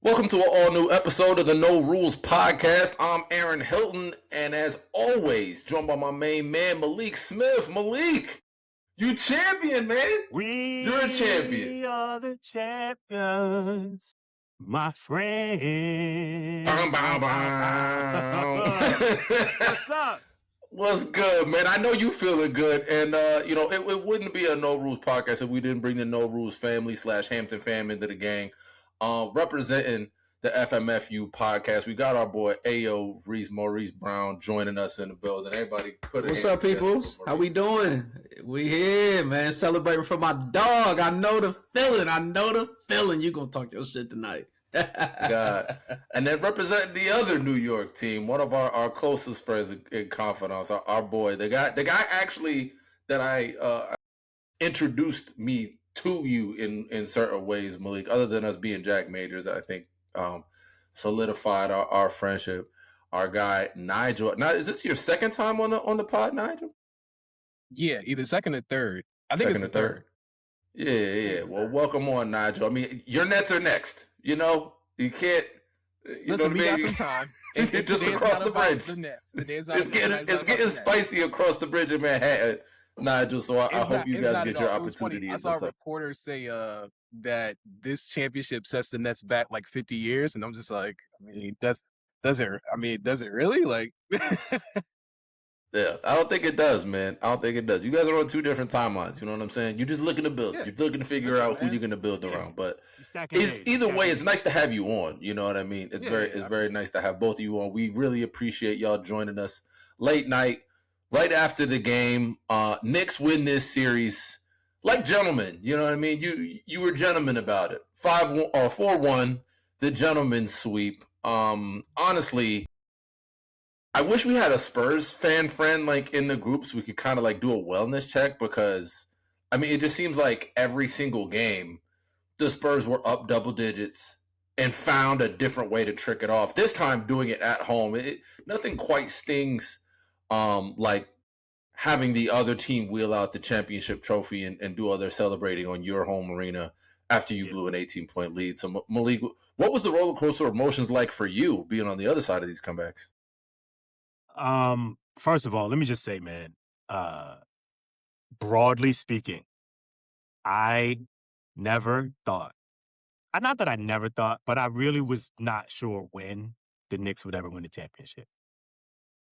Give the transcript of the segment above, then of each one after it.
Welcome to an all-new episode of the No Rules Podcast. I'm Aaron Hilton, and as always, joined by my main man, Malik Smith. Malik, you champion, man. You're a champion. We are the champions, my friend. Bow, bow, bow. What's up? What's good, man? I know you feeling good, and it wouldn't be a No Rules Podcast if we didn't bring the No Rules family / Hampton fam into the gang. Representing the FMFU Podcast, we got our boy Ayyo Reese, Maurice Brown joining us in the building. Everybody put it. What's up, peoples? How we doing? We here, man, celebrating for my dog. I know the feeling. You gonna talk your shit tonight. God. And then representing the other New York team, one of our closest friends in confidence, our boy, the guy actually that I introduced me to you in certain ways, Malik, other than us being Jack Majors, I think solidified our friendship. Our guy Nigel. Now, is this your second time on the pod, Nigel? Yeah, either second or third. I think second it's the third. Yeah. Well, welcome on, Nigel. I mean, your Nets are next. You know, you can't. Listen, we got some time. You're just across the bridge. It's getting spicy across the bridge in Manhattan, Nigel. So I hope you guys get your opportunity. I saw a reporter say that this championship sets the Nets back like 50 years, and I'm just like, I mean, does it really? Like, yeah, I don't think it does, man. I don't think it does. You guys are on two different timelines. You know what I'm saying? You're just looking to build. Yeah. You're looking to figure out who you're going to build around. But either way, it's nice to have you on. You know what I mean? It's very nice to have both of you on. We really appreciate y'all joining us late night, right after the game. Knicks win this series like gentlemen. You know what I mean? You were gentlemen about it. 4-1, the gentleman's sweep. Honestly, I wish we had a Spurs fan friend like in the group so we could kind of like do a wellness check, because I mean it just seems like every single game the Spurs were up double digits and found a different way to trick it off. This time doing it at home, nothing quite stings like having the other team wheel out the championship trophy and do all their celebrating on your home arena after you blew an 18-point lead. So Malik, what was the roller coaster of emotions like for you being on the other side of these comebacks? First of all, let me just say, man, broadly speaking, I never thought, not that I never thought, but I really was not sure when the Knicks would ever win the championship.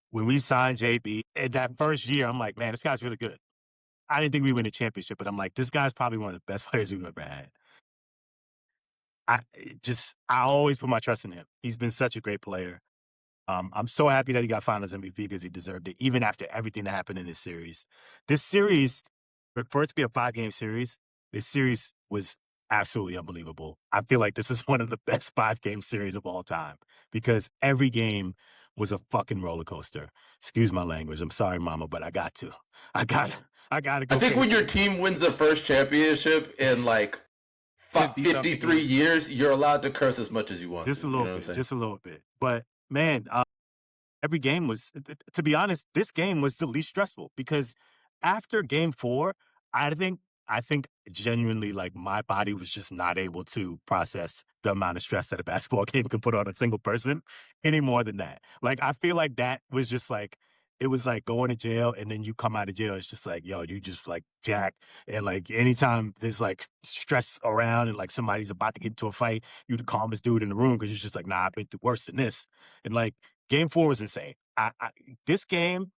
When we signed JB, in that first year, I'm like, man, this guy's really good. I didn't think we'd win the championship, but I'm like, this guy's probably one of the best players we've ever had. I always put my trust in him. He's been such a great player. I'm so happy that he got Finals MVP because he deserved it, even after everything that happened in this series. This series, for it to be a 5-game series, this series was absolutely unbelievable. I feel like this is one of the best 5-game series of all time because every game was a fucking roller coaster. Excuse my language. I'm sorry, Mama, but I got to. I got to go. I think when your team wins the first championship in like 53 years, you're allowed to curse as much as you want. Just a little bit. But man, every game was, to be honest, this game was the least stressful because after game 4, I think genuinely like my body was just not able to process the amount of stress that a basketball game could put on a single person any more than that. Like, I feel like that was just like, it was like going to jail and then you come out of jail. It's just like, yo, you just like jacked. And like anytime there's like stress around and like somebody's about to get into a fight, you're the calmest dude in the room because you're just like, nah, I've been through worse than this. And like game 4 was insane. This game,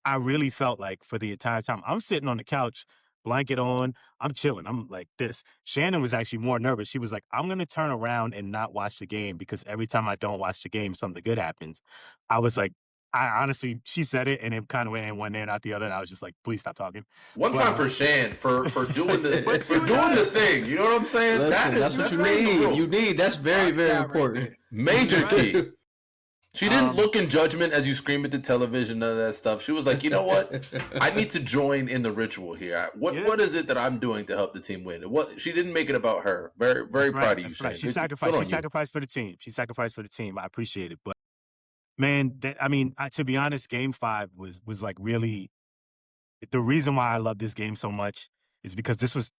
I really felt like for the entire time, I'm sitting on the couch, blanket on, I'm chilling. I'm like this. Shannon was actually more nervous. She was like, I'm going to turn around and not watch the game because every time I don't watch the game, something good happens. I was like, I honestly, she said it and it kind of went in one ear and out the other. And I was just like, please stop talking. One time for Shan for doing the thing. You know what I'm saying? Listen, that's what you need. You need. That's very, very important. Major key. She didn't look in judgment as you scream at the television, none of that stuff. She was like, you know what? I need to join in the ritual here. What is it that I'm doing to help the team win? She didn't make it about her. Very, very proud of you, Shan. She sacrificed for the team. She sacrificed for the team. I appreciate it. But man, to be honest, game 5 was like really the reason why I love this game so much is because this was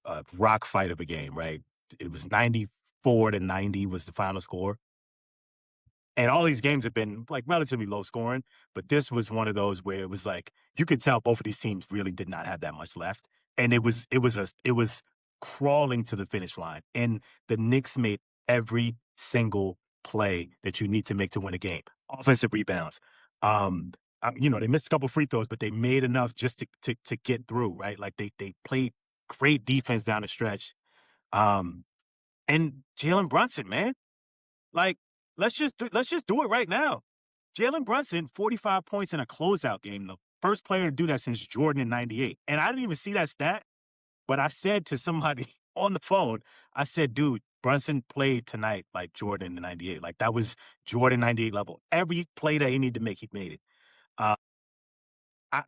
a rock fight of a game, right? It was 90 104-90 was the final score. And all these games have been like relatively low scoring, but this was one of those where it was like you could tell both of these teams really did not have that much left, and it was crawling to the finish line. And the Knicks made every single play that you need to make to win a game. Offensive rebounds, they missed a couple free throws, but they made enough just to get through. Right, like they played great defense down the stretch. And Jalen Brunson, man, like. Let's just do it right now. Jalen Brunson, 45 points in a closeout game, the first player to do that since Jordan in 98. And I didn't even see that stat, but I said to somebody on the phone, I said, dude, Brunson played tonight like Jordan in 98. Like that was Jordan 98 level. Every play that he needed to make, he made it.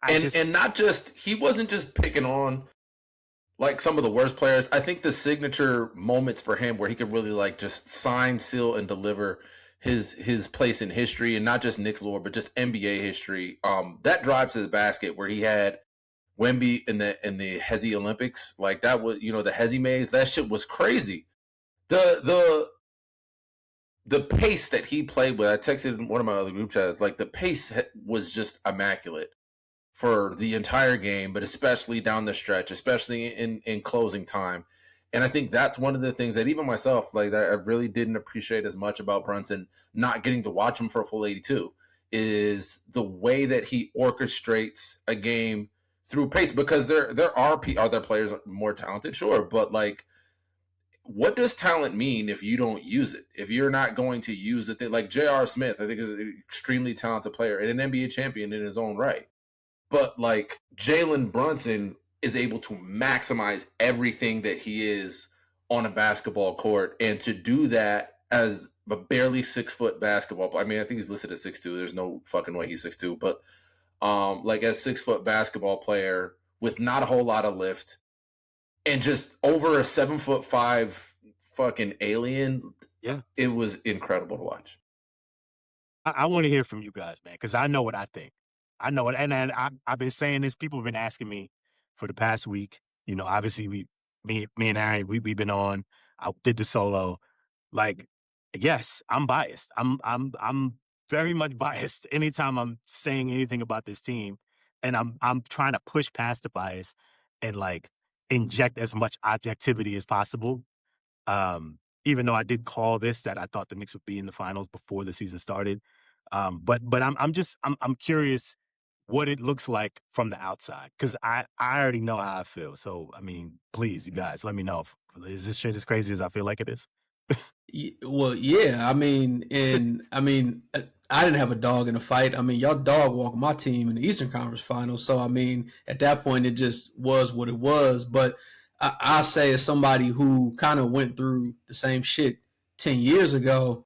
And not just, he wasn't just picking on like some of the worst players. I think the signature moments for him where he could really like just sign, seal, and deliver his place in history, and not just Knicks lore, but just NBA history. That drive to the basket where he had Wemby in the Hezi Olympics, like that was, the Hezi maze, that shit was crazy. The pace that he played with, I texted in one of my other group chats, like the pace was just immaculate for the entire game, but especially down the stretch, especially in closing time. And I think that's one of the things that even myself, like that I really didn't appreciate as much about Brunson, not getting to watch him for a full 82, is the way that he orchestrates a game through pace. Because there are other players more talented, sure, but like, what does talent mean if you don't use it? If you're not going to use it, like J.R. Smith, I think is an extremely talented player and an NBA champion in his own right. But like Jalen Brunson is able to maximize everything that he is on a basketball court, and to do that as a barely 6 foot basketball player. I mean, I think he's listed at 6'2". There's no fucking way he's 6'2", but like as 6 foot basketball player with not a whole lot of lift and just over a 7'5" fucking alien. Yeah, it was incredible to watch. I want to hear from you guys, man, because I know what I think. I know it, and I've been saying this. People have been asking me for the past week. Obviously, me and Aaron, we've been on. I did the solo. Like, yes, I'm biased. I'm very much biased anytime I'm saying anything about this team, and I'm trying to push past the bias and like inject as much objectivity as possible. Even though I did call this that I thought the Knicks would be in the finals before the season started, but I'm curious what it looks like from the outside, because I already know how I feel. So, I mean, please, you guys, let me know. Is this shit as crazy as I feel like it is? Well, yeah. I mean, I didn't have a dog in the fight. I mean, y'all dog walked my team in the Eastern Conference Finals. So, I mean, at that point, it just was what it was. But I say, as somebody who kind of went through the same shit 10 years ago,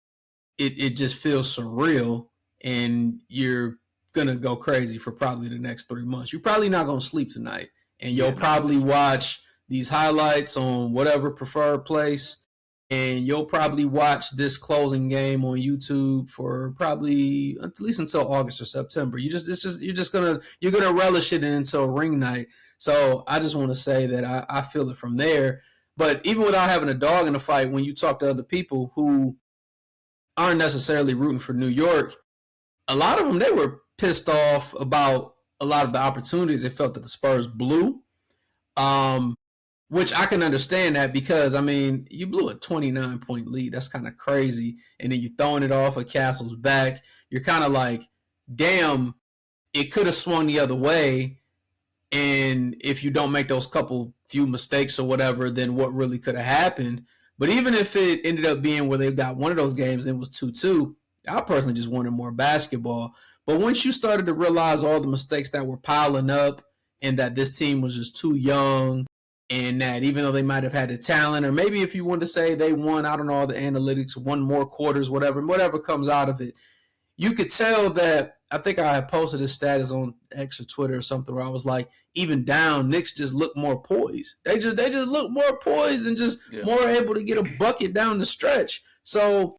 it just feels surreal, and you're going to go crazy for probably the next 3 months. You're probably not going to sleep tonight, and you'll probably watch these highlights on whatever preferred place, and you'll probably watch this closing game on YouTube for probably at least until August or September. You're gonna relish it until ring night. So I just want to say that I feel it from there. But even without having a dog in the fight, when you talk to other people who aren't necessarily rooting for New York, a lot of them, they were pissed off about a lot of the opportunities they felt that the Spurs blew, which I can understand that, because, I mean, you blew a 29-point lead. That's kind of crazy. And then you're throwing it off of Castle's back. You're kind of like, damn, it could have swung the other way. And if you don't make those few mistakes or whatever, then what really could have happened? But even if it ended up being where they got one of those games and it was 2-2, I personally just wanted more basketball. But once you started to realize all the mistakes that were piling up, and that this team was just too young, and that even though they might have had the talent, or maybe if you want to say they won, I don't know, all the analytics, won more quarters, whatever comes out of it, you could tell that. I think I had posted a status on X or Twitter or something where I was like, even down, Knicks just look more poised. They just look more poised and just more able to get a bucket down the stretch. So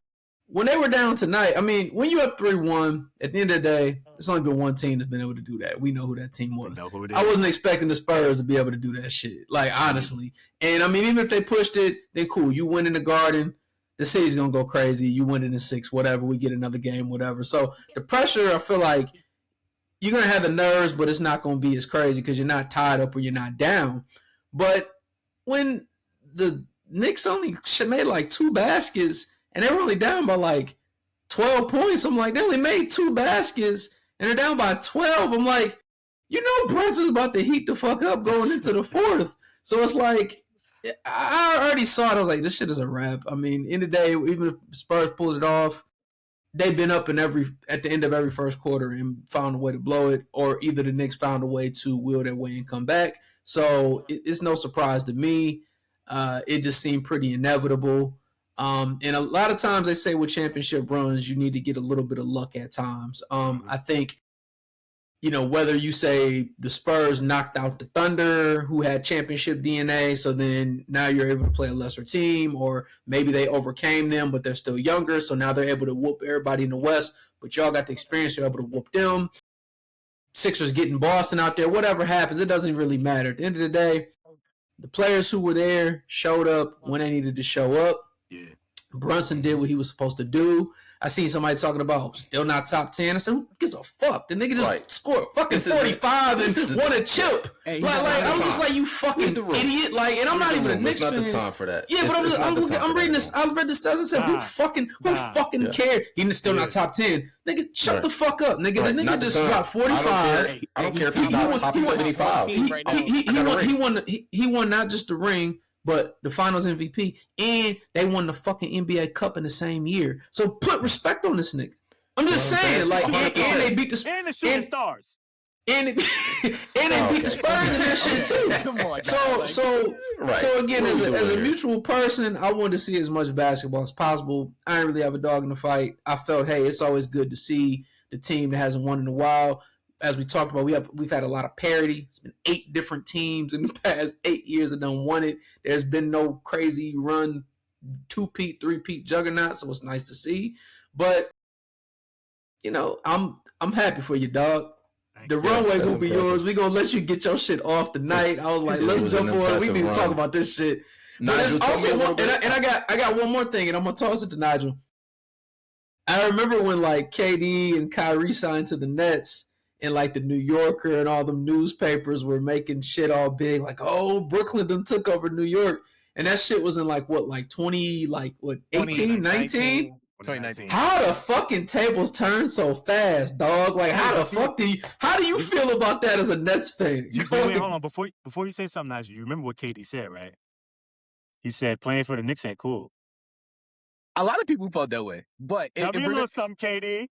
when they were down tonight, I mean, when you're up 3-1, at the end of the day, there's only been one team that's been able to do that. We know who that team was. I wasn't expecting the Spurs to be able to do that shit, like, honestly. And, I mean, even if they pushed it, then cool. You win in the Garden. the city's going to go crazy. You win it in 6, whatever. We get another game, whatever. So the pressure, I feel like you're going to have the nerves, but it's not going to be as crazy because you're not tied up or you're not down. But when the Knicks only made like 2 baskets and they were only down by like 12 points, I'm like, they only made 2 baskets and they're down by 12. I'm like, you know Brunson's about to heat the fuck up going into the 4th. So it's like, I already saw it. I was like, this shit is a wrap. I mean, in the day, even if Spurs pulled it off, they've been up at the end of every first quarter and found a way to blow it, or either the Knicks found a way to will their way and come back. So it's no surprise to me. It just seemed pretty inevitable. And a lot of times they say with championship runs, you need to get a little bit of luck at times. I think, whether you say the Spurs knocked out the Thunder, who had championship DNA, so then now you're able to play a lesser team, or maybe they overcame them, but they're still younger, so now they're able to whoop everybody in the West, but y'all got the experience, you're able to whoop them. Sixers getting Boston out there, whatever happens, it doesn't really matter. At the end of the day, the players who were there showed up when they needed to show up. Yeah. Brunson did what he was supposed to do. I seen somebody talking about still not top 10. I said, who gives a fuck? The nigga just scored fucking 45 and won a chip. Hey, I'm just like, you fucking idiot. Like, and I'm not even a Knicks fan. It's not the time for that. Yeah, but I'm reading this. I read the stats and said, who fucking cared? He's still not top 10. Nigga, shut the fuck up, nigga. The nigga just dropped 45. I don't care if he's not top 75. He won not just the ring, but the Finals MVP, and they won the fucking NBA Cup in the same year. So put respect on this nigga. I'm just saying, like, and they beat the and the Shooting Stars, and they beat the Spurs in that shit too. Come on, so again, as a mutual person, I wanted to see as much basketball as possible. I didn't really have a dog in the fight. I felt, hey, it's always good to see the team that hasn't won in a while. As we talked about, we've had a lot of parity. It's been 8 different teams in the past 8 years that done won it. There's been no crazy run, 2-peat, 3-peat juggernaut, so it's nice to see. But I'm happy for you, dog. The runway gonna be yours. We gonna let you get your shit off tonight. I was like, let's jump on it. We need to talk about this shit. But there's also I got one more thing, and I'm gonna toss it to Nigel. I remember when like KD and Kyrie signed to the Nets. And like the New Yorker and all them newspapers were making shit all big, like, oh, Brooklyn done took over New York. And that shit was in like 18, 19? 2019. How the fucking tables turn so fast, dog? Like, how do you feel about that as a Nets fan? Wait, hold on. Before you say something, Nigel, you remember what KD said, right? He said playing for the Knicks ain't cool. A lot of people felt that way. But tell me a little something, KD.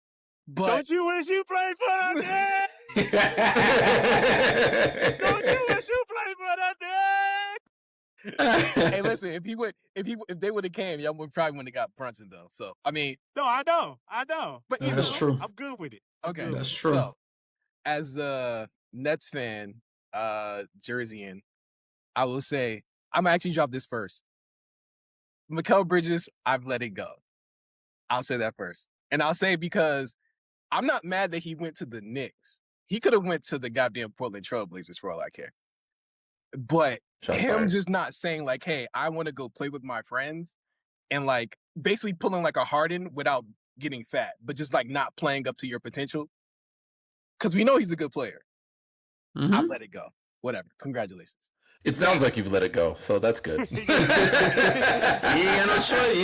But don't you wish you played for the Knicks? Don't you wish you played for the Knicks? Hey, listen, if they would have came, y'all would probably wouldn't have got Brunson though. So I mean, no, I know. But that's true. I'm good with it. Okay, that's true. So, as a Nets fan, Jerseyan, I will say I'm gonna actually drop this first. Mikal Bridges, I've let it go. I'll say that first, and I'll say because I'm not mad that he went to the Knicks. He could have went to the goddamn Portland Trailblazers for all I care. But just not saying like, hey, I want to go play with my friends and like basically pulling like a Harden without getting fat, but just like not playing up to your potential. Because we know he's a good player. Mm-hmm. I'll let it go. Whatever. Congratulations. It sounds like you've let it go, so that's good. You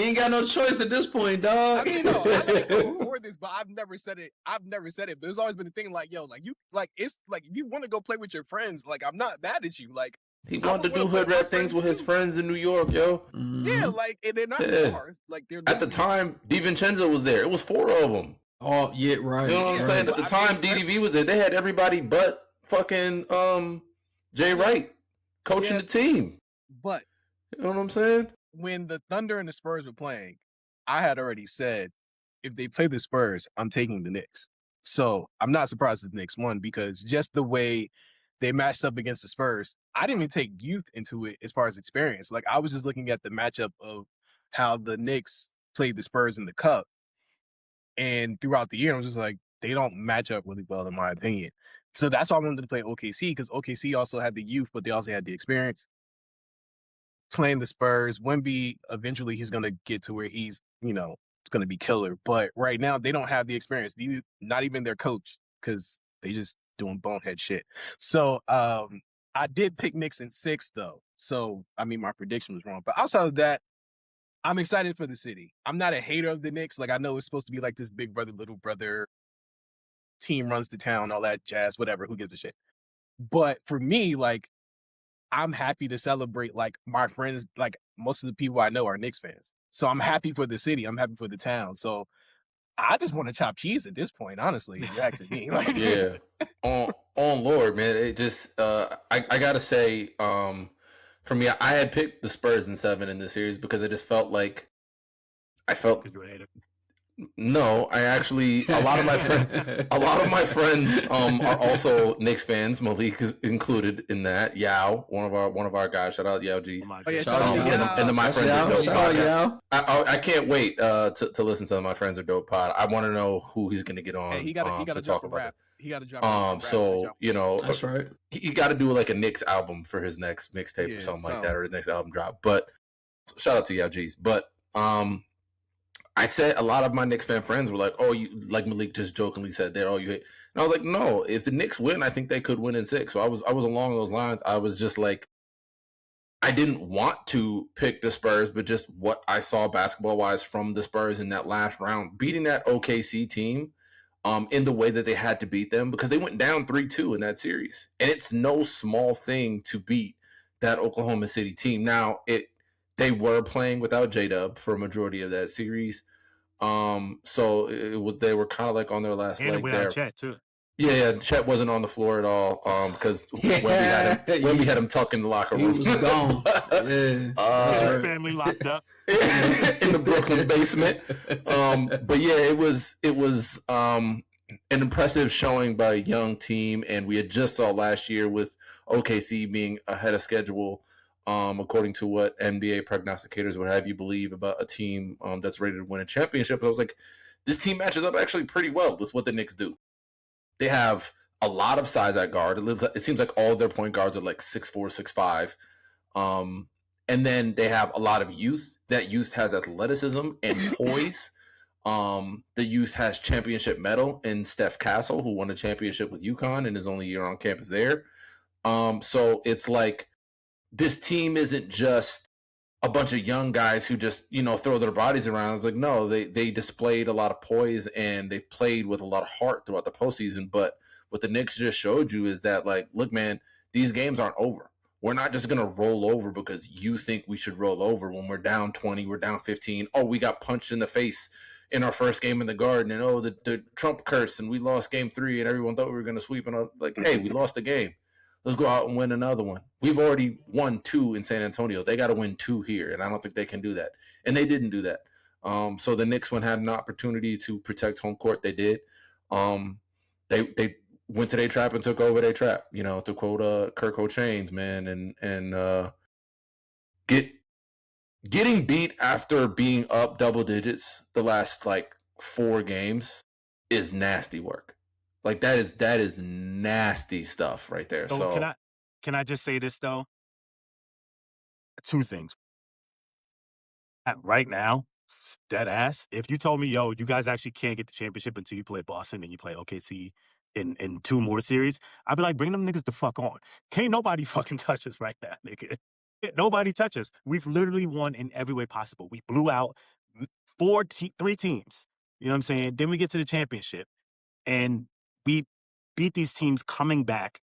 ain't got no choice at this point, dog. I mean, no, I didn't go before this, but I've never said it. But there's always been a thing like, yo, like you, like it's like if you want to go play with your friends, like I'm not mad at you. Like he wanted to do hood rat things with his friends in New York, yo. Mm-hmm. Yeah, like and they're not cars. Like they're at the time, DiVincenzo was there. It was 4 of them. Oh yeah, right. You know what I'm saying? At the time, DDV was there. They had everybody but fucking Jay Wright coaching the team. But you know what I'm saying? When the Thunder and the Spurs were playing, I had already said if they play the Spurs, I'm taking the Knicks. So I'm not surprised that the Knicks won because just the way they matched up against the Spurs, I didn't even take youth into it as far as experience. Like I was just looking at the matchup of how the Knicks played the Spurs in the Cup. And throughout the year, I was just like, they don't match up really well, in my opinion. So that's why I wanted to play OKC, because OKC also had the youth, but they also had the experience. playing the Spurs. Wemby, eventually he's going to get to where he's, it's going to be killer. But right now they don't have the experience. Not even their coach, because they just doing bonehead shit. So I did pick Knicks in 6, though. So, my prediction was wrong. But outside of that, I'm excited for the city. I'm not a hater of the Knicks. Like, I know it's supposed to be like this big brother, little brother, team runs the town, all that jazz, whatever. Who gives a shit? But for me, like, I'm happy to celebrate, like, my friends, like, most of the people I know are Knicks fans. So I'm happy for the city. I'm happy for the town. So I just want to chop cheese at this point, honestly, if you're asking me. Like, yeah. On Lord, man. It just, I got to say, for me, I had picked the Spurs in 7 in this series because I just felt like no, I actually a lot of my friends are also Knicks fans. Malik is included in that. Yao, one of our guys. Shout out Yao G's. And then my friends are dope pod. I can't wait to listen to my friends are dope pod. I want to know who he's going to get on. Hey, he got to talk about that. He got to drop. So that's right. He got to do like a Knicks album for his next mixtape or something like that, or his next album drop. But shout out to Yao G's. But I said a lot of my Knicks fan friends were like, "Oh, you like Malik just jokingly said that. Oh, you hate." And I was like, "No, if the Knicks win, I think they could win in 6." So I was along those lines. I was just like, I didn't want to pick the Spurs, but just what I saw basketball wise from the Spurs in that last round, beating that OKC team, in the way that they had to beat them because they went down 3-2 in that series, and it's no small thing to beat that Oklahoma City team. Now they were playing without J-Dub for a majority of that series. So they were kind of like on their last leg there. Chet too. Yeah, Chet wasn't on the floor at all. Because Wemby had him tucked in the locker room. He was gone. His family locked up in the Brooklyn basement. But yeah, it was an impressive showing by a young team, and we had just saw last year with OKC being ahead of schedule. According to what NBA prognosticators would have you believe about a team that's ready to win a championship. I was like, this team matches up actually pretty well with what the Knicks do. They have a lot of size at guard. It seems like all their point guards are like 6'4", 6'5". And then they have a lot of youth. That youth has athleticism and poise. The youth has championship medal in Steph Castle, who won a championship with UConn in his only year on campus there. So it's like, this team isn't just a bunch of young guys who just, throw their bodies around. It's like, no, they displayed a lot of poise and they've played with a lot of heart throughout the postseason. But what the Knicks just showed you is that, like, look, man, these games aren't over. We're not just going to roll over because you think we should roll over when we're down 20, we're down 15. Oh, we got punched in the face in our first game in the Garden. And, oh, the Trump curse and we lost game 3 and everyone thought we were going to sweep. And I'm like, hey, we lost the game. Let's go out and win another one. We've already won 2 in San Antonio. They got to win 2 here, and I don't think they can do that. And they didn't do that. So the Knicks, when had an opportunity to protect home court, they did. They went to their trap and took over their trap. To quote Kirk O'Chains, man, and getting beat after being up double digits the last 4 games is nasty work. Like that is nasty stuff right there. So can I just say this though? 2 things. Right now, dead ass. If you told me, yo, you guys actually can't get the championship until you play Boston and you play OKC in 2 more series, I'd be like, bring them niggas the fuck on. Can't nobody fucking touch us right now, nigga. Nobody touch us. We've literally won in every way possible. We blew out 3 teams. You know what I'm saying? Then we get to the championship and we beat these teams coming back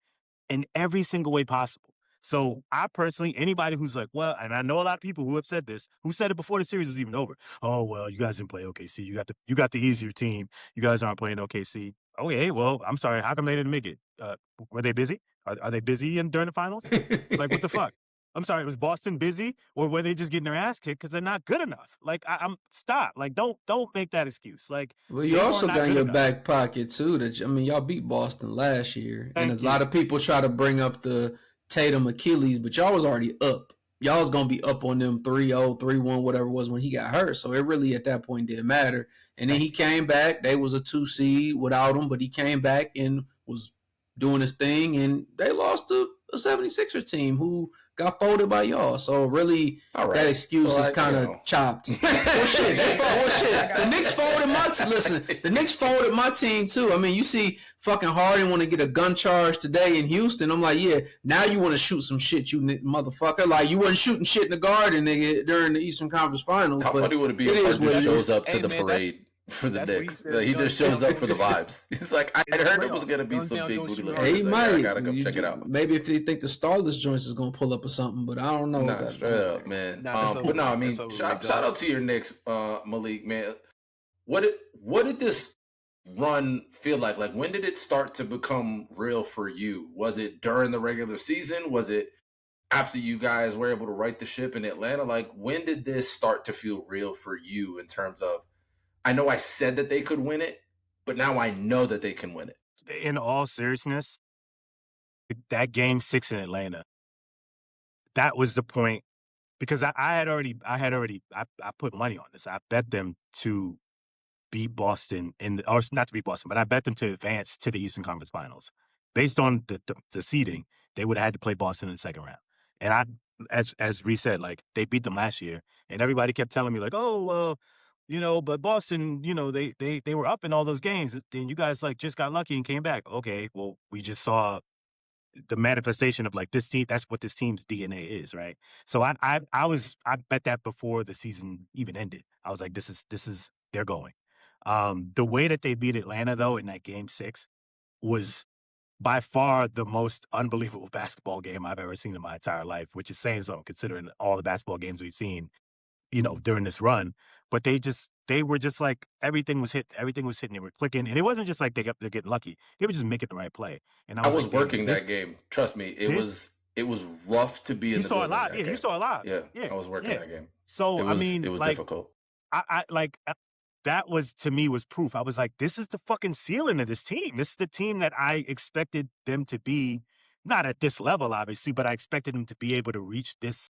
in every single way possible. So I personally, anybody who's like, well, and I know a lot of people who have said this, who said it before the series was even over. Oh, well, you guys didn't play OKC. You got the easier team. You guys aren't playing OKC. Okay, well, I'm sorry. How come they didn't make it? Were they busy? Are they busy during the finals? Like, what the fuck? I'm sorry, was Boston busy, or were they just getting their ass kicked because they're not good enough? Like, I'm stop. Like, don't make that excuse. Like, well, you also got in your back pocket too. Y'all beat Boston last year, and a lot of people try to bring up the Tatum Achilles, but y'all was already up. Y'all was gonna be up on them 3-0, 3-1, whatever it was when he got hurt. So it really at that point didn't matter. And then he came back. They was a 2 seed without him, but he came back and was doing his thing, and they lost to a 76ers team who got folded by y'all. So really, that excuse is kind of chopped. Well, shit, the Knicks folded the Knicks folded my team too. I mean, you see, fucking Harden want to get a gun charge today in Houston. I'm like, yeah, now you want to shoot some shit, you motherfucker. Like you wasn't shooting shit in the Garden, nigga, during the Eastern Conference Finals. How funny would it be if Harden just shows up to the parade for the Knicks? He just shows up for the vibes. He's like, I heard it was gonna be some big booty. He might. I gotta go check it out. Maybe if they think the Starless joints is gonna pull up or something, but I don't know. Nah, straight up, man. But no, I mean, shout out to your Knicks, Malik, man. What did this run feel like? Like, when did it start to become real for you? Was it during the regular season? Was it after you guys were able to right the ship in Atlanta? Like, when did this start to feel real for you in terms of, I know I said that they could win it, but now I know that they can win it? In all seriousness, that game 6 in Atlanta, that was the point, because I put money on this. I bet them to beat Boston or not to beat Boston, but I bet them to advance to the Eastern Conference Finals. Based on the seeding, they would have had to play Boston in the second round. And as Reese said, like, they beat them last year, and everybody kept telling me like, oh, well, but Boston, they were up in all those games, and you guys like just got lucky and came back. Okay, well, we just saw the manifestation of like this team. That's what this team's DNA is, right? So I bet that before the season even ended. I was like, this is they're going. The way that they beat Atlanta though in that game 6 was by far the most unbelievable basketball game I've ever seen in my entire life, which is saying something considering all the basketball games we've seen, during this run. But they were just like, everything was hitting, they were clicking. And it wasn't just like they're getting lucky. They were just making the right play. And I was like, working that game. Trust me, it was rough to be in the building. You saw a lot. Yeah, I was working that game. So, it was difficult. That was, to me, was proof. I was like, this is the fucking ceiling of this team. This is the team that I expected them to be, not at this level, obviously, but I expected them to be able to reach this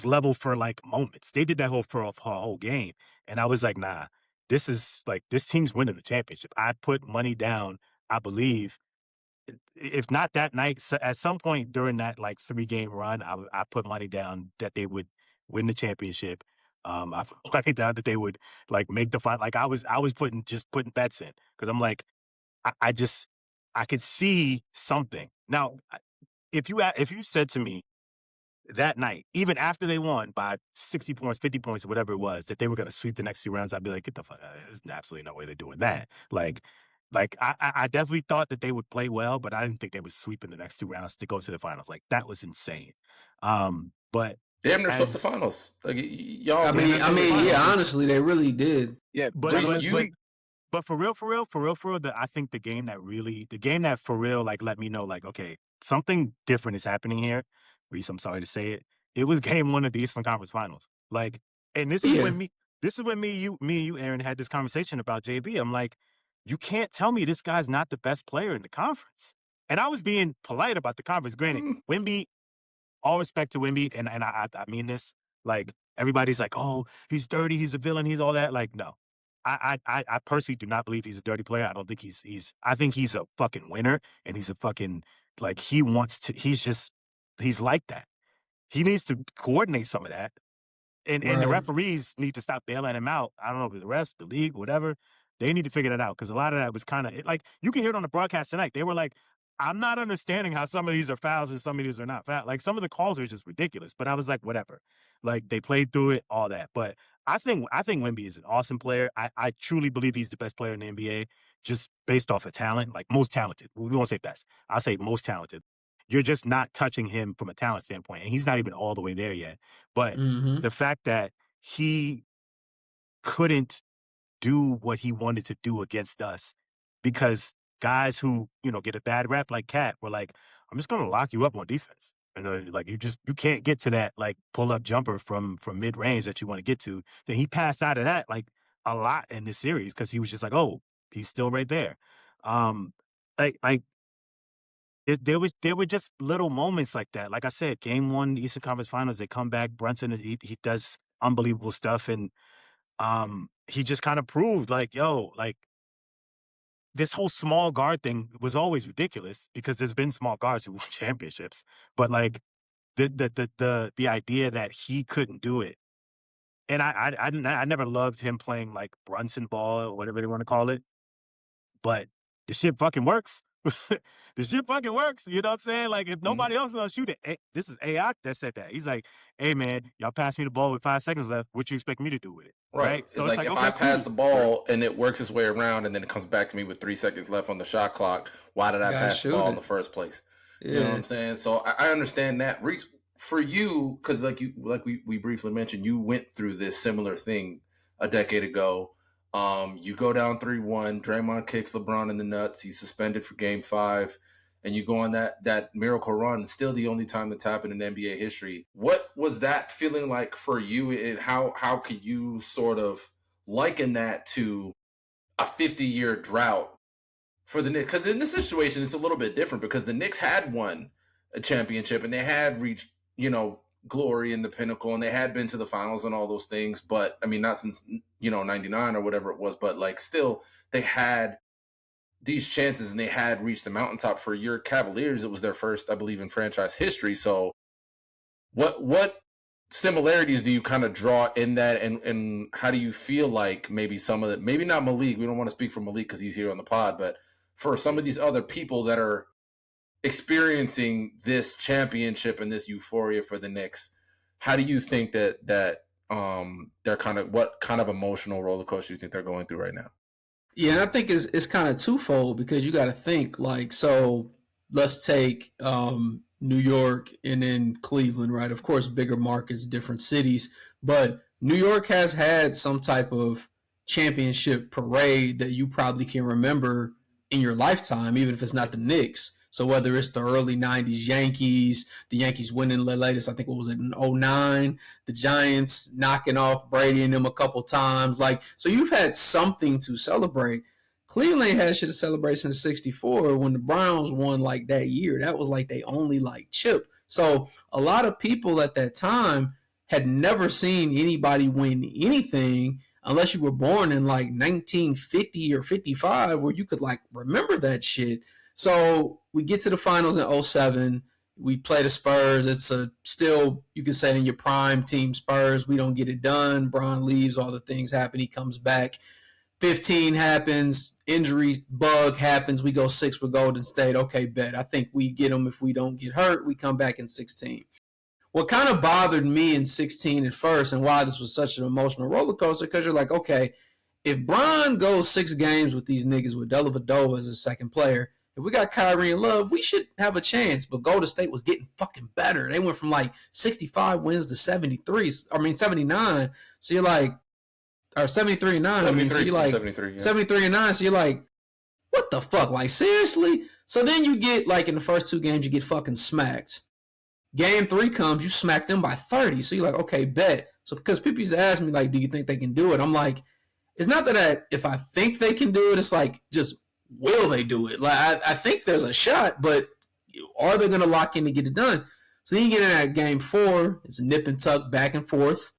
level for like moments. They did that for a whole game. And I was like, nah, this team's winning the championship. I put money down, I believe, if not that night, at some point during that like 3-game run, I put money down that they would win the championship. I put money down that they would like make the final. Like I was putting bets in, because I'm like, I could see something. Now, if you said to me that night, even after they won by 60 points, 50 points, or whatever it was, that they were going to sweep the next 2 rounds, I'd be like, get the fuck out of here. There's absolutely no way they're doing that. Like I definitely thought that they would play well, but I didn't think they would sweep in the next 2 rounds to go to the finals. Like, that was insane. But damn near swept the finals. Like, y'all. I mean, yeah, honestly, they really did. Yeah, but for real, I think the game that for real like let me know like, okay, something different is happening here. Reese, I'm sorry to say it. It was game 1 of the Eastern Conference Finals. Like, and this is when me and you, Aaron, had this conversation about JB. I'm like, you can't tell me this guy's not the best player in the conference. And I was being polite about the conference. Granted, Wemby, all respect to Wemby, and I mean this. Like, everybody's like, oh, he's dirty, he's a villain, he's all that. Like, no. I personally do not believe he's a dirty player. I don't think I think he's a fucking winner, and he's a fucking, like, he's like that. He needs to coordinate some of that. And the referees need to stop bailing him out. I don't know if the refs, the league, whatever. They need to figure that out, because a lot of that was kind of, like, you can hear it on the broadcast tonight. They were like, I'm not understanding how some of these are fouls and some of these are not fouls. Like, some of the calls are just ridiculous. But I was like, whatever. Like, they played through it, all that. But I think Wemby is an awesome player. I truly believe he's the best player in the NBA, just based off of talent, like most talented. We won't say best. I'll say most talented. You're just not touching him from a talent standpoint, and he's not even all the way there yet. But the fact that he couldn't do what he wanted to do against us, because guys who, get a bad rap like Cat were like, I'm just going to lock you up on defense. And like, you can't get to that like pull-up jumper from mid-range that you want to get to. Then he passed out of that like a lot in this series, because he was just like, oh, he's still right there. There were just little moments like that. Like I said, game 1, the Eastern Conference Finals, they come back. Brunson, he does unbelievable stuff, and he just kind of proved like, yo, like, this whole small guard thing was always ridiculous, because there's been small guards who won championships, but like, the idea that he couldn't do it. And I never loved him playing like Brunson ball or whatever they want to call it. But the shit fucking works. The shit fucking works. You know what I'm saying? Like, if nobody else is gonna shoot it, this is AI that said that. He's like, hey, man, y'all pass me the ball with 5 seconds left. What you expect me to do with it? Right. So it's like if okay, I pass the ball and it works its way around and then it comes back to me with 3 seconds left on the shot clock, why did I pass the ball in the first place? Yeah. You know what I'm saying? So I understand that. Reese, for you, because like we briefly mentioned, you went through this similar thing a decade ago. You go down 3-1, Draymond kicks LeBron in the nuts, he's suspended for game 5, and you go on that miracle run, still the only time that's happened in NBA history. What was that feeling like for you, and how could you sort of liken that to a 50-year drought for the Knicks? Because in this situation, it's a little bit different because the Knicks had won a championship and they had reached, glory in the pinnacle, and they had been to the finals and all those things, but I mean, not since 99 or whatever it was, but like still they had these chances and they had reached the mountaintop. For your Cavaliers, it was their first, I believe, in franchise history. So what similarities do you kind of draw in that, and how do you feel like maybe some of the, maybe not Malik, we don't want to speak for Malik because he's here on the pod, but for some of these other people that are experiencing this championship and this euphoria for the Knicks, how do you think that they're what kind of emotional roller coaster you think they're going through right now? Yeah, and I think it's kind of twofold, because you got to think like, so let's take New York and then Cleveland, right? Of course, bigger markets, different cities, but New York has had some type of championship parade that you probably can remember in your lifetime, even if it's not the Knicks. So whether it's the early 90s Yankees, the Yankees winning the latest, I think, what was it, in 2009, the Giants knocking off Brady and them a couple times. Like, so you've had something to celebrate. Cleveland had shit to celebrate since 64 when the Browns won like that year. That was like they only like chip. So a lot of people at that time had never seen anybody win anything unless you were born in like 1950 or 55, where you could like remember that shit. So we get to the finals in 2007. We play the Spurs. It's still, you can say, in your prime team Spurs. We don't get it done. Bron leaves. All the things happen. He comes back. 15 happens. Injuries, bug happens. We go 6 with Golden State. Okay, bet. I think we get them if we don't get hurt. We come back in 16. What kind of bothered me in 16 at first, and why this was such an emotional roller coaster, because you're like, okay, if Bron goes 6 games with these niggas with Dellavedova as a second player, if we got Kyrie and Love, we should have a chance. But Golden State was getting fucking better. They went from like 65 wins to 79. So you're like, or 73 and 9. I mean, so you're like 73 and 9. So you're like, what the fuck? Like, seriously? So then you get, like, in the first 2 games, you get fucking smacked. Game 3 comes, you smack them by 30. So you're like, okay, bet. So because people used to ask me, like, do you think they can do it? I'm like, it's not that if I think they can do it, it's like, just will they do it? Like, I think there's a shot, but are they going to lock in to get it done? So then you get in that game 4. It's a nip and tuck, back and forth.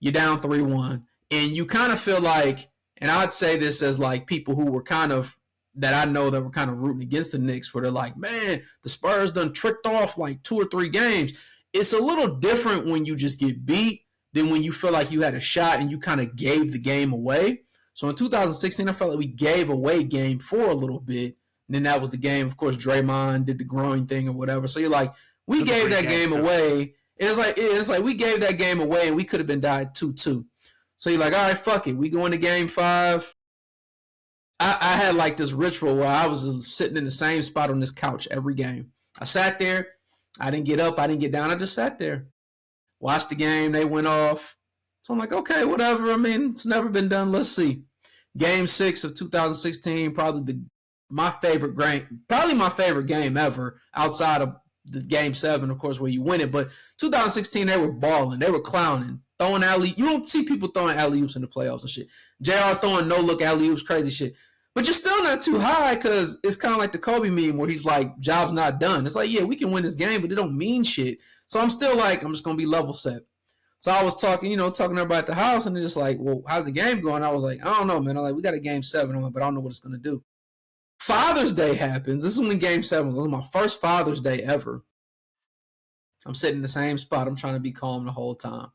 You're down 3-1. And you kind of feel like, and I'd say this as like people who were kind of, that I know that were kind of rooting against the Knicks, where they're like, man, the Spurs done tricked off like 2 or 3 games. It's a little different when you just get beat than when you feel like you had a shot and you kind of gave the game away. So in 2016, I felt like we gave away game 4 a little bit. And then that was the game, of course, Draymond did the groin thing or whatever. So you're like, we gave that game away. It's like we gave that game away and we could have been tied 2-2. So you're like, all right, fuck it. We go into game 5. I had like this ritual where I was sitting in the same spot on this couch every game. I sat there. I didn't get up. I didn't get down. I just sat there. Watched the game. They went off. So I'm like, okay, whatever. I mean, it's never been done. Let's see. Game 6 of 2016, probably my favorite game ever, outside of the game 7, of course, where you win it. But 2016, they were balling. They were clowning, throwing alley. You don't see people throwing alley-oops in the playoffs and shit. JR throwing no-look alley-oops, crazy shit. But you're still not too high, because it's kind of like the Kobe meme where he's like, job's not done. It's like, yeah, we can win this game, but it don't mean shit. So I'm still like, I'm just going to be level set. So I was talking to everybody at the house, and they're just like, well, how's the game going? I was like, I don't know, man. I'm like, we got a game 7 on, but I don't know what it's going to do. Father's Day happens. This is when game 7 was my first Father's Day ever. I'm sitting in the same spot. I'm trying to be calm the whole time.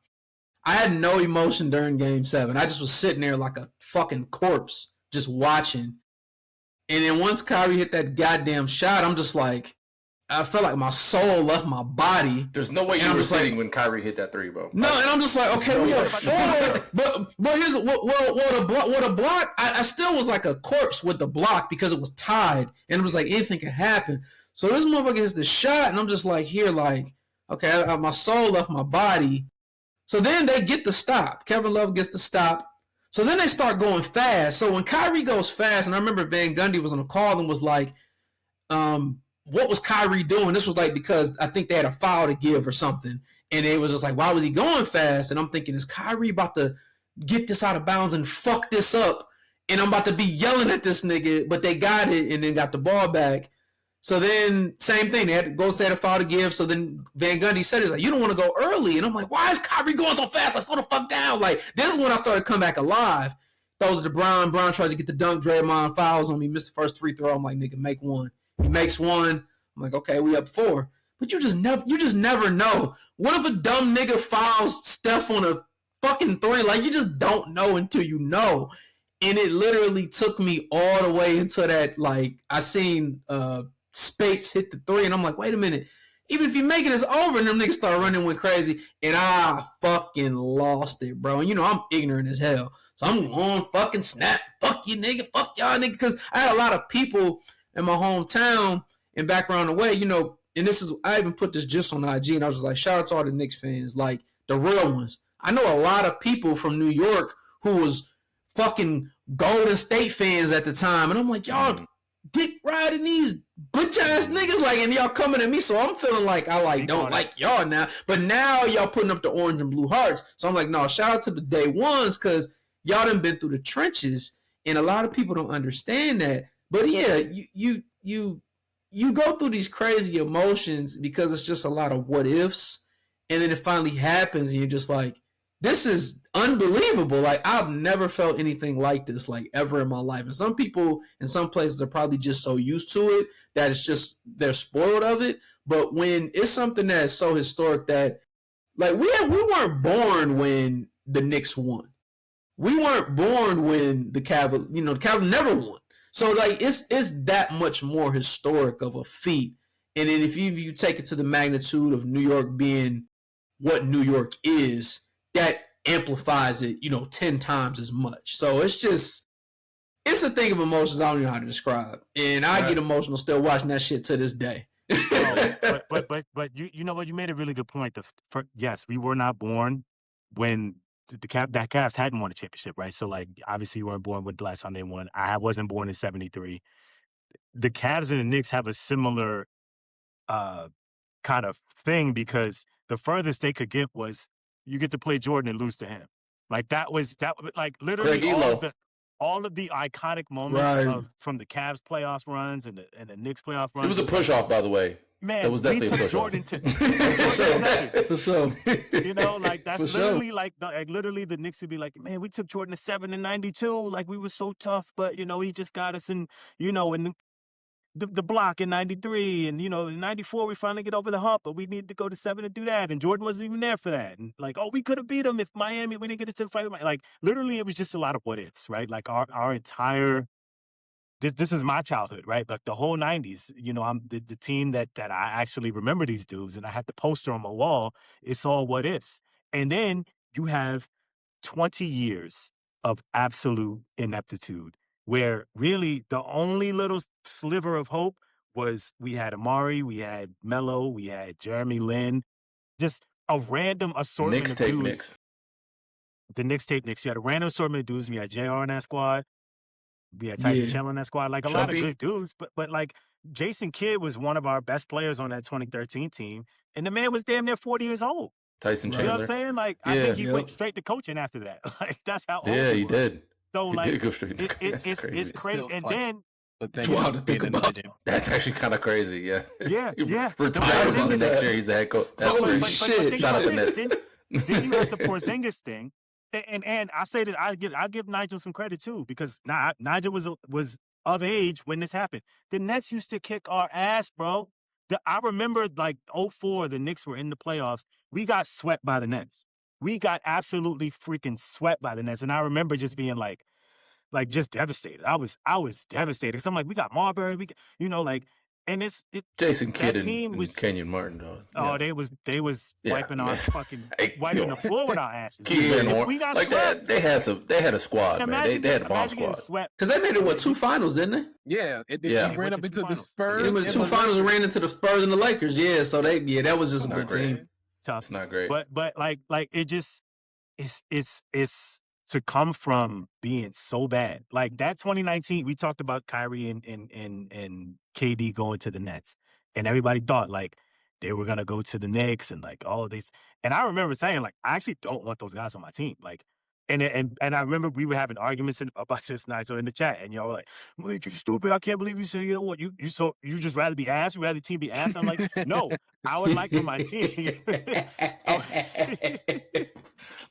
I had no emotion during Game 7. I just was sitting there like a fucking corpse, just watching. And then once Kyrie hit that goddamn shot, I'm just like, I felt like my soul left my body. There's no way you were sitting when Kyrie hit that three, bro. No, and I'm just like, okay, we are four. But here's what a block. I still was like a corpse with the block because it was tied, and it was like anything could happen. So this motherfucker hits the shot, and I'm just like here, like, okay, my soul left my body. So then they get the stop. Kevin Love gets the stop. So then they start going fast. So when Kyrie goes fast, and I remember Van Gundy was on a call and was like, what was Kyrie doing? This was like because I think they had a foul to give or something. And it was just like, why was he going fast? And I'm thinking, is Kyrie about to get this out of bounds and fuck this up? And I'm about to be yelling at this nigga, but they got it and then got the ball back. So then, same thing. They had to go say a foul to give. So then Van Gundy said, "It's like you don't want to go early." And I'm like, "Why is Kyrie going so fast? Let's slow the fuck down." Like this is when I started to come back alive. Throws it to Brown. Brown tries to get the dunk. Draymond fouls on me. Missed the first free throw. I'm like, "Nigga, make one." He makes one. I'm like, "Okay, we up 4." But you just never know. What if a dumb nigga fouls Steph on a fucking 3? Like you just don't know until you know. And it literally took me all the way into that. Like I seen Spates hit the 3, and I'm like, wait a minute. Even if you make it, it's over, and them niggas start running, went crazy, and I fucking lost it, bro. And you know I'm ignorant as hell, so I'm on fucking snap. Fuck you, nigga. Fuck y'all, nigga. Because I had a lot of people in my hometown and back around the way, you know. And this is, I even put this just on IG, and I was just like, shout out to all the Knicks fans, like the real ones. I know a lot of people from New York who was fucking Golden State fans at the time, and I'm like, y'all dick riding these bitch ass niggas, like, and y'all coming at me, so I'm feeling like I like don't like y'all now, but now y'all putting up the orange and blue hearts, so I'm like, no, shout out to the day ones, because y'all done been through the trenches, and a lot of people don't understand that. But yeah, you go through these crazy emotions because it's just a lot of what ifs, and then it finally happens, and you're just like, this is unbelievable. Like, I've never felt anything like this, like, ever in my life. And some people in some places are probably just so used to it that it's just, they're spoiled of it. But when it's something that's so historic that, like, we weren't born when the Knicks won. We weren't born when the Cavaliers, the Cavaliers never won. So, like, it's that much more historic of a feat. And then if you take it to the magnitude of New York being what New York is, that amplifies it, 10 times as much. So it's a thing of emotions I don't know how to describe. And I get emotional still watching that shit to this day. but you know what? You made a really good point. Yes, we were not born when that Cavs hadn't won a championship, right? So, like, obviously you weren't born when the last time they won. I wasn't born in 73. The Cavs and the Knicks have a similar kind of thing because the furthest they could get was you get to play Jordan and lose to him. Like that was like literally all of the iconic moments from the Cavs playoffs runs and the Knicks playoff runs. It was a push off, by the way. Man, it was definitely a push Jordan off. For sure. Like that's literally like literally the Knicks would be like, man, we took Jordan to 7 in 92. Like we were so tough, but he just got us in, and the block in 93 and in 94 we finally get over the hump, but we needed to go to 7 to do that, and Jordan wasn't even there for that, and like, we could have beat them if Miami, we didn't get into the fight. Like literally it was just a lot of what ifs, right? Like our entire this is my childhood, right? Like the whole 90s, I'm the team that I actually remember these dudes, and I had the poster on my wall. It's all what ifs. And then you have 20 years of absolute ineptitude, where really the only little sliver of hope was we had Amari, we had Melo, we had Jeremy Lin, just a random assortment of dudes. Knicks. The Knicks tape Knicks. You had a random assortment of dudes. We had JR in that squad. We had Tyson Chandler in that squad. Like a lot of good dudes, but like Jason Kidd was one of our best players on that 2013 team, and the man was damn near 40 years old. Tyson Chandler. You know what I'm saying? Like, I think he went straight to coaching after that. Like, that's how old he was. Did. So, he like, did go straight to it's crazy. And then, wow, to think about it. That's actually kind of crazy. Yeah. Yeah. Retired on the next year. He's the head coach. That's crazy. Shit. Shout out to Nets. Then you have the Porzingis thing. And I say that I give Nigel some credit too, because Nigel was of age when this happened. The Nets used to kick our ass, bro. I remember like 2004, the Knicks were in the playoffs. We got swept by the Nets. We got absolutely freaking swept by the Nets. And I remember just being like just devastated. I was devastated because I'm like, we got Marbury, and Jason Kidd team was and Kenyon Martin though. Oh, they was wiping our fucking wiping the floor with our asses. We got like swept. They had a squad, man. They had a bomb squad. Because they made it 2 finals, didn't they? Yeah, they ran up into the Spurs. It was 2 finals and ran into the Spurs and the Lakers. Yeah, so that was just a good team. Tough. It's not great. But like it just it's to come from being so bad. Like that 2019, we talked about Kyrie and KD going to the Nets. And everybody thought like they were gonna go to the Knicks and like all of this. And I remember saying like I actually don't want those guys on my team. Like, and I remember we were having arguments about this Nigel in the chat, and y'all were like, "Malik, you're stupid. I can't believe you say you know what you just rather be ass. You rather the team be ass." I'm like, no, I would like for my team.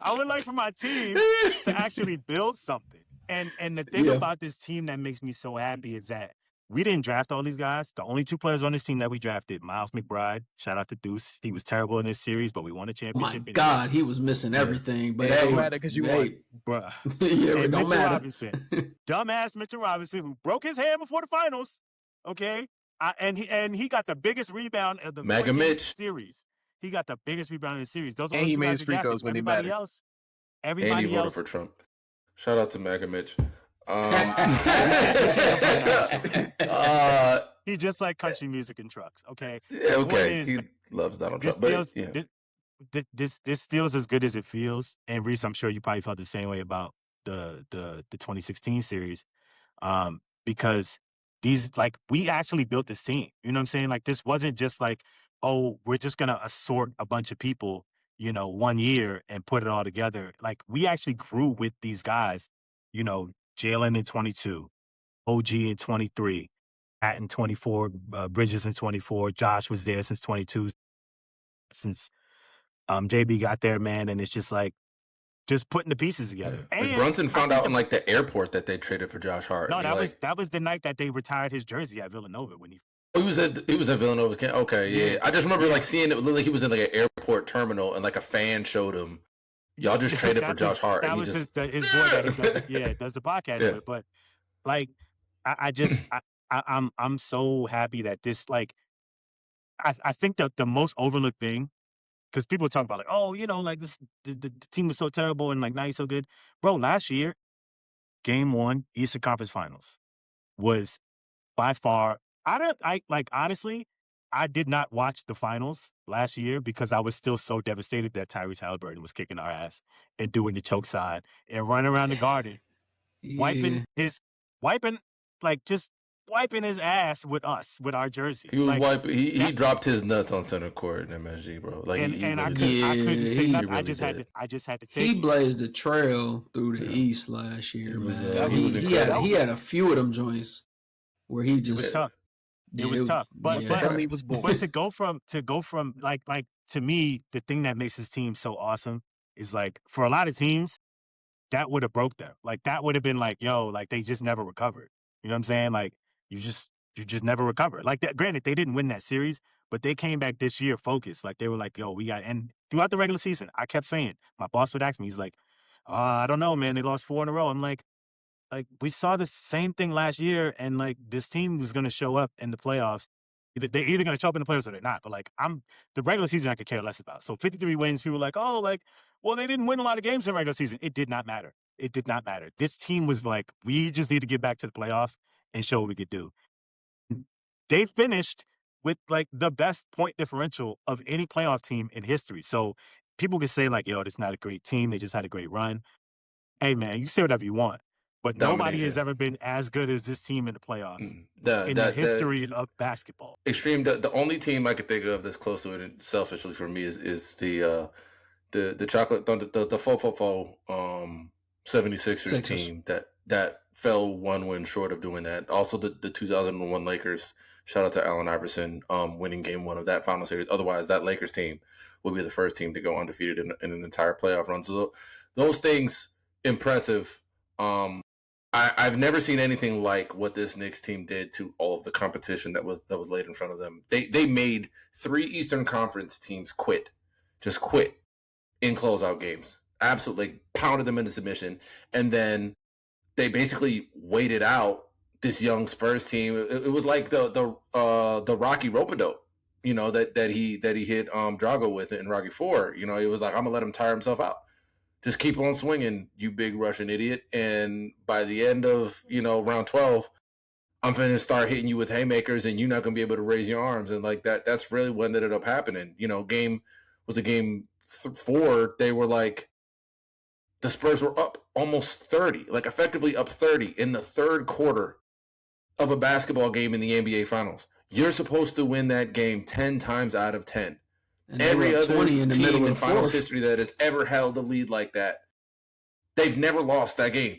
I would like for my team to actually build something. And the thing about this team that makes me so happy is that we didn't draft all these guys. The only 2 players on this team that we drafted, Miles McBride, shout out to Deuce. He was terrible in this series, but we won a championship. My God, he was missing everything. But it don't matter because you won. Bruh. It don't matter. Robinson, dumbass Mitchell Robinson, who broke his hand before the finals, okay? And he got the biggest rebound of the series. He got the biggest rebound in the series. Those and he made his free throws when he mattered. Everybody else voted for Trump. Shout out to MAGA Mitch. He just like country music and trucks. Okay. Yeah, okay. He loves Donald Trump. This feels as good as it feels. And Reese, I'm sure you probably felt the same way about the 2016 series, because we actually built this team. You know what I'm saying? Like this wasn't just like, oh, we're just gonna assort a bunch of people, 1 year and put it all together. Like we actually grew with these guys. Jalen in 22, OG in 23, Pat in 24, Bridges in 24. Josh was there since 22, since JB got there, man. And it's just like, just putting the pieces together. Yeah. And Brunson found out in like the airport that they traded for Josh Hart. No, that was the night that they retired his jersey at Villanova when he. He was at Villanova. Okay, yeah. I just remember like seeing it. Looked like he was in like an airport terminal, and like a fan showed him. Y'all just traded for Josh Hart. That was his boy that he does the podcast with. But like, I'm so happy that this like, I think that the most overlooked thing, because people talk about like, oh, like this the team was so terrible and like now you're so good, bro. Last year, Game 1 Eastern Conference Finals was by far. Honestly, I did not watch the finals last year because I was still so devastated that Tyrese Halliburton was kicking our ass and doing the choke sign and running around the garden, wiping his ass with us, with our jersey. He was he dropped his nuts on center court in MSG, bro. Like, I couldn't say nothing. Really I just had to take. He blazed the trail through the East last year, man. He had a few of them joints where he just. It was tough. It was tough, but to go from like to me, the thing that makes this team so awesome is like for a lot of teams, that would have broke them. Like that would have been like, yo, like they just never recovered. You know what I'm saying? Like you just never recovered. Like that. Granted, they didn't win that series, but they came back this year focused. Like they were like, yo, and throughout the regular season, I kept saying, my boss would ask me, he's like, I don't know, man, they lost 4 in a row. I'm like we saw the same thing last year, and like this team was going to show up in the playoffs. They're either going to show up in the playoffs or they're not. But like the regular season I could care less about. So 53 wins, people were like, oh, like, well, they didn't win a lot of games in the regular season. It did not matter. It did not matter. This team was like, we just need to get back to the playoffs and show what we could do. They finished with like the best point differential of any playoff team in history. So people can say like, yo, this is not a great team. They just had a great run. Hey, man, you say whatever you want. But nobody has ever been as good as this team in the playoffs in the history of basketball. Extreme. The only team I could think of that's close to it, selfishly for me, is the chocolate the fo 76ers team that fell 1 win short of doing that. Also, the 2001 Lakers. Shout out to Allen Iverson winning Game 1 of that final series. Otherwise, that Lakers team will be the first team to go undefeated in an entire playoff run. So those things impressive. I've never seen anything like what this Knicks team did to all of the competition that was laid in front of them. They made 3 Eastern Conference teams quit in closeout games. Absolutely pounded them into submission, and then they basically waited out this young Spurs team. It was like the Rocky rope-a-dope, that he hit Drago with it in Rocky 4. It was like, I'm gonna let him tire himself out. Just keep on swinging, you big Russian idiot. And by the end of, round 12, I'm going to start hitting you with haymakers and you're not going to be able to raise your arms. And like that's really what ended up happening. Game 4. They were like, the Spurs were up almost 30, like effectively up 30 in the third quarter of a basketball game in the NBA Finals. You're supposed to win that game 10 times out of 10. And every other 20 in the team in finals history that has ever held a lead like that, they've never lost that game.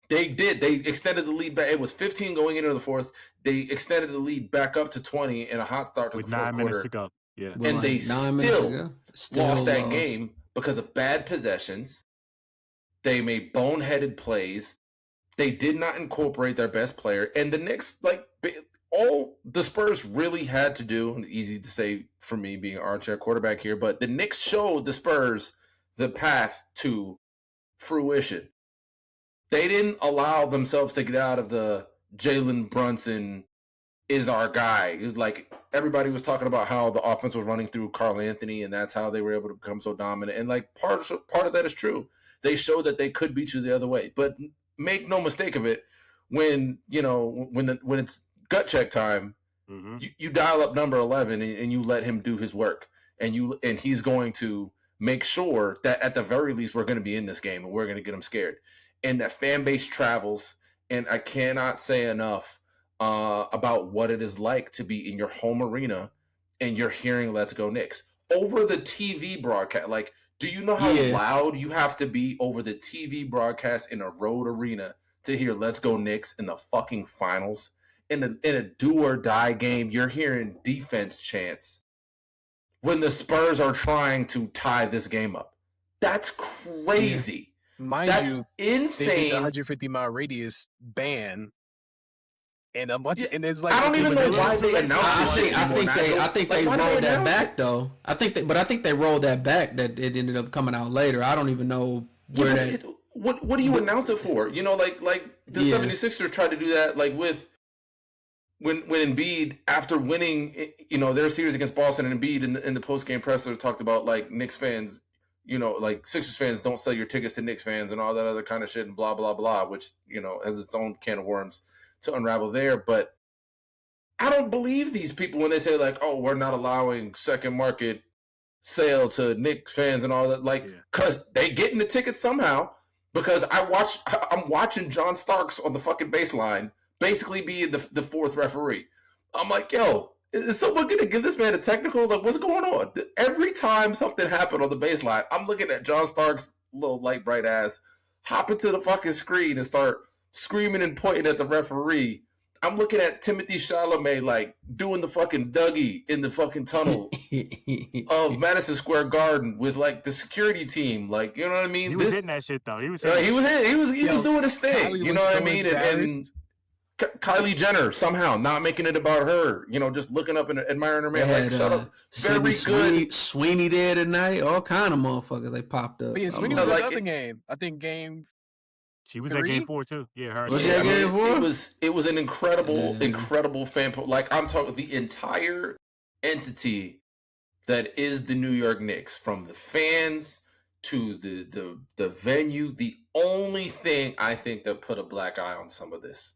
They did. They extended the lead back. It was 15 going into the fourth. They extended the lead back up to 20 in a hot start to the fourth quarter. With 9 minutes to go. Yeah. And like they still lost that game because of bad possessions. They made boneheaded plays. They did not incorporate their best player. And the Knicks, all the Spurs really had to do, and easy to say for me being an armchair quarterback here, but the Knicks showed the Spurs the path to fruition. They didn't allow themselves to get out of the Jalen Brunson is our guy. It was like everybody was talking about how the offense was running through Karl Anthony, and that's how they were able to become so dominant. And like part of that is true. They showed that they could beat you the other way. But make no mistake of it, when it's gut check time, you dial up number 11 and you let him do his work, and he's going to make sure that at the very least we're going to be in this game and we're going to get him scared. And that fan base travels, and I cannot say enough about what it is like to be in your home arena and you're hearing "Let's Go Knicks" over the TV broadcast. Like, do you know how loud you have to be over the TV broadcast in a road arena to hear "Let's Go Knicks" in the fucking finals? In a do or die game, you're hearing defense chants when the Spurs are trying to tie this game up. That's crazy. Yeah. Mind you, insane. The 150-mile radius ban, and a bunch. And it's like, I don't even know why they announced this. I think they rolled that back though. I think they rolled that back. That it ended up coming out later. I don't even know where that. What do you announce it for? Like the 76ers tried to do that, like with. When Embiid, after winning, their series against Boston, and Embiid in the post-game presser talked about, like, Knicks fans, like Sixers fans don't sell your tickets to Knicks fans and all that other kind of shit and blah, blah, blah, which, has its own can of worms to unravel there. But I don't believe these people when they say, like, oh, we're not allowing second market sale to Knicks fans and all that, like, because they getting the tickets somehow, because I'm watching John Starks on the fucking baseline basically being the fourth referee. I'm like, yo, is someone going to give this man a technical? Like, what's going on? Every time something happened on the baseline, I'm looking at John Stark's little light bright ass hop into the fucking screen and start screaming and pointing at the referee. I'm looking at Timothy Chalamet, like, doing the fucking Dougie in the fucking tunnel of Madison Square Garden with, like, the security team. Like, you know what I mean? He was hitting that shit, though. He was doing his thing. You know what I mean? And Kylie Jenner somehow not making it about her, just looking up and admiring her man. Like, shut up. Very good. Sweeney there tonight. All kind of motherfuckers they popped up. But yeah, Sweeney was like, another game. I think game. She was at game 4 too. Yeah, her. Was she at game 4? It was an incredible fan. Like, I'm talking the entire entity that is the New York Knicks, from the fans to the venue. The only thing I think that put a black eye on some of this.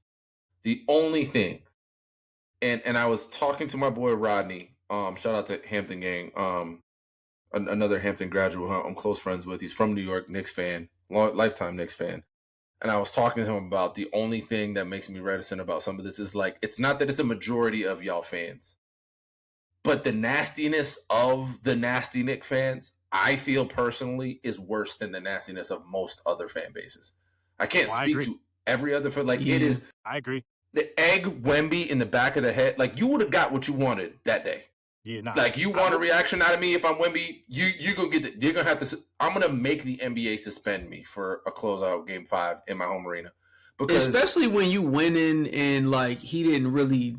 The only thing, and I was talking to my boy Rodney, shout out to Hampton gang, another Hampton graduate who I'm close friends with. He's from New York, Knicks fan, lifetime Knicks fan. And I was talking to him about the only thing that makes me reticent about some of this is, like, it's not that it's a majority of y'all fans, but the nastiness of the nasty Knicks fans, I feel personally, is worse than the nastiness of most other fan bases. I can't speak to every other fan. Like, it is. I agree. The egg Wemby in the back of the head, like, you would have got what you wanted that day. Yeah, nah. Like, you want a reaction out of me if I'm Wemby, you're gonna get you're gonna have to. I'm gonna make the NBA suspend me for a closeout game 5 in my home arena. Because especially when you winning and like he didn't really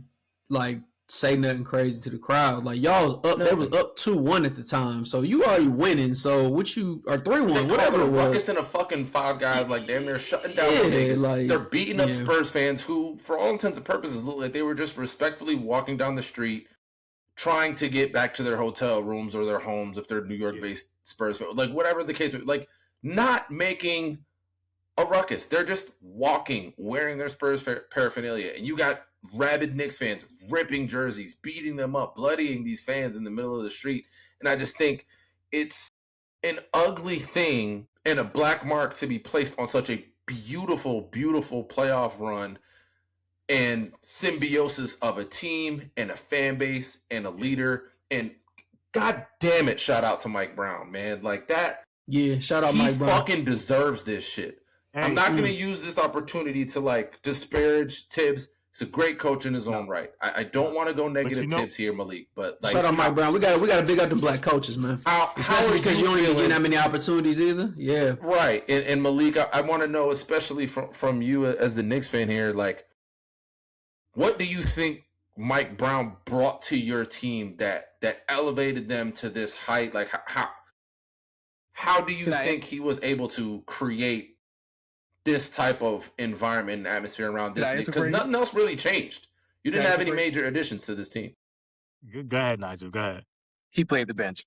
like say nothing crazy to the crowd. Like y'all was up, they was up 2-1 at the time, so you already winning. So what you or 3-1, whatever it was. Ruckus and a fucking Five Guys, like damn, they're shutting down. Like they're beating up Spurs fans who, for all intents and purposes, look like they were just respectfully walking down the street, trying to get back to their hotel rooms or their homes if they're New York-based Spurs fans, like whatever the case, like not making a ruckus. They're just walking, wearing their Spurs paraphernalia, and you got rabid Knicks fans ripping jerseys, beating them up, bloodying these fans in the middle of the street. And I just think it's an ugly thing and a black mark to be placed on such a beautiful, beautiful playoff run and symbiosis of a team and a fan base and a leader. And God damn it, shout out to Mike Brown, man. Like that. Yeah, shout out Mike Brown. He fucking deserves this shit. Hey, I'm not going to use this opportunity to like disparage Tibbs. He's a great coach in his own right. I don't want to go negative Tibbs here, Malik. But like, shout out Mike Brown. We got to big up the black coaches, man. Especially because you don't even get that many opportunities either. Yeah, right. And Malik, I want to know, especially from you as the Knicks fan here, like, what do you think Mike Brown brought to your team that elevated them to this height? Like, how do you think he was able to create this type of environment and atmosphere around this? Because nothing else really changed. You didn't have any major additions to this team. Go ahead, Nigel. Go ahead. He played the bench.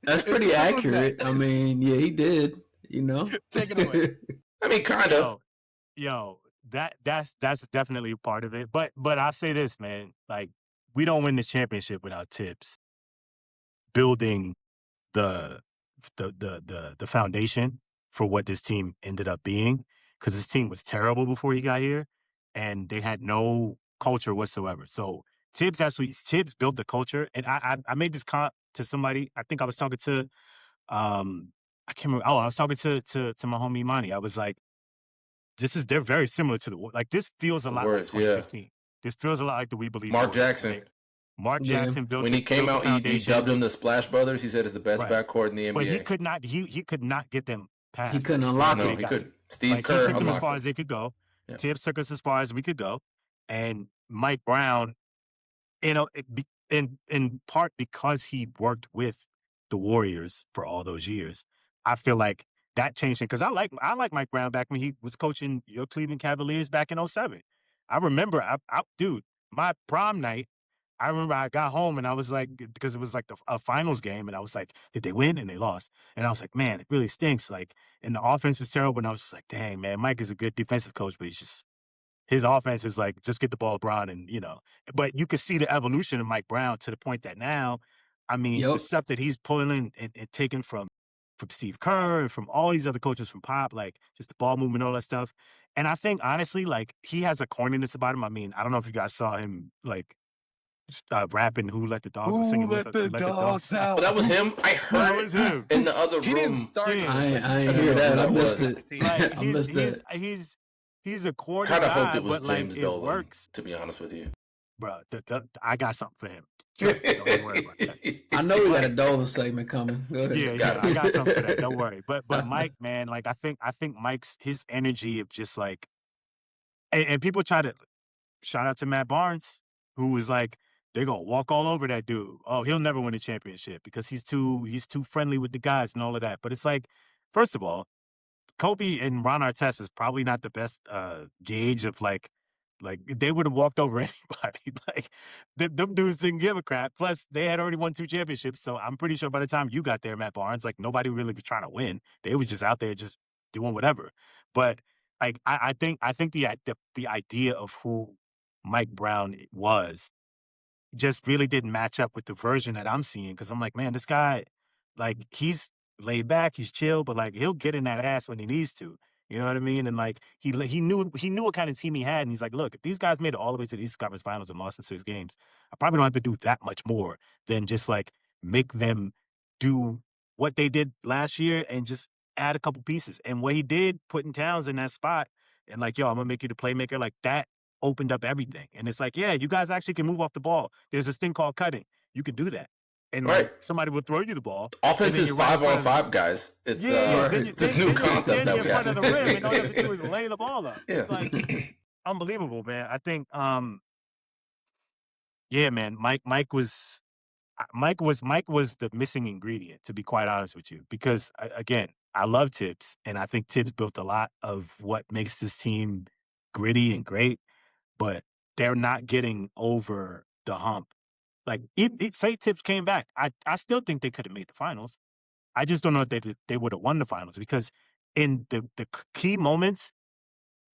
That's pretty accurate. I mean, yeah, he did. You know, take it away. I mean, kind of. Yo, that's definitely part of it. But I say this, man. Like, we don't win the championship without Tibbs building the foundation for what this team ended up being, because this team was terrible before he got here and they had no culture whatsoever. So Tibbs built the culture. And I made this comment to somebody. I think I was talking to I can't remember. I was talking to my homie Imani. I was like, they're very similar to this feels a lot like 2015. Yeah. This feels a lot like the We Believe Mark Jackson. Right? Mark Jackson built when he came out, he dubbed them the Splash Brothers. He said it's the best backcourt in the NBA. But he could not. He could not get them past. He couldn't unlock it. He could. Steve Kerr he took them as far as they could go. Yeah. Tibbs took us as far as we could go, and Mike Brown, in part because he worked with the Warriors for all those years, I feel like that changed him. Because I like Mike Brown back when he was coaching your Cleveland Cavaliers back in 2007. I remember, dude, my prom night. I remember I got home and I was like, because it was like a finals game, and I was like, did they win? And they lost. And I was like, man, it really stinks. Like, and the offense was terrible. And I was just like, dang, man, Mike is a good defensive coach, but his offense is like, just get the ball to Brown and, But you could see the evolution of Mike Brown to the point that now, I mean, the stuff that he's pulling in and taking from Steve Kerr and from all these other coaches from Pop, like just the ball movement, all that stuff. And I think, honestly, like, he has a corniness about him. I mean, I don't know if you guys saw him, like, rapping "Who Let the Dogs Out." Who let the dogs out? Oh, that was him. I heard it was him in the other room. He didn't start. Yeah. I ain't hear that. I missed it. Like, he's a corny guy, hope it was but James like Dolan, it works. To be honest with you, bro, I got something for him. Trust me, don't worry about that. I know we got a Dolan segment coming. Go ahead. Yeah, I got something for that. Don't worry. But Mike, man, like I think Mike's his energy of just like, and people try to shout out to Matt Barnes, who was like, they're gonna walk all over that dude. Oh, he'll never win a championship because he's too friendly with the guys and all of that. But it's like, first of all, Kobe and Ron Artest is probably not the best gauge of like they would have walked over anybody. Like them dudes didn't give a crap. Plus, they had already won 2 championships. So I'm pretty sure by the time you got there, Matt Barnes, like nobody really was trying to win. They was just out there just doing whatever. But like I think the idea of who Mike Brown was just really didn't match up with the version that I'm seeing. Cause I'm like, man, this guy, like, he's laid back, he's chill, but like he'll get in that ass when he needs to. You know what I mean? And like he knew what kind of team he had, and he's like, look, if these guys made it all the way to the East Conference Finals and lost in 6 games, I probably don't have to do that much more than just like make them do what they did last year and just add a couple pieces. And what he did, putting Towns in that spot and like, yo, I'm gonna make you the playmaker, like that opened up everything. And it's like, yeah, you guys actually can move off the ball. There's this thing called cutting. You can do that. and like somebody will throw you the ball. Offense is 5-on-5, guys. It's this new concept that we have. In front of the rim, and all you have to do is lay the ball up. Yeah. It's like unbelievable, man. I think, man, Mike was the missing ingredient, to be quite honest with you, because again, I love Tibbs, and I think Tibbs built a lot of what makes this team gritty and great, but they're not getting over the hump. Like, say Tibbs came back, I still think they could have made the finals. I just don't know if they would have won the finals, because in the key moments,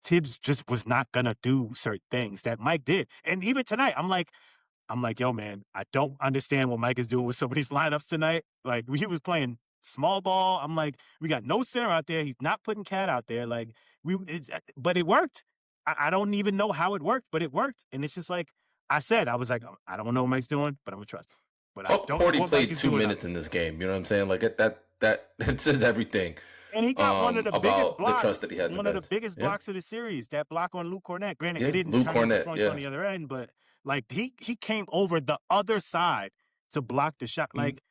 Tibbs just was not gonna do certain things that Mike did. And even tonight, I'm like, yo, man, I don't understand what Mike is doing with some of these lineups tonight. Like, he was playing small ball. I'm like, we got no center out there. He's not putting Cat out there. Like, but it worked. I don't even know how it worked, but it worked. And it's just like I said, I was like, I don't know what Mike's doing, but I'm gonna trust him. But I don't. Porty played 2 minutes in this game. You know what I'm saying? Like that it says everything. And he got one of the biggest blocks. The trust that he had. One of the biggest blocks of the series. That block on Luke Cornett. Granted, it didn't Luke turn Cornett, into points on the other end, but like he came over the other side to block the shot. Like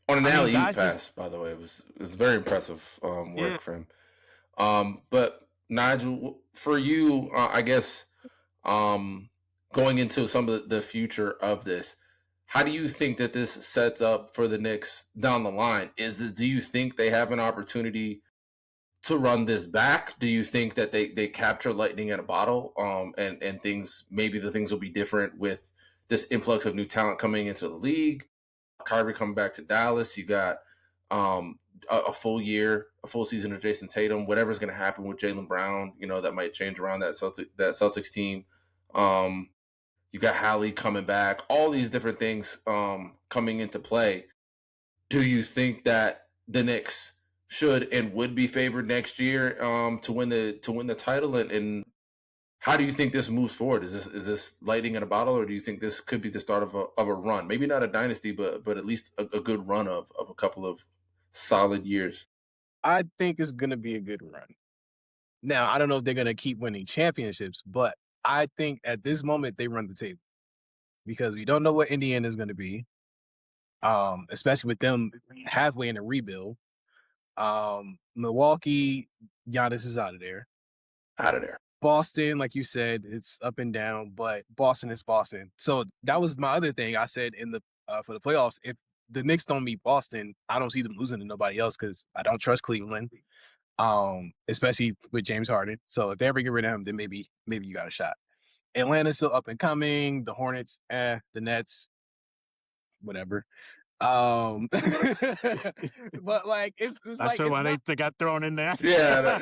on an alley-oop pass, by the way, it was very impressive work for him. But Nigel, for you, I guess going into some of the future of this, how do you think that this sets up for the Knicks down the line? Do you think they have an opportunity to run this back? Do you think that they capture lightning in a bottle? And maybe the things will be different with this influx of new talent coming into the league? Kyrie coming back to Dallas. You got a full season of Jason Tatum. Whatever's going to happen with Jalen Brown, that might change around that Celtics team. You got Hallie coming back. All these different things coming into play. Do you think that the Knicks should and would be favored next year to win the title? And how do you think this moves forward? Is this lightning in a bottle, or do you think this could be the start of a run? Maybe not a dynasty, but at least a good run of a couple of solid years. I think it's gonna be a good run. Now, I don't know if they're gonna keep winning championships, but I think at this moment they run the table, because we don't know what Indiana is going to be, especially with them halfway in a rebuild. Milwaukee, Giannis is out of there. Boston, like you said, it's up and down, but Boston is Boston. So that was my other thing I said in the for the playoffs. If the Knicks don't meet Boston, I don't see them losing to nobody else, because I don't trust Cleveland. Especially with James Harden. So if they ever get rid of him, then maybe you got a shot. Atlanta's still up and coming. The Hornets, the Nets, whatever. But like it's not like sure why they got thrown in there. Yeah,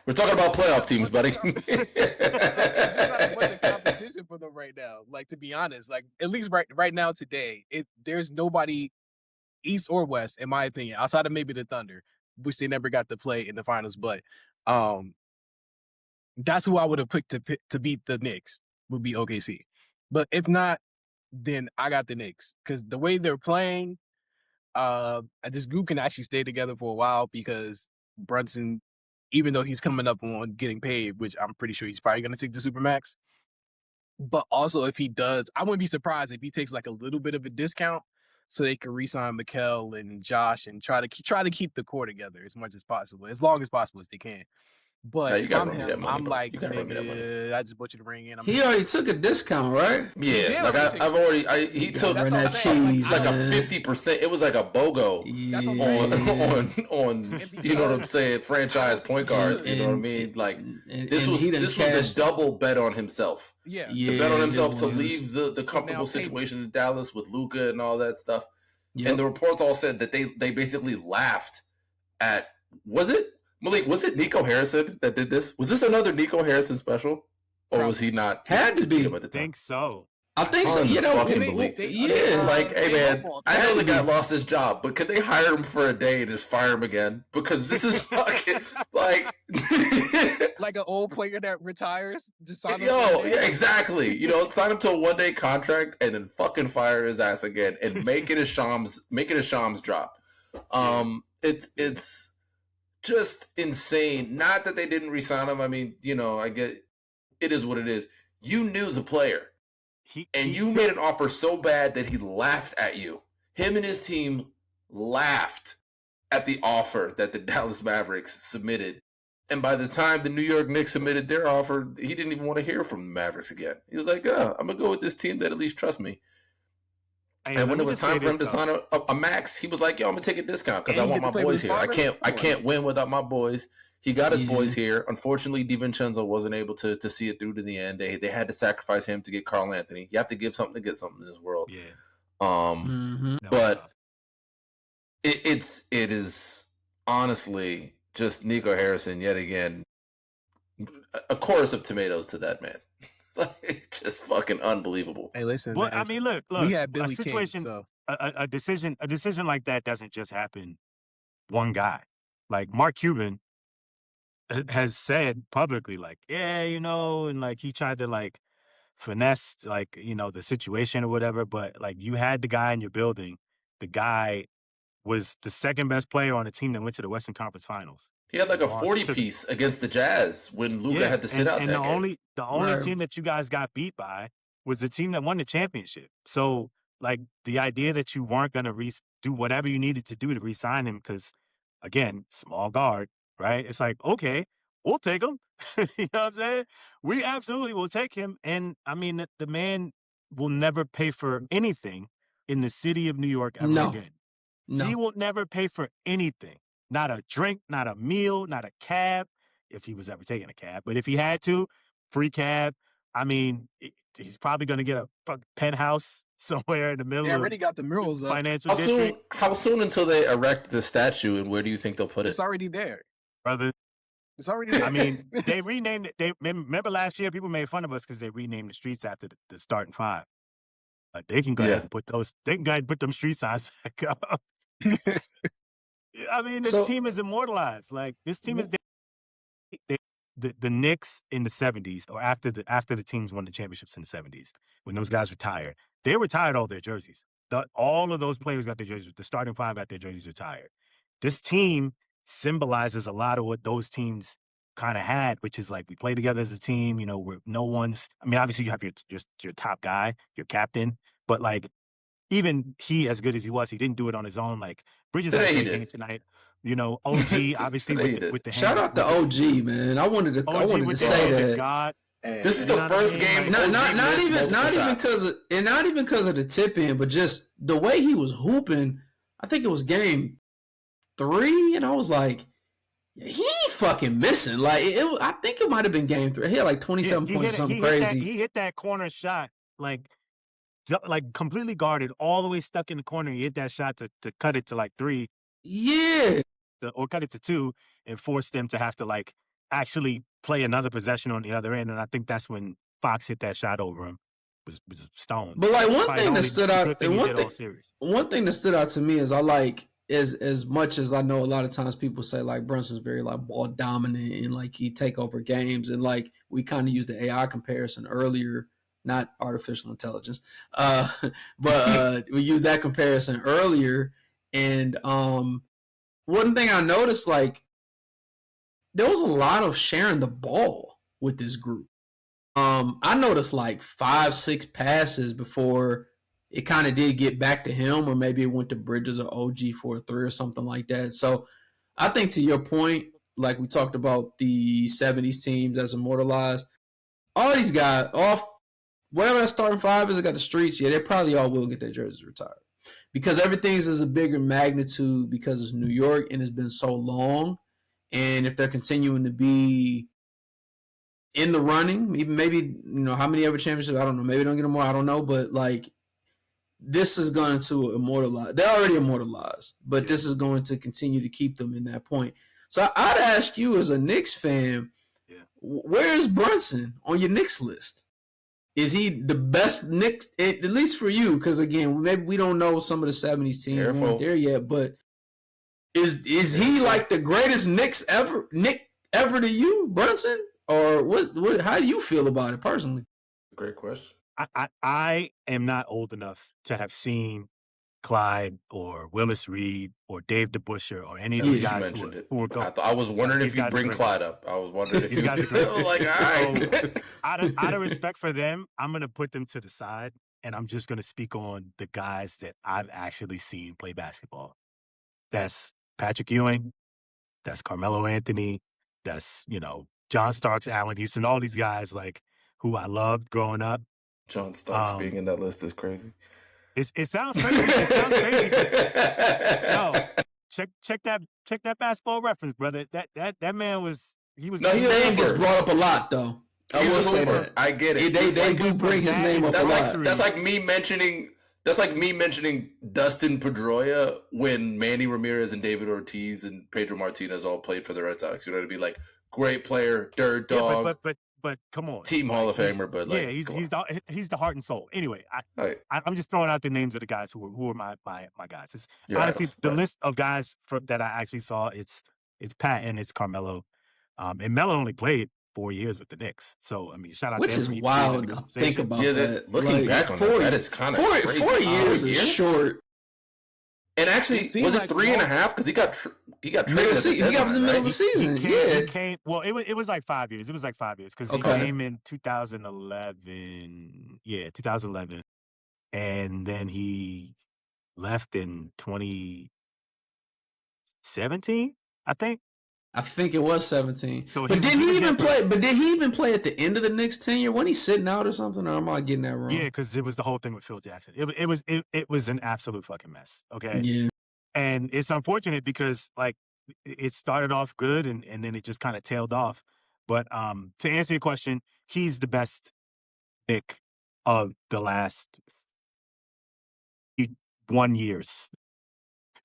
we're talking about playoff teams, buddy. It's just not a bunch of competition for them right now. Like, to be honest, like at least right now today, there's nobody East or West, in my opinion, outside of maybe the Thunder, which they never got to play in the finals. But that's who I would have picked to beat the Knicks, would be OKC. But if not, then I got the Knicks, because the way they're playing, this group can actually stay together for a while, because Brunson, even though he's coming up on getting paid, which I'm pretty sure he's probably going to take the Supermax, but also if he does, I wouldn't be surprised if he takes like a little bit of a discount so they can re-sign Mikal and Josh and try to keep the core together as much as possible, as long as possible as they can. But if I'm him, I'm like, nigga, I just bought you the ring in. He already took a discount, right? Yeah, like he took that cheese, like a 50%. It was like a BOGO on you know what I'm saying, franchise point guards. You know what I mean? Like this was the double bet on himself. Yeah, the bet on himself to leave the comfortable situation in Dallas with Luka and all that stuff. Yep. And the reports all said that they basically laughed at, was it Malik? Was it Nico Harrison that did this? Was this another Nico Harrison special, or was he not? Had to be. I think so. I think so. Like, hey man, I know the guy lost his job, but could they hire him for a day and just fire him again? Because this is fucking like like an old player that retires. Just sign him. Yeah, exactly. Sign him to a 1-day contract and then fucking fire his ass again and make it a Shams drop. It's just insane. Not that they didn't re-sign him. I mean, I get it is what it is. You knew the player. You made an offer so bad that he laughed at you. Him and his team laughed at the offer that the Dallas Mavericks submitted. And by the time the New York Knicks submitted their offer, he didn't even want to hear from the Mavericks again. He was like, I'm going to go with this team that at least trusts me. Hey, and when it was time for him to sign a max, he was like, yo, I'm going to take a discount because I want my boys here. I can't win without my boys. He got his boys here. Unfortunately, DiVincenzo wasn't able to see it through to the end. They had to sacrifice him to get Karl Anthony. You have to give something to get something in this world. Yeah. But it is honestly just Nico Harrison yet again, a chorus of tomatoes to that man. Like, just fucking unbelievable. Hey, listen. Well, man, I mean, look. We had Billy a situation, King, so. a decision like that doesn't just happen. One guy, like Mark Cuban, has said publicly, like, yeah, and like he tried to like finesse, like, the situation or whatever. But like, you had the guy in your building. The guy was the second best player on a team that went to the Western Conference Finals. He had like a 40-piece against the Jazz when Luka had to sit out. And the only team that you guys got beat by was the team that won the championship. So, like, the idea that you weren't going to do whatever you needed to do to re-sign him, because, again, small guard, right? It's like, okay, we'll take him. You know what I'm saying? We absolutely will take him. And, I mean, the man will never pay for anything in the city of New York ever again. No. He will never pay for anything. Not a drink, not a meal, not a cab, if he was ever taking a cab. But if he had to, free cab. I mean, he's probably going to get a penthouse somewhere in the middle. They already got the murals up. Financial district. How soon until they erect the statue, and where do you think they'll put it? It's already there. Brother. It's already there. I mean, they renamed it. Remember last year, people made fun of us because they renamed the streets after the starting five. They can go ahead and put them street signs back up. I mean, this team is immortalized. Like, this team is the Knicks in the 70s, or after the teams won the championships in the 70s, when those guys retired, they retired all their jerseys. All of those players got their jerseys. The starting five got their jerseys retired. This team symbolizes a lot of what those teams kind of had, which is like, we play together as a team. Where no one's. I mean, obviously you have your top guy, your captain, but like, even he, as good as he was, he didn't do it on his own. Like, Bridges had a game tonight. OG, obviously, with the shout out to OG, man. I wanted to say that. God. This is the first game. Not even because of the tip in, but just the way he was hooping. I think it was game 3, and I was like, he ain't fucking missing. Like, I think it might have been game 3. He had like 27 points, something crazy. He hit that corner shot like completely guarded, all the way stuck in the corner. He hit that shot to cut it to like 3. Yeah. Or cut it to 2 and force them to have to like actually play another possession on the other end. And I think that's when Fox hit that shot over him. Was stoned. But like, one thing that stood out to me is, I like, as much as I know a lot of times people say like Brunson's very like ball dominant and like he take over games, and like we kind of used the AI comparison earlier. Not artificial intelligence, but we used that comparison earlier. And one thing I noticed, like, there was a lot of sharing the ball with this group. I noticed like 5-6 passes before it kind of did get back to him, or maybe it went to Bridges or OG for a 3 or something like that. So I think, to your point, like we talked about the 70s teams as immortalized, all these guys off. Whatever that starting five is, I got the streets. Yeah, they probably all will get their jerseys retired, because everything's is a bigger magnitude, because it's New York and it's been so long. And if they're continuing to be in the running, even maybe, how many ever championships, I don't know. Maybe they don't get them more, I don't know. But like, this is going to immortalize. They're already immortalized, but this is going to continue to keep them in that point. So I'd ask you, as a Knicks fan, where is Brunson on your Knicks list? Is he the best Knicks, at least for you? Because again, maybe we don't know some of the 70s teams weren't there yet, but is he like the greatest Knicks ever to you, Brunson? Or what? How do you feel about it personally? Great question. I am not old enough to have seen Clyde or Willis Reed or Dave DeBusschere or any of these guys who were going. I was wondering if you bring Clyde up. I was wondering if these guys are great. Like, all right. So, out of respect for them, I'm going to put them to the side and I'm just going to speak on the guys that I've actually seen play basketball. That's Patrick Ewing. That's Carmelo Anthony. That's, John Starks, Allen Houston, all these guys like who I loved growing up. John Starks being in that list is crazy. It sounds crazy. It sounds crazy, but check that basketball reference, brother. That man was his name gets brought up a lot though. I will say that. I get it. They do bring his name up a lot. That's like me mentioning Dustin Pedroia when Manny Ramirez and David Ortiz and Pedro Martinez all played for the Red Sox. You know what I mean? Like great player, dirt dog. Yeah, but come on, team Hall of Famer. But like, he's the heart and soul. Anyway, I'm just throwing out the names of the guys who are my guys. Honestly, the list of guys that I actually saw, it's Pat and it's Carmelo, and Melo only played 4 years with the Knicks. So I mean, shout out which to is wild to think about. That. Looking back on that is kind of crazy. 4 years is short. And actually, was it 3.5? Because he got traded. He got in the middle of the season. He came. Well, it was like 5 years. It was like 5 years because he came in 2011. Yeah, 2011, and then he left in 2017. I think it was 17. But did he even play? But did he even play at the end of the Knicks tenure? Wasn't he sitting out or something? Or am I getting that wrong? Yeah, because it was the whole thing with Phil Jackson. It was an absolute fucking mess. Okay. Yeah. And it's unfortunate because like it started off good and then it just kind of tailed off. But to answer your question, he's the best pick of the last 1 years.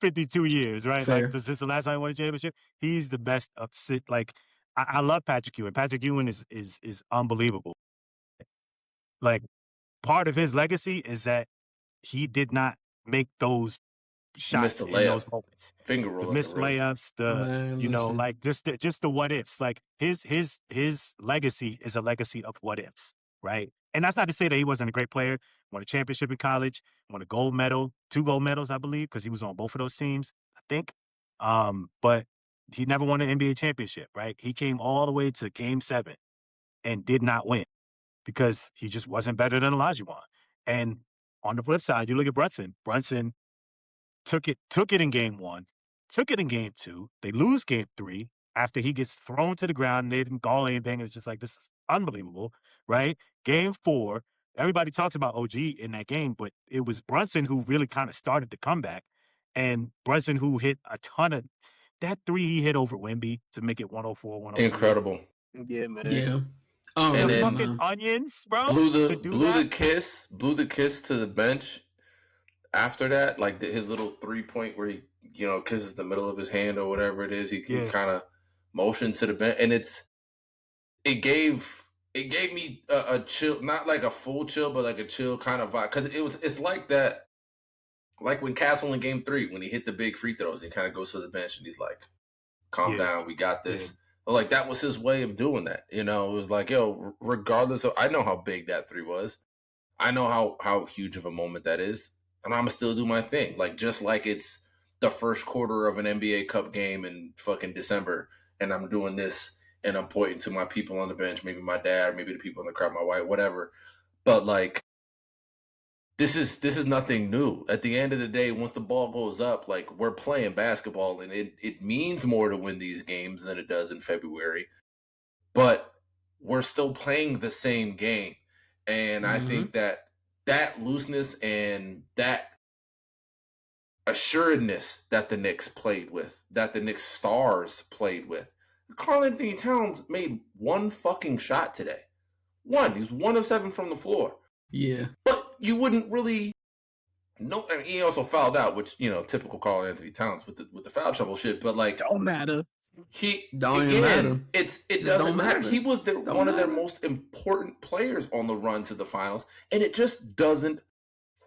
52 years, right? Fair. Like, this is the last time he won a championship. He's the best upset. Like, I love Patrick Ewing. Patrick Ewing is unbelievable. Like, part of his legacy is that he did not make those shots in those moments. Finger roll. The missed layups, like just the what ifs. Like his legacy is a legacy of what ifs, right? And that's not to say that he wasn't a great player. Won a championship in college, won a gold medal, 2 gold medals, I believe, because he was on both of those teams, I think. But he never won an NBA championship, right? He came all the way to Game 7 and did not win because he just wasn't better than Olajuwon. And on the flip side, you look at Brunson. Brunson took it in Game 1, took it in Game 2. They lose Game 3 after he gets thrown to the ground and they didn't call anything. It's just like, this is unbelievable, right? Game 4, everybody talks about OG in that game, but it was Brunson who really kind of started the comeback. And Brunson who hit a ton of that 3 he hit over Wemby to make it 104, 103. Incredible. Yeah, man. Yeah. And then fucking onions, bro. Blew the kiss to the bench after that. Like his little 3-point where he, kisses the middle of his hand or whatever it is. He kind of motioned to the bench. And it gave me a chill, not like a full chill, but like a chill kind of vibe. Because it's like that, like when Castle in Game 3, when he hit the big free throws, he kind of goes to the bench and he's like, calm down, we got this. Yeah. But like that was his way of doing that. It was like, regardless of, I know how big that 3 was. I know how huge of a moment that is. And I'm going to still do my thing. Like, just like it's the first quarter of an NBA Cup game in fucking December, and I'm doing this, and I'm pointing to my people on the bench, maybe my dad, maybe the people in the crowd, my wife, whatever. But like, this is nothing new. At the end of the day, once the ball goes up, like, we're playing basketball, and it means more to win these games than it does in February. But we're still playing the same game. And I think that looseness and that assuredness that the Knicks played with, that the Knicks stars played with. Karl-Anthony Towns made 1 fucking shot today. 1. He's 1 of 7 from the floor. Yeah. But you wouldn't really know. I mean, he also fouled out, which, typical Karl-Anthony Towns with the foul trouble shit. But like, don't matter. It doesn't matter. It doesn't matter. He was one of their most important players on the run to the finals, and it just doesn't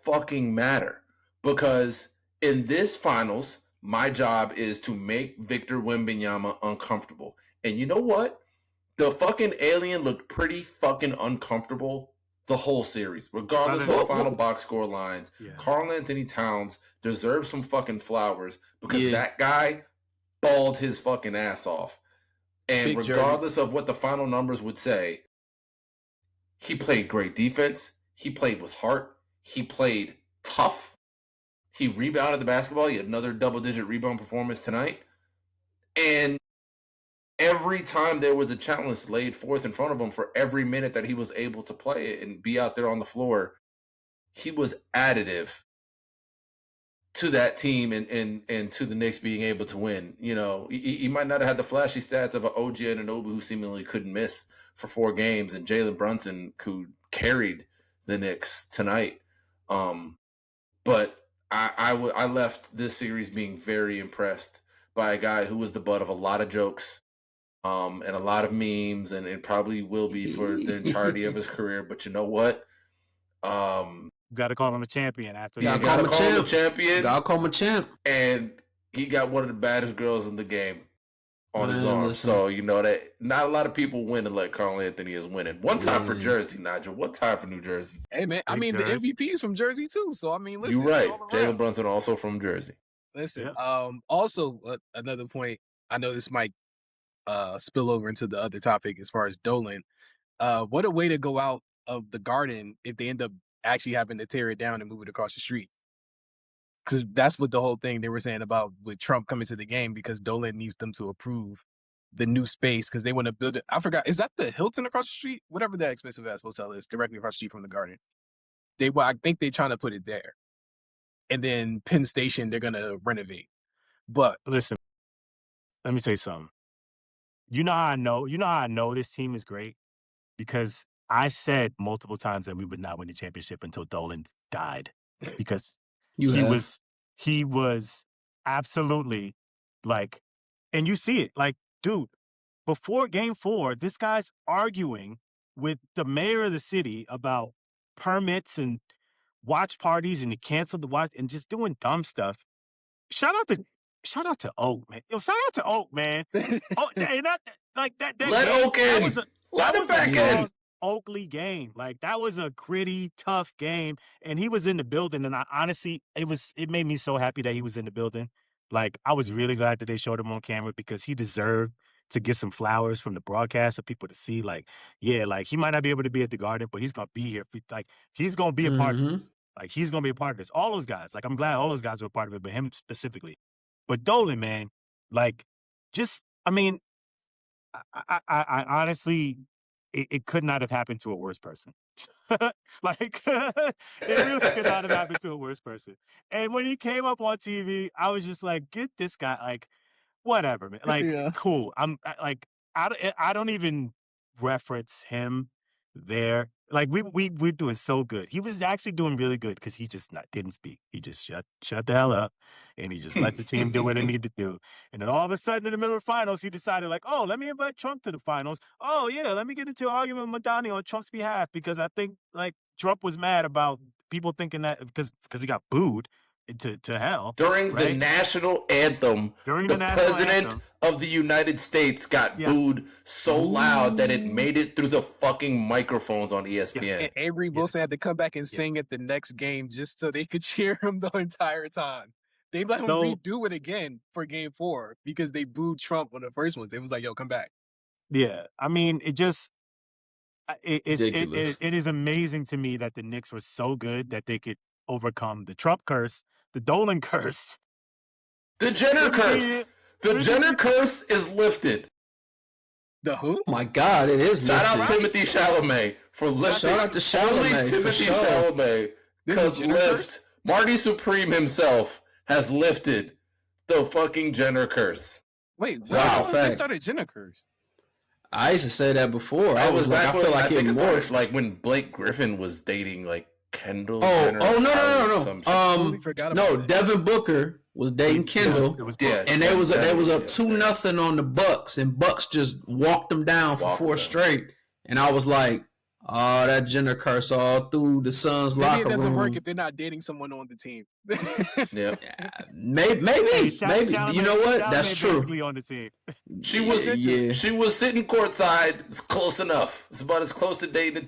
fucking matter because in this finals, my job is to make Victor Wembanyama uncomfortable. And you know what? The fucking alien looked pretty fucking uncomfortable the whole series, regardless of the final box score lines. Yeah. Karl-Anthony Towns deserves some fucking flowers because that guy balled his fucking ass off. And big regardless of what the final numbers would say, he played great defense. He played with heart. He played tough. He rebounded the basketball. He had another double-digit rebound performance tonight. And every time there was a challenge laid forth in front of him, for every minute that he was able to play it and be out there on the floor, he was additive to that team and to the Knicks being able to win. You know, he might not have had the flashy stats of an OG Anunoby who seemingly couldn't miss for 4 games, and Jalen Brunson who carried the Knicks tonight. But I left this series being very impressed by a guy who was the butt of a lot of jokes, and a lot of memes, and it probably will be for the entirety of his career. But you know what? Got to call him a champion after that. You got to call him a champion. Got to call him a champ. And he got one of the baddest girls in the game on his arm. Listen. So, you know, that not a lot of people win and let Karl Anthony is winning. One time for Jersey, Nigel. One time for New Jersey. Hey, man. I mean, Jersey. The MVP is from Jersey, too. So, I mean, listen. You're right. Jalen Brunson also from Jersey. Listen, also, another point, I know this might spill over into the other topic as far as Dolan. What a way to go out of the Garden if they end up actually having to tear it down and move it across the street. Because that's what the whole thing they were saying about with Trump coming to the game, because Dolan needs them to approve the new space because they want to build it. I forgot. Is that the Hilton across the street? Whatever that expensive ass hotel is, directly across the street from the Garden. I think they're trying to put it there. And then Penn Station, they're going to renovate. But listen, let me say something. You know how I know this team is great? Because I said multiple times that we would not win the championship until Dolan died, because he was absolutely like, and you see it, like, dude, before Game 4, this guy's arguing with the mayor of the city about permits and watch parties, and he canceled the watch and just doing dumb stuff. Shout out to Oak, man. Yo, shout out to Oak, man. Oh, and that let game, Oak in. Let him back in. Oakley game. Like, that was a gritty, tough game, and he was in the building, and I honestly, it made me so happy that he was in the building. Like, I was really glad that they showed him on camera, because he deserved to get some flowers from the broadcast for people to see. Like, yeah, like, he might not be able to be at the Garden, but he's gonna be here. Like, he's gonna be a part of this. Like, he's gonna be a part of this. All those guys. Like, I'm glad all those guys were a part of it, but him specifically. But Dolan, man, like, just, I mean, I honestly, it could not have happened to a worse person. Like, it really could not have happened to a worse person. And when he came up on TV, I was just like, get this guy, like, whatever, man. Like, cool. I don't even reference him there. Like, we're doing so good. He was actually doing really good because he just didn't speak. He just shut the hell up, and he just let the team do what it needed to do. And then all of a sudden, in the middle of the finals, he decided, like, oh, let me invite Trump to the finals. Oh, yeah, let me get into an argument with Madani on Trump's behalf, because I think, like, Trump was mad about people thinking that because he got booed to hell. During the national anthem, the president of the United States got booed so loud that it made it through the fucking microphones on ESPN. Yeah. And Avery Wilson had to come back and sing at the next game just so they could cheer him the entire time. They let him redo it again for Game 4 because they booed Trump on the first ones. It was like, yo, come back. Yeah. I mean, it is amazing to me that the Knicks were so good that they could overcome the Trump curse, the Dolan curse, the Jenner curse. The Jenner curse is lifted. The who? Oh my God, it is lifted. Shout out Timothy Chalamet for lifting. Shout out to Chalamet. Only Timothy Chalamet could lift. Marty Supreme himself has lifted the fucking Jenner curse. Wait, when they started Jenner curse? I used to say that before. I feel like it morphed. Like when Blake Griffin was dating like Kendall. No. Devin Booker was dating Kendall, and they was up 2-0 on the Bucks, and Bucks just walked them down for 4 straight. And I was like, oh, that Jenner curse all through the Suns' locker room. Maybe it doesn't work if they're not dating someone on the team. Yeah, maybe. You know what? That's true. On the team. She was sitting courtside. It's close enough. It's about as close to dating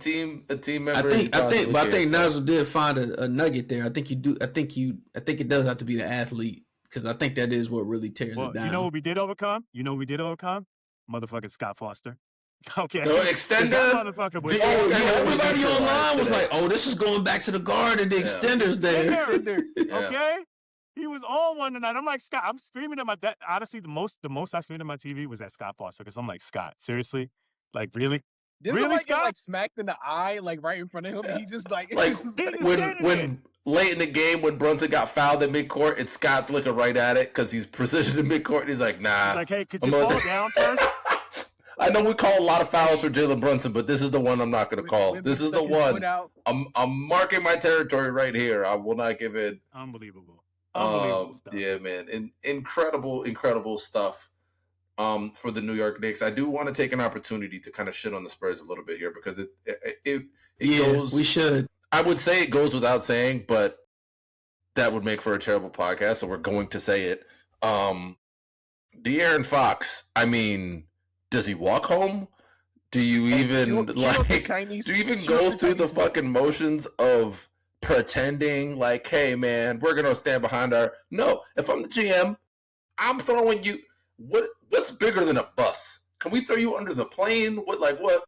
a team member. I think Nigel did find a nugget there. I think you do. I think it does have to be the athlete, because I think that is what really tears it down. You know what we did overcome? Motherfucking Scott Foster. Okay. No extender. Everybody online was like, "Oh, this is going back to the Garden. The extender's there." Okay. He was on one tonight. I'm like, Scott, I'm screaming at my dad. Honestly, the most I screamed at my TV was at Scott Foster because I'm like, Scott, seriously? Like, really? Didn't really, Scott? Get, like, smacked in the eye, like, right in front of him? And he just, like... when late in the game, when Brunson got fouled at midcourt, and Scott's looking right at it because he's positioned in midcourt, and he's like, nah. He's like, hey, could you fall down first? I know we call a lot of fouls for Jalen Brunson, but this is the one I'm not going to call. This is the one. I'm marking my territory right here. I will not give in. Unbelievable stuff. Yeah, man. Incredible stuff for the New York Knicks. I do want to take an opportunity to kind of shit on the Spurs a little bit here because it goes. We should. I would say it goes without saying, but that would make for a terrible podcast, so we're going to say it. De'Aaron Fox, I mean, does he walk home? Do you even do you even go through the fucking motions of pretending like, hey man, we're gonna stand behind our... No, if I'm the GM, I'm throwing you... What's bigger than a bus? Can we throw you under the plane? What?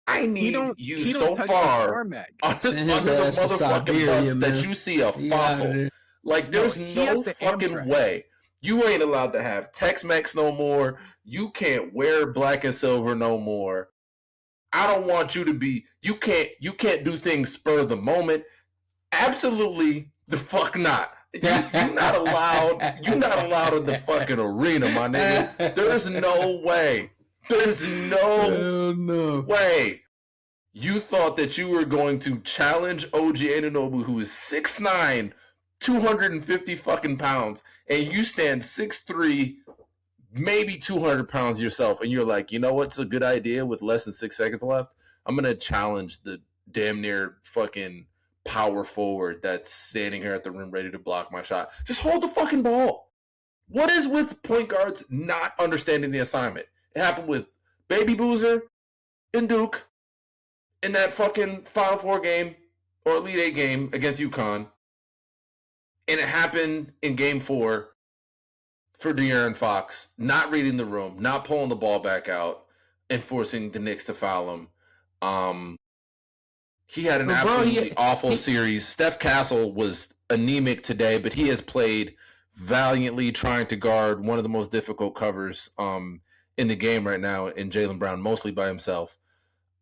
I need you so far under the motherfucking bus that you see a fossil. Like, there's no fucking way. You ain't allowed to have Tex-Mex no more. You can't wear black and silver no more. I don't want you to be... You can't do things spur of the moment. Absolutely the fuck not. You're not allowed. You're not allowed in the fucking arena, my nigga. There's no way. There's no way. You thought that you were going to challenge OG Anunoby, who is 6'9", 250 fucking pounds, and you stand 6'3", maybe 200 pounds yourself, and you're like, you know what's a good idea with less than 6 seconds left? I'm gonna challenge the damn near fucking power forward that's standing here at the rim ready to block my shot. Just hold the fucking ball. What is with point guards not understanding the assignment? It happened with Baby Boozer and Duke in that fucking Final Four game or Elite Eight game against UConn. And it happened in Game 4 for De'Aaron Fox, not reading the room, not pulling the ball back out, and forcing the Knicks to foul him. He had an absolutely awful series. Steph Castle was anemic today, but he has played valiantly trying to guard one of the most difficult covers in the game right now in Jalen Brown, mostly by himself.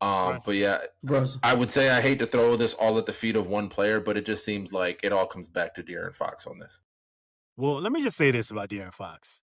But yeah, Brunson. I would say I hate to throw this all at the feet of one player, but it just seems like it all comes back to De'Aaron Fox on this. Well, let me just say this about De'Aaron Fox.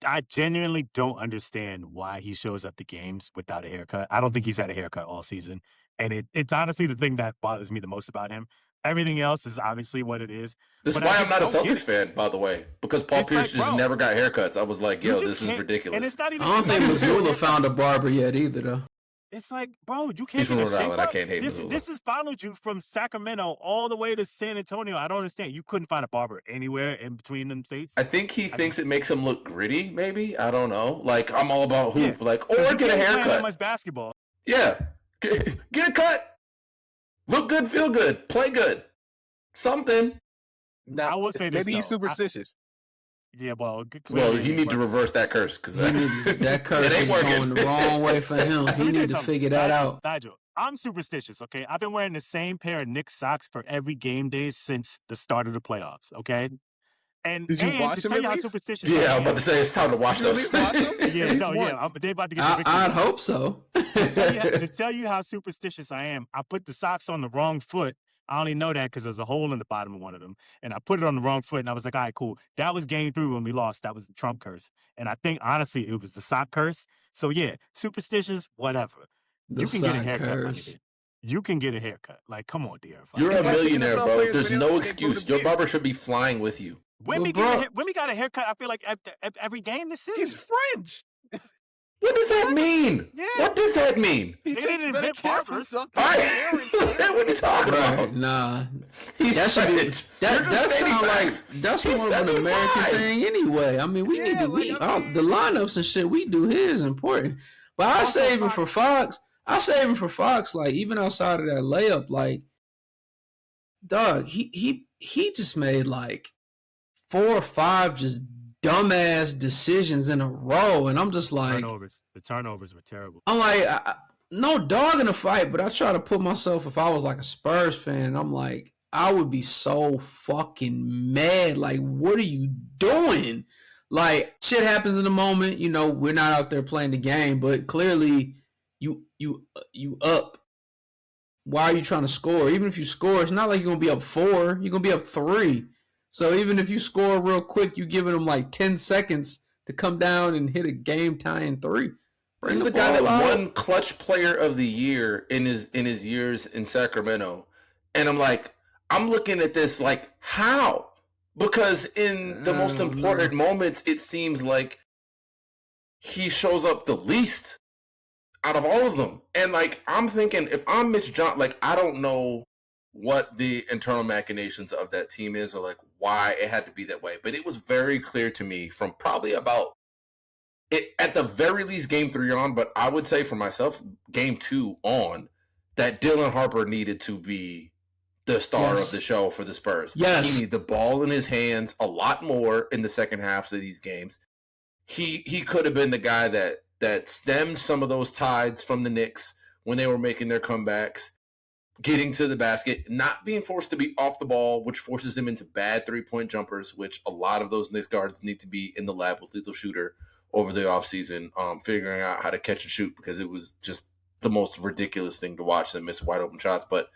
I genuinely don't understand why he shows up to games without a haircut. I don't think he's had a haircut all season. And it's honestly the thing that bothers me the most about him. Everything else is obviously what it is. This is why I'm not a Celtics fan, by the way, because Paul Pierce just never got haircuts. I was like, yo, this is ridiculous. And it's not even I don't think Missoula found a barber yet either, though. It's like, bro, you can't. He's from Rhode Island. I can't hate Missoula. This has followed you from Sacramento all the way to San Antonio. I don't understand. You couldn't find a barber anywhere in between them states. I think he thinks it makes him look gritty. Maybe, I don't know. Like, I'm all about hoop. Yeah. Like, or get a haircut. That much basketball. Yeah, get a cut. Look good, feel good, play good. Something. Now, I will say this, maybe he's superstitious. Yeah, well, you need to reverse that curse because that curse is going the wrong way for him. He needs to figure that out. Nigel, I'm superstitious, okay? I've been wearing the same pair of Knicks socks for every game day since the start of the playoffs, okay? And did you wash them? How superstitious I'm about to say it's time to wash those. They about to get. I'd hope so. To tell you how superstitious I am, I put the socks on the wrong foot. I only know that because there's a hole in the bottom of one of them. And I put it on the wrong foot, and I was like, all right, cool. That was game 3 when we lost. That was the Trump curse. And I think, honestly, it was the sock curse. So, yeah, superstitious, whatever. You can get a haircut. You can get a haircut. Like, come on, dear. You're a millionaire, bro. There's no excuse. Your barber should be flying with you. When we got a haircut, I feel like every game this season. He's French. What does that mean? Yeah. What does that mean? They didn't invent barbers. What are you talking about? Nah. That sounds like that's more of an American thing anyway. I mean, we need to the lineups and shit we do here is important. But I save him for Fox. Like, even outside of that layup, like, dog, he just made like 4 or 5 just dumbass decisions in a row, and I'm just like, the turnovers were terrible. I'm like, no dog in the fight, but I try to put myself, if I was like a Spurs fan, I'm like, I would be so fucking mad. Like, what are you doing? Like, shit happens in the moment. You know, we're not out there playing the game, but clearly you up. Why are you trying to score? Even if you score, it's not like you're going to be up 4. You're going to be up 3. So even if you score real quick, you're giving them like 10 seconds to come down and hit a game-tying 3. He's the guy that won clutch player of the year in his years in Sacramento. And I'm looking at this like, how? Because in the most important moments, it seems like he shows up the least out of all of them. And like, I'm thinking, if I'm Mitch Johnson, like, I don't know what the internal machinations of that team is, or like why it had to be that way. But it was very clear to me from probably about it, at the very least, game 3 on, but I would say for myself, game 2 on, that Dylan Harper needed to be the star of the show for the Spurs. Yes. He needed the ball in his hands a lot more in the second halves of these games. He could have been the guy that stemmed some of those tides from the Knicks when they were making their comebacks, getting to the basket, not being forced to be off the ball, which forces them into bad 3-point jumpers, which a lot of those Knicks guards need to be in the lab with Lethal Shooter over the offseason, figuring out how to catch and shoot, because it was just the most ridiculous thing to watch them miss wide open shots. But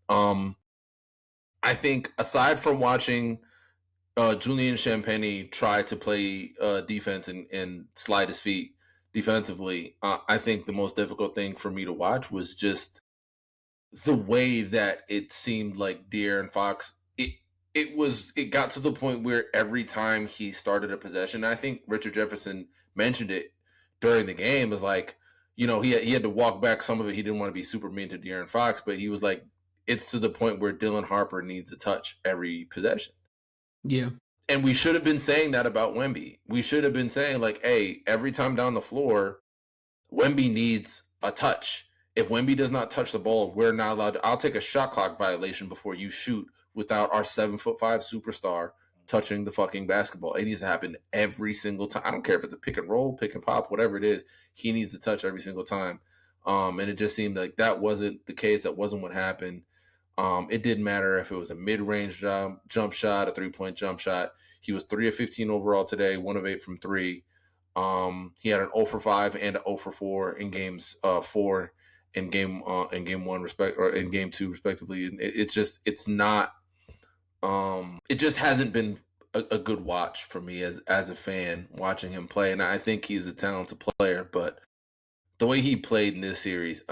I think aside from watching Julian Champagnie try to play defense and slide his feet defensively, I think the most difficult thing for me to watch was just the way that it seemed like De'Aaron Fox, it got to the point where every time he started a possession, I think Richard Jefferson mentioned it during the game, is like, you know, he had to walk back some of it. He didn't want to be super mean to De'Aaron Fox, but he was like, it's to the point where Dylan Harper needs a touch every possession. Yeah. And we should have been saying that about Wemby. We should have been saying, like, hey, every time down the floor, Wemby needs a touch. If Wemby does not touch the ball, we're not allowed to. I'll take a shot clock violation before you shoot without our 7'5" superstar touching the fucking basketball. It needs to happen every single time. I don't care if it's a pick and roll, pick and pop, whatever it is. He needs to touch every single time. And it just seemed like that wasn't the case. That wasn't what happened. It didn't matter if it was a mid-range jump shot, a 3-point jump shot. He was 3 of 15 overall today, 1 of 8 from 3. He had an 0 for 5 and an 0 for 4 in games 4 in game 1 or in game 2 respectively. And it just hasn't been a good watch for me as a fan watching him play. And I think he's a talented player, but the way he played in this series,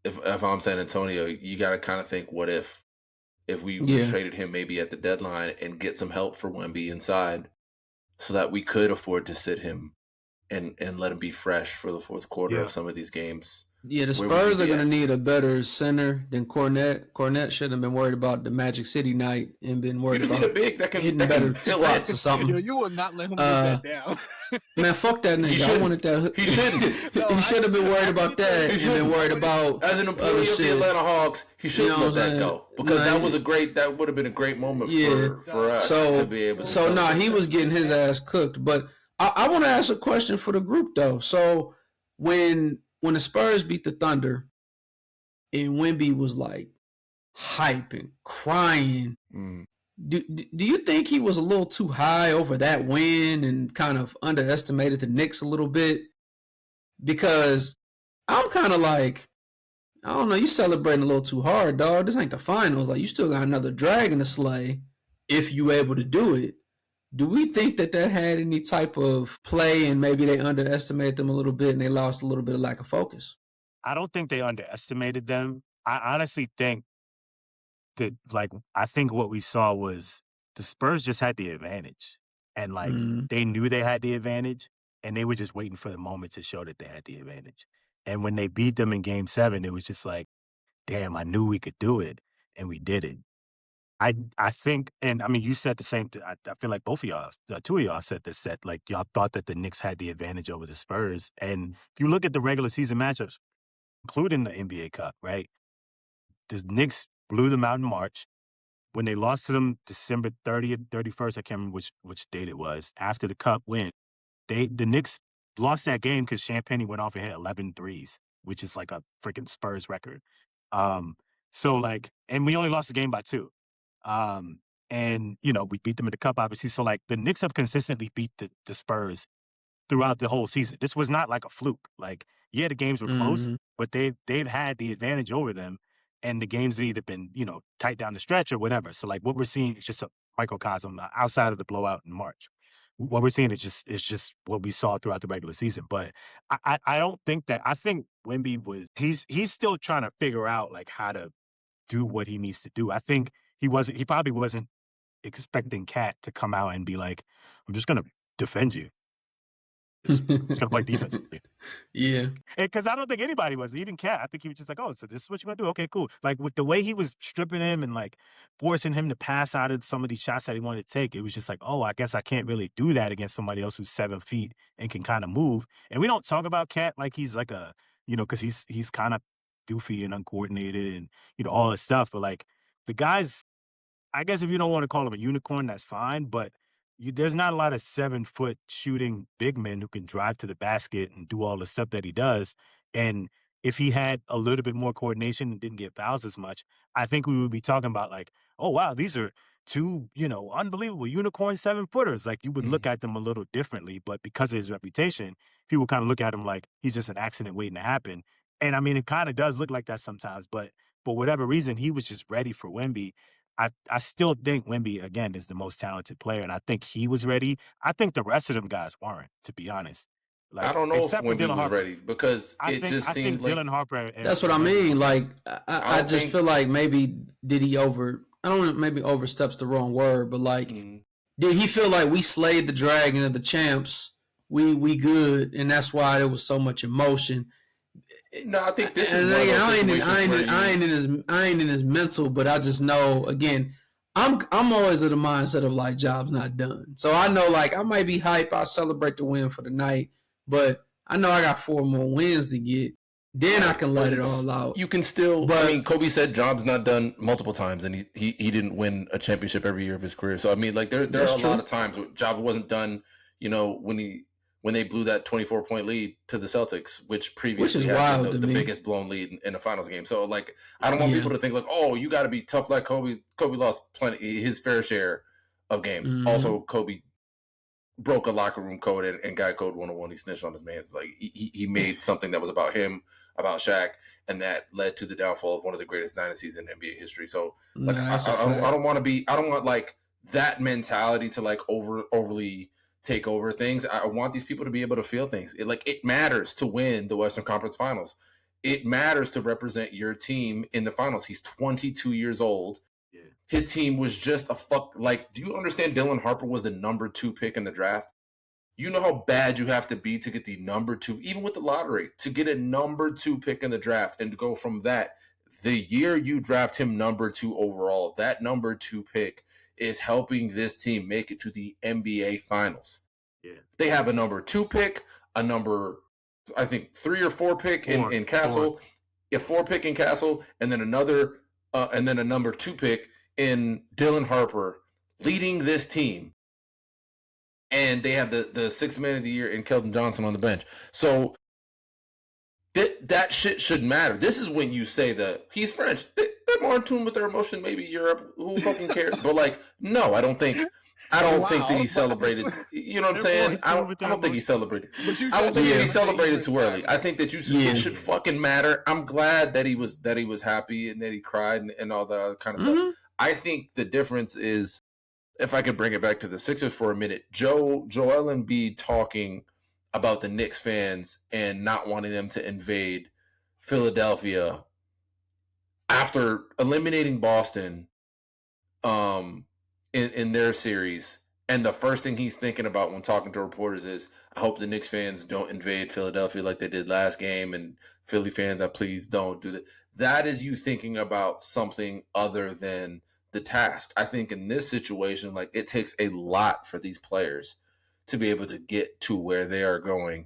if I'm San Antonio, you got to kind of think, what if we traded him maybe at the deadline and get some help for Wemby inside, so that we could afford to sit him and let him be fresh for the fourth quarter of some of these games. Yeah, the Spurs are going to need a better center than Cornette. Cornette shouldn't have been worried about the Magic City night and been worried about need a big that can hitting better spots or something. You would not let him put that down. Man, fuck that nigga. I wanted that. He shouldn't. No, he should have been worried about that and been worried about as an employee of the Atlanta Hawks. He should have let that go, because that would have been a great moment for us to be able to. So he was getting his ass cooked. But I want to ask a question for the group though. So when the Spurs beat the Thunder and Wemby was like hyping, crying, do you think he was a little too high over that win and kind of underestimated the Knicks a little bit? Because I'm kind of like, I don't know, you celebrating a little too hard, dog. This ain't the finals. Like, you still got another dragon to slay if you able to do it. Do we think that had any type of play and maybe they underestimated them a little bit and they lost a little bit of lack of focus? I don't think they underestimated them. I honestly think that, I think what we saw was the Spurs just had the advantage. And, they knew they had the advantage, and they were just waiting for the moment to show that they had the advantage. And when they beat them in Game 7, it was just like, damn, I knew we could do it, and we did it. I think, and I mean, you said the same thing. I feel like both of y'all, two of y'all said this, like y'all thought that the Knicks had the advantage over the Spurs. And if you look at the regular season matchups, including the NBA Cup, right? The Knicks blew them out in March. when they lost to them December 30th, 31st, I can't remember which date it was, after the Cup win, the Knicks lost that game because Champagne went off and hit 11 threes, which is like a freaking Spurs record. So like, and we only lost the game by 2. And, you know, we beat them in the Cup, obviously. So like the Knicks have consistently beat the Spurs throughout the whole season. This was not like a fluke. Like, yeah, the games were close, but they've had the advantage over them, and the games have either been, you know, tight down the stretch or whatever. So like what we're seeing is just a microcosm outside of the blowout in March. What we're seeing is just what we saw throughout the regular season. But I don't think that, I think Wemby he's still trying to figure out like how to do what he needs to do. I think he probably wasn't expecting Cat to come out and be like, I'm just going to defend you. Just going to play defense. Yeah. Because I don't think anybody was. Even Cat, I think he was just like, oh, so this is what you're going to do? Okay, cool. Like with the way he was stripping him and like forcing him to pass out of some of these shots that he wanted to take, it was just like, oh, I guess I can't really do that against somebody else who's 7 feet and can kind of move. And we don't talk about Cat like he's like a, you know, because he's kind of doofy and uncoordinated and, you know, all this stuff. But like the guy's, I guess if you don't want to call him a unicorn, that's fine. But there's not a lot of 7-foot shooting big men who can drive to the basket and do all the stuff that he does. And if he had a little bit more coordination and didn't get fouls as much, I think we would be talking about like, oh, wow, these are 2, you know, unbelievable unicorn 7-footers. Like you would look at them a little differently. But because of his reputation, people kind of look at him like he's just an accident waiting to happen. And I mean, it kind of does look like that sometimes. But for whatever reason, he was just ready for Wemby. I still think Wemby, again, is the most talented player, and I think he was ready. I think the rest of them guys weren't, to be honest. Like, I don't know if Wemby was ready because it just seemed like Dylan Harper. That's what I mean. Like, I just feel like maybe I don't know, maybe oversteps the wrong word, but like, did he feel like we slayed the dragon of the champs? We good, and that's why there was so much emotion. No, I think this is I ain't in his mental, but I just know, again, I'm always of the mindset of like, job's not done. So I know like I might be hype, I'll celebrate the win for the night, but I know I got 4 more wins to get. Then I can let it all out. You can still, but I mean, Kobe said job's not done multiple times, and he didn't win a championship every year of his career. So I mean, like there are a lot of times where job wasn't done, you know, when they blew that 24-point lead to the Celtics, which previously had the biggest blown lead in the finals game. So, like, I don't want people to think, like, oh, you got to be tough like Kobe. Kobe lost his fair share of games. Also, Kobe broke a locker room code and guy code 101. He snitched on his man. Like, he made something that was about him, about Shaq, and that led to the downfall of one of the greatest dynasties in NBA history. So, like, I don't want, like, that mentality to, like, overly take over things. I want these people to be able to feel things. It matters to win the Western Conference Finals. It matters to represent your team in the finals. He's 22 years old. Yeah. His team was just do you understand Dylan Harper was the number 2 pick in the draft? You know how bad you have to be to get the number 2, even with the lottery, to get a number 2 pick in the draft and to go from that. The year you draft him number 2 overall, that number 2 pick is helping this team make it to the NBA Finals. Yeah, they have a number 2 pick, a number, I think 3 or 4 pick in Castle, a 4 pick in Castle, and then and then a number 2 pick in Dylan Harper, leading this team. And they have the 6th man of the year in Keldon Johnson on the bench. So that shit should matter. This is when you say that he's French. They're more in tune with their emotion. Maybe Europe. Who fucking cares? But like, no, I don't think that he celebrated. You know what I'm saying? I don't think he celebrated. I don't think he celebrated too early. I think that it should fucking matter. I'm glad that he was happy and that he cried and all that kind of stuff. I think the difference is, if I could bring it back to the Sixers for a minute, Joel Embiid talking about the Knicks fans and not wanting them to invade Philadelphia after eliminating Boston in their series. And the first thing he's thinking about when talking to reporters is, I hope the Knicks fans don't invade Philadelphia like they did last game, and Philly fans, please don't do that. That is you thinking about something other than the task. I think in this situation, like, it takes a lot for these players to be able to get to where they are going.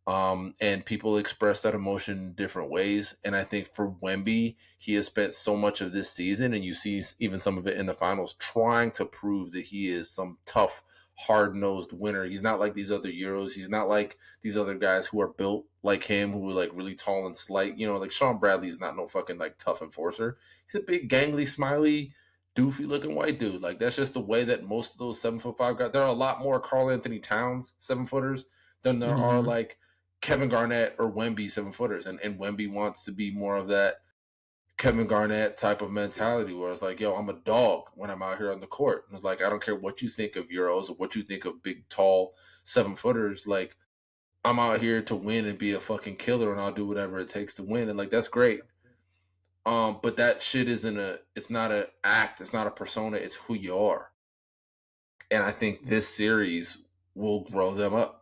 And people express that emotion in different ways. And I think for Wemby, he has spent so much of this season, and you see even some of it in the finals, trying to prove that he is some tough, hard-nosed winner. He's not like these other Euros. He's not like these other guys who are built like him, who are like really tall and slight. You know, like Sean Bradley is not no fucking like tough enforcer. He's a big, gangly, smiley, doofy-looking white dude. Like, that's just the way that most of those 7'5" guys. There are a lot more Karl Anthony Towns 7-footers than there are like Kevin Garnett or Wemby 7-footers, and Wemby wants to be more of that Kevin Garnett type of mentality where it's like, yo, I'm a dog when I'm out here on the court. And it's like, I don't care what you think of Euros or what you think of big, tall 7-footers. Like, I'm out here to win and be a fucking killer, and I'll do whatever it takes to win. And like, that's great. But that shit it's not an act, it's not a persona, it's who you are. And I think this series will grow them up.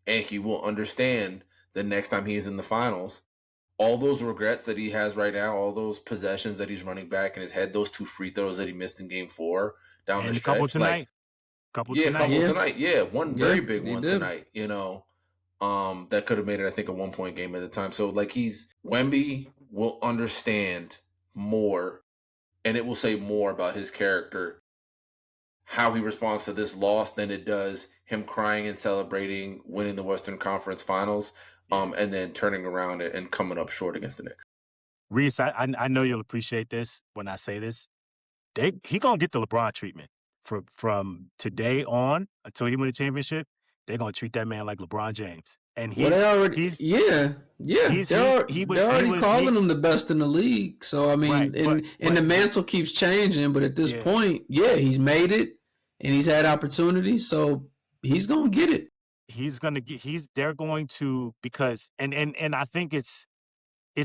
And he will understand the next time he's in the finals, all those regrets that he has right now, all those possessions that he's running back in his head, those 2 free throws that he missed in Game 4 down the stretch. Couple tonight. Couple tonight. Yeah, one very big one tonight. You know, that could have made it, I think, a 1-point game at the time. So like, Wemby will understand more, and it will say more about his character, how he responds to this loss, than it does him crying and celebrating winning the Western Conference Finals, and then turning around and coming up short against the Knicks. Reese, I know you'll appreciate this when I say this. He gonna get the LeBron treatment from today on until he win the championship. They're gonna treat that man like LeBron James, and they're already calling him the best in the league. So I mean, the mantle keeps changing, but at this point, he's made it and he's had opportunities, so he's gonna get it. They're going to, because and I think it's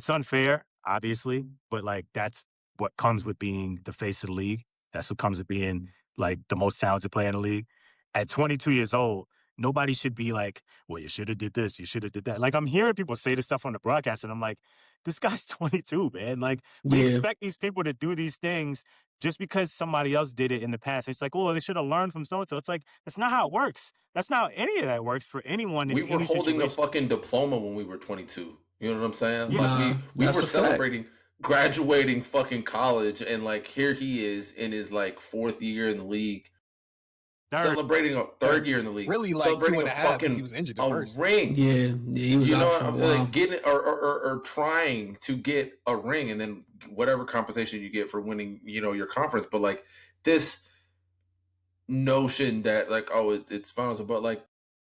unfair, obviously, but like, that's what comes with being the face of the league. That's what comes with being like the most talented player in the league. At 22 years old, nobody should be like, well, you should have did this, you should have did that. Like, I'm hearing people say this stuff on the broadcast, and I'm like, this guy's 22, man. Like, we expect these people to do these things just because somebody else did it in the past. It's like, oh, they should have learned from so-and-so. It's like, that's not how it works. That's not how any of that works for anyone. We were holding a fucking diploma when we were 22. You know what I'm saying? Yeah. Like, we were celebrating graduating fucking college, and like, here he is in his like 4th year in the league. Celebrating a 3rd year in the league. Really, like 2.5 because he was injured at first. Ring. Yeah, he was out for a while. Like, getting or trying to get a ring, and then whatever compensation you get for winning, your conference. But like, this notion that like, oh, it's finals, but like,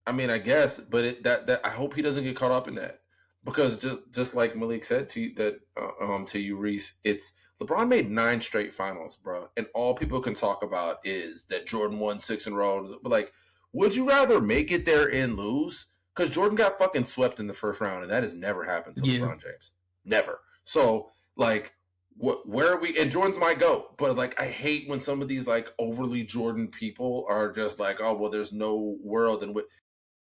I mean, I guess, but that I hope he doesn't get caught up in that, because just like Malik said to you, Reese, it's LeBron made 9 straight finals, bro. And all people can talk about is that Jordan won 6 in a row. But like, would you rather make it there and lose? Because Jordan got fucking swept in the first round, and that has never happened to LeBron James. Never. So like, where are we? And Jordan's my GOAT, but like, I hate when some of these like overly Jordan people are just like, oh, well, there's no world in which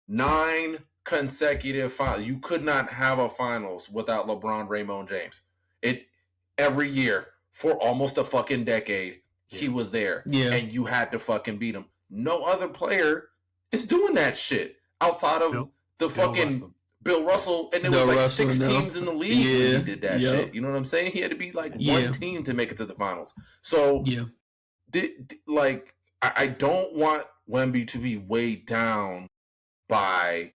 9 consecutive finals. You could not have a finals without LeBron Raymond James. Every year for almost a fucking decade, he was there, and you had to fucking beat him. No other player is doing that shit outside of Bill Russell, and there was like 6 teams in the league when he did that shit. You know what I'm saying? He had to be like one team to make it to the finals. So, I don't want Wemby to be weighed down by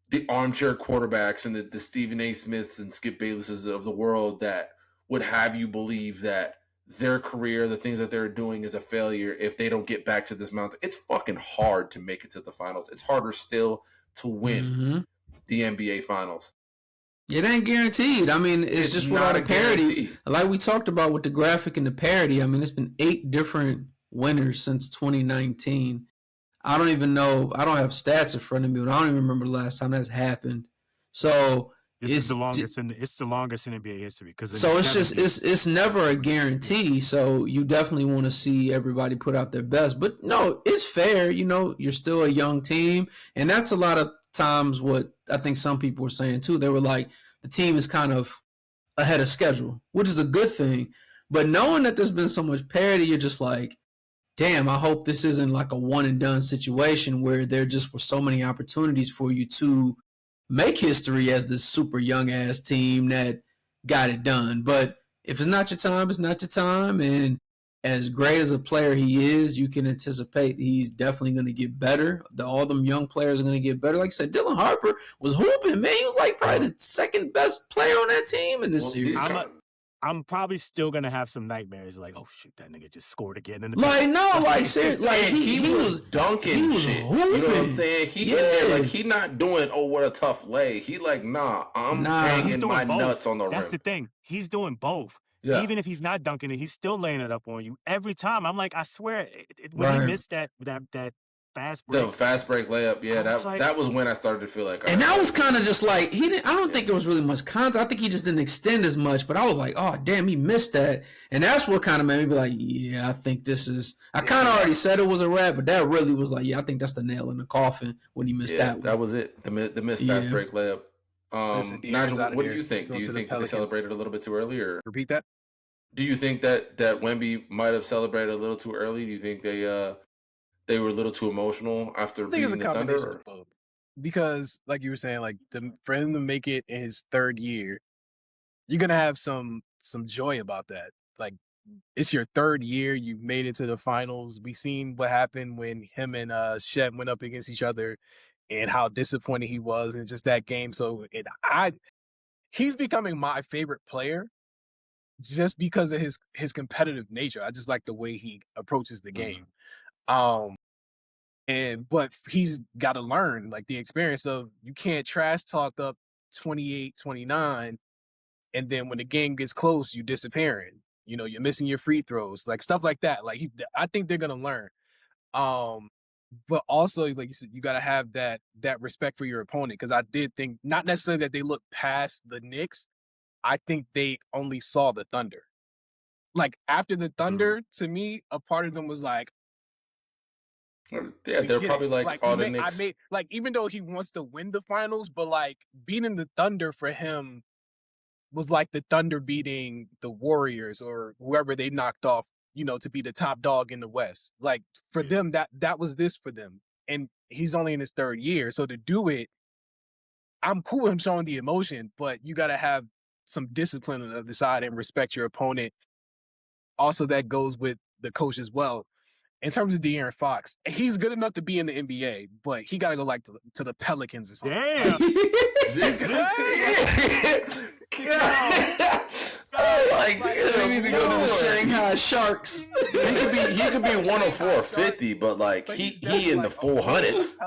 the armchair quarterbacks and the Stephen A. Smiths and Skip Baylesses of the world that would have you believe that their career, the things that they're doing, is a failure if they don't get back to this mountain. It's fucking hard to make it to the finals. It's harder still to win the NBA finals. It ain't guaranteed. I mean, it's just without a parity. Guarantee. Like we talked about with the graphic and the parity, I mean, it's been 8 different winners since 2019. I don't even know. I don't have stats in front of me, but I don't even remember the last time that's happened. So it's the longest in NBA history. So it's never a guarantee. So you definitely want to see everybody put out their best. But no, it's fair. You're still a young team, and that's a lot of times what I think some people were saying too. They were like, the team is kind of ahead of schedule, which is a good thing. But knowing that there's been so much parity, you're just like, damn, I hope this isn't like a one and done situation where there just were so many opportunities for you to make history as this super young ass team that got it done. But if it's not your time, it's not your time. And as great as a player he is, you can anticipate he's definitely going to get better. All them young players are going to get better. Like I said, Dylan Harper was hooping, man. He was like probably the second best player on that team in this series. I'm probably still gonna have some nightmares, like, oh shoot, that nigga just scored again. He was dunking. He was shit. hooping. You know what I'm saying? He not doing what a tough lay. He like, I'm hanging my nuts on the rim. That's the thing. He's doing both. Yeah. Even if he's not dunking it, he's still laying it up on you every time. I'm like, I swear, when he missed that fast break. The fast break layup, that was when I started to feel like. And that was kind of just like I don't think it was really much contact. I think he just didn't extend as much. But I was like, oh damn, he missed that, and that's what kind of made me be like, yeah, I think this is. I kind of already said it was a wrap, but that really was like, yeah, I think that's the nail in the coffin when he missed that one. That was it. The missed fast break layup. Nigel, what do you think? Do you think that they celebrated a little bit too early, or repeat that? Do you think that Wemby might have celebrated a little too early? Do you think they were a little too emotional after beating the Thunder? Of both. Because, like you were saying, like for him to make it in his third year, you're gonna have some joy about that. Like, it's your third year, you made it to the finals. We seen what happened when him and Shep went up against each other, and how disappointed he was in just that game. So he's becoming my favorite player just because of his competitive nature. I just like the way he approaches the game. But he's got to learn, like, the experience of you can't trash talk up 28-29, and then when the game gets close, you disappearing. You know, you're missing your free throws, like stuff like that. Like, I think they're gonna learn. But also, like you said, you got to have that respect for your opponent, because I did think not necessarily that they looked past the Knicks. I think they only saw the Thunder. Like, after the Thunder, to me, a part of them was like, yeah, they're probably like all the Knicks. Even though he wants to win the finals, but like beating the Thunder for him was like the Thunder beating the Warriors or whoever they knocked off, you know, to be the top dog in the West. Like, for them, that was this for them. And he's only in his third year. So to do it, I'm cool with him showing the emotion, but you got to have some discipline on the other side and respect your opponent. Also, that goes with the coach as well. In terms of De'Aaron Fox, he's good enough to be in the NBA, but he got to go like to the Pelicans or something. Damn. They need to go to the Shanghai Sharks. He could be 104 or 50, but like he in the 400s.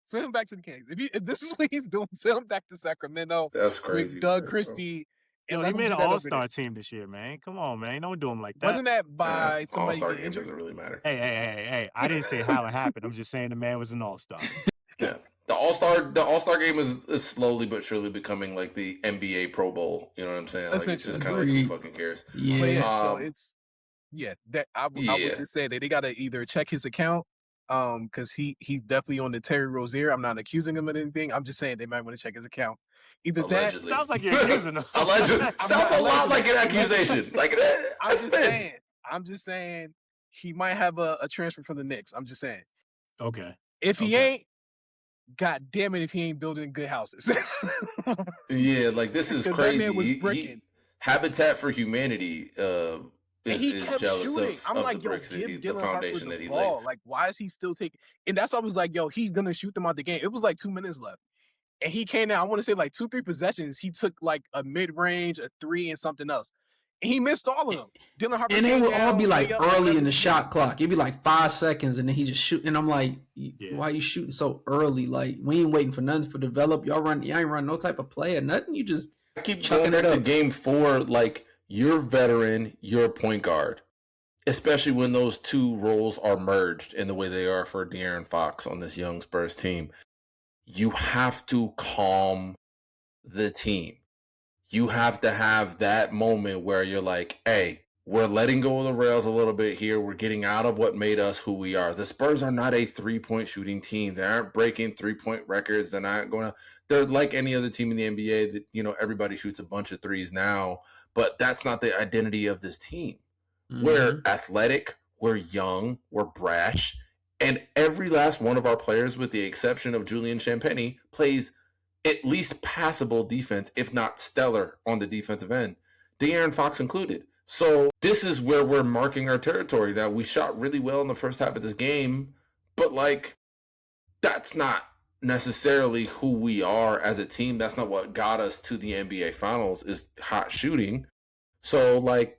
Send him back to the Kings. If this is what he's doing, send him back to Sacramento. That's crazy. With Doug Christie. He made an all-star team this year, man. Come on, man. Don't do him like that. Wasn't that by somebody all-star getting game injured? doesn't really matter. Hey. I didn't say how it happened. I'm just saying the man was an all-star. Yeah. The all-star game is slowly but surely becoming like the NBA Pro Bowl. You know what I'm saying? Like, it's just kind of like, who fucking cares? Yeah. But so it's that I would just say that they gotta either check his account. Because he's definitely on the Terry Rozier. I'm not accusing him of anything. I'm just saying they might want to check his account. Either Allegedly. That sounds like you're accusing him. Allegedly. Sounds a lot like an accusation. Like that. I'm just saying he might have a transfer from the Knicks. I'm just saying. Okay. If he ain't, God damn it, if he ain't building good houses. Yeah, like, this is crazy. That man was bricking. Habitat for Humanity. And he kept shooting. I'm like, yo, give Dylan Harper the ball. Like, why is he still taking? And that's why I was like, yo, he's gonna shoot them out the game. It was like 2 minutes left, and he came out. I want to say like 2-3 possessions. He took like a mid range, a 3, and something else. And he missed all of them. Dylan Harper, and they would all be like early in the shot clock. It'd be like 5 seconds, and then he just shoot. And I'm like, why are you shooting so early? Like, we ain't waiting for nothing for develop. Y'all ain't running no type of play or nothing. You just keep chucking it up. To game 4, like, you're veteran, you're a point guard, especially when those two roles are merged in the way they are for De'Aaron Fox on this young Spurs team. You have to calm the team. You have to have that moment where you're like, hey, we're letting go of the rails a little bit here. We're getting out of what made us who we are. The Spurs are not a 3-point shooting team. They aren't breaking 3-point records. They're like any other team in the NBA that, you know, everybody shoots a bunch of threes now. But that's not the identity of this team. Mm-hmm. We're athletic, we're young, we're brash, And every last one of our players, with the exception of Julian Champagny, plays at least passable defense, if not stellar on the defensive end, De'Aaron Fox included. So this is where we're marking our territory. Now, we shot really well in the first half of this game, but like, that's not necessarily who we are as a team. That's not what got us to the NBA Finals, is hot shooting. So like,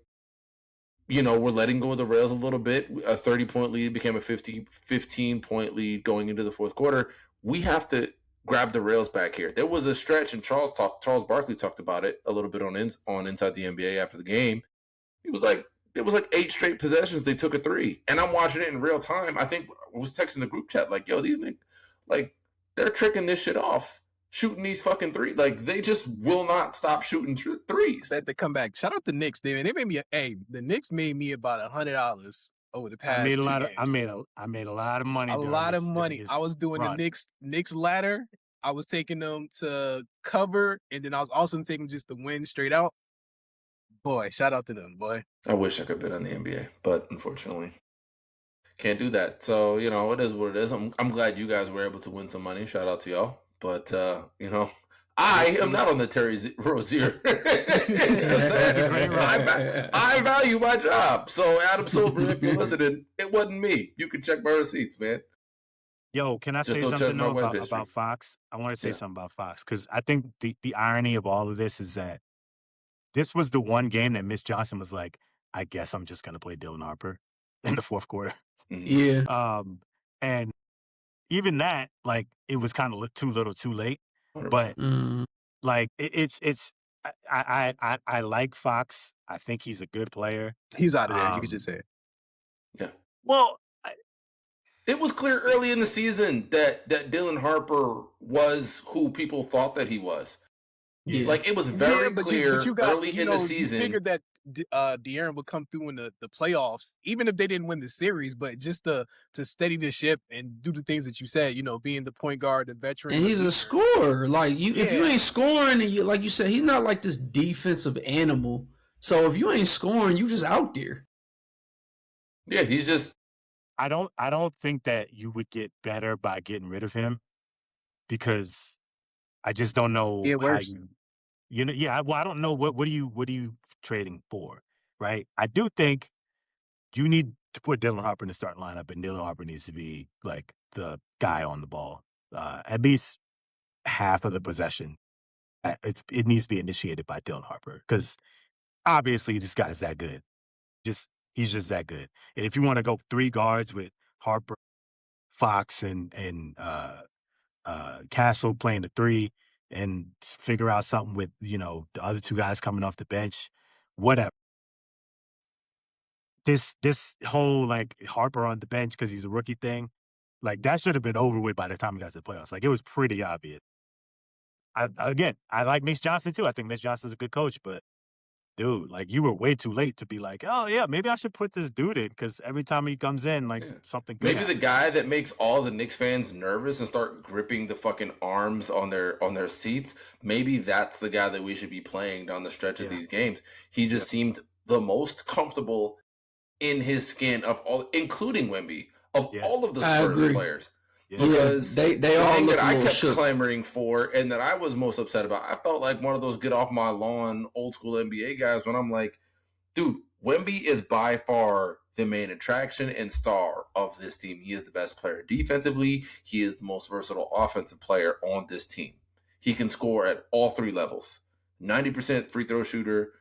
we're letting go of the rails a little bit. A 30-point lead became a 15-point lead going into the fourth quarter. We have to grab the rails back here. There was a stretch, and Charles Barkley talked about it a little bit on Inside the NBA after the game. He was like, there was like 8 straight possessions they took a 3, and I'm watching it in real time. I think I was texting the group chat like, yo, these niggas, like, they're tricking this shit off, shooting these fucking 3. Like, they just will not stop shooting threes. That they come back. Shout out the Knicks, David. They made me the Knicks made me about $100 over the past. I made a lot of money. A lot of money. I was doing the Knicks ladder. I was taking them to cover, and then I was also taking just the win straight out. Boy, shout out to them, boy. I wish I could bet on the NBA, but unfortunately, can't do that. So, it is what it is. I'm glad you guys were able to win some money. Shout out to y'all. But, I am not on the Terry Rozier. I value my job. So, Adam Silver, if you're listening, it wasn't me. You can check my receipts, man. Yo, can I say something about Fox? I want to say something about Fox, because I think the irony of all of this is that this was the one game that Miss Johnson was like, I guess I'm just going to play Dylan Harper in the fourth quarter. Yeah. And even that, like, it was kind of too little too late. 100%. But like, I like Fox. I think he's a good player. He's out of there. You could just say it. Yeah. Well, it was clear early in the season that Dylan Harper was who people thought that he was. Yeah. Like, it was very clear early in the season. You figured that De'Aaron would come through in the playoffs, even if they didn't win the series, but just to steady the ship and do the things that you said, being the point guard, the veteran. And he's a scorer. Like, if you ain't scoring, and like you said, he's not like this defensive animal. So if you ain't scoring, you just out there. Yeah, he's just. I don't think that you would get better by getting rid of him, because I just don't know how well, I don't know what are you trading for, right? I do think you need to put Dylan Harper in the starting lineup, and Dylan Harper needs to be like the guy on the ball, at least half of the possession. It needs to be initiated by Dylan Harper, because obviously this guy's that good. He's just that good. And if you want to go 3 guards with Harper, Fox, and Castle playing the 3, and figure out something with, the other 2 guys coming off the bench, whatever. This whole, like, Harper on the bench because he's a rookie thing, like, that should have been over with by the time we got to the playoffs. Like, it was pretty obvious. I like Miss Johnson too. I think Miss Johnson's a good coach, but dude, like, you were way too late to be like, oh yeah, maybe I should put this dude in, because every time he comes in, like, something good maybe happens. The guy that makes all the Knicks fans nervous and start gripping the fucking arms on their seats, maybe that's the guy that we should be playing down the stretch of these games. He just seemed the most comfortable in his skin of all, including Wemby, of all of the Spurs players. Because they all thing look that I kept shook. clamoring for, and that I was most upset about, I felt like one of those get off my lawn old school NBA guys when I'm like, dude, Wemby is by far the main attraction and star of this team. He is the best player defensively. He is the most versatile offensive player on this team. He can score at all 3 levels. 90% free throw shooter.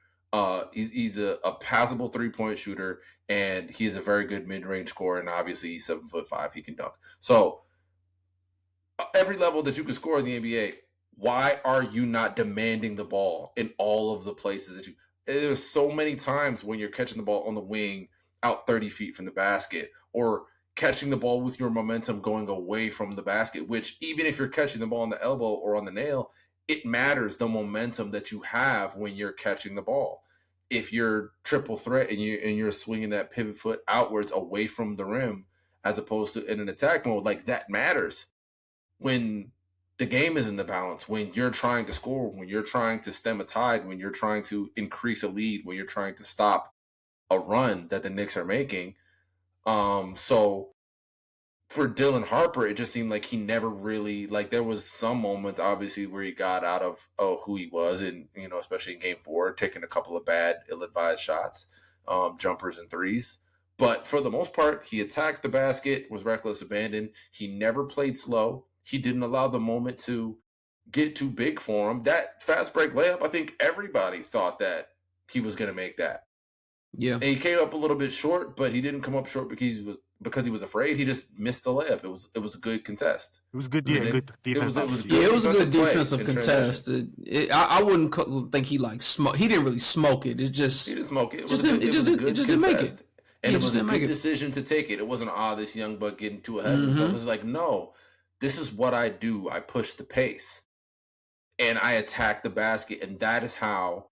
He's a passable 3-point shooter, and he's a very good mid-range scorer. And obviously, he's 7'5". He can dunk. So every level that you can score in the NBA, why are you not demanding the ball in all of the places that you? There's so many times when you're catching the ball on the wing out 30 feet from the basket, or catching the ball with your momentum going away from the basket, which even if you're catching the ball on the elbow or on the nail, it matters the momentum that you have when you're catching the ball. If you're triple threat and you're swinging that pivot foot outwards away from the rim, as opposed to in an attack mode, like, that matters when the game is in the balance, when you're trying to score, when you're trying to stem a tide, when you're trying to increase a lead, when you're trying to stop a run that the Knicks are making. So for Dylan Harper, it just seemed like he never really, like, there was some moments, obviously, where he got out of who he was, and, you know, especially in game 4, taking a couple of bad, ill-advised shots, jumpers and threes. But for the most part, he attacked the basket with reckless abandon. He never played slow. He didn't allow the moment to get too big for him. That fast break layup, I think everybody thought that he was going to make that. Yeah. And he came up a little bit short, but he didn't come up short because he was afraid. He just missed the layup. It was a good contest. It was good. Yeah, good defense. It was a good defensive contest. I wouldn't think he like smoke. He didn't really smoke it. It just he didn't smoke it. It just didn't make it. And it was a good decision to take it. It wasn't this young buck getting too ahead of himself. It was like, no, this is what I do. I push the pace, and I attack the basket, and that is how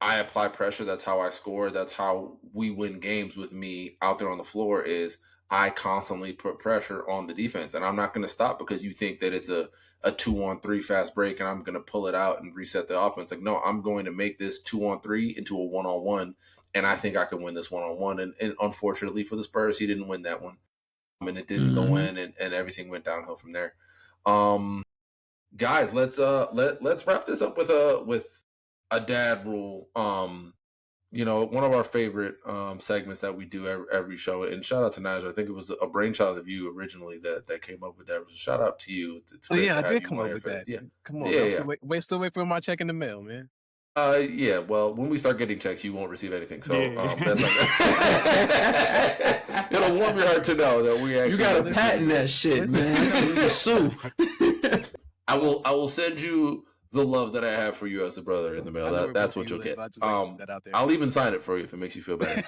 I apply pressure. That's how I score. That's how we win games with me out there on the floor. Is I constantly put pressure on the defense, and I'm not going to stop because you think that it's a 2-on-3 fast break and I'm going to pull it out and reset the offense. Like, no, I'm going to make this 2-on-3 into a 1-on-1, and I think I can win this 1-on-1. And unfortunately for the Spurs, he didn't win that one, and it didn't go in, and everything went downhill from there. Guys, let's wrap this up with a dad rule. You know, one of our favorite segments that we do every show. And shout out to Nigel. I think it was a brainchild of you originally that came up with that. Shout out to you. I did come up with that. Yeah. Come on. Yeah. Still wait for my check in the mail, man. Yeah. Well, when we start getting checks, you won't receive anything. So that's like it'll warm your heart to know that we actually. You got to patent that shit, man. Sue. I will send you the love that I have for you as a brother in the mail. That's what you'll get. I'll even sign it for you if it makes you feel better.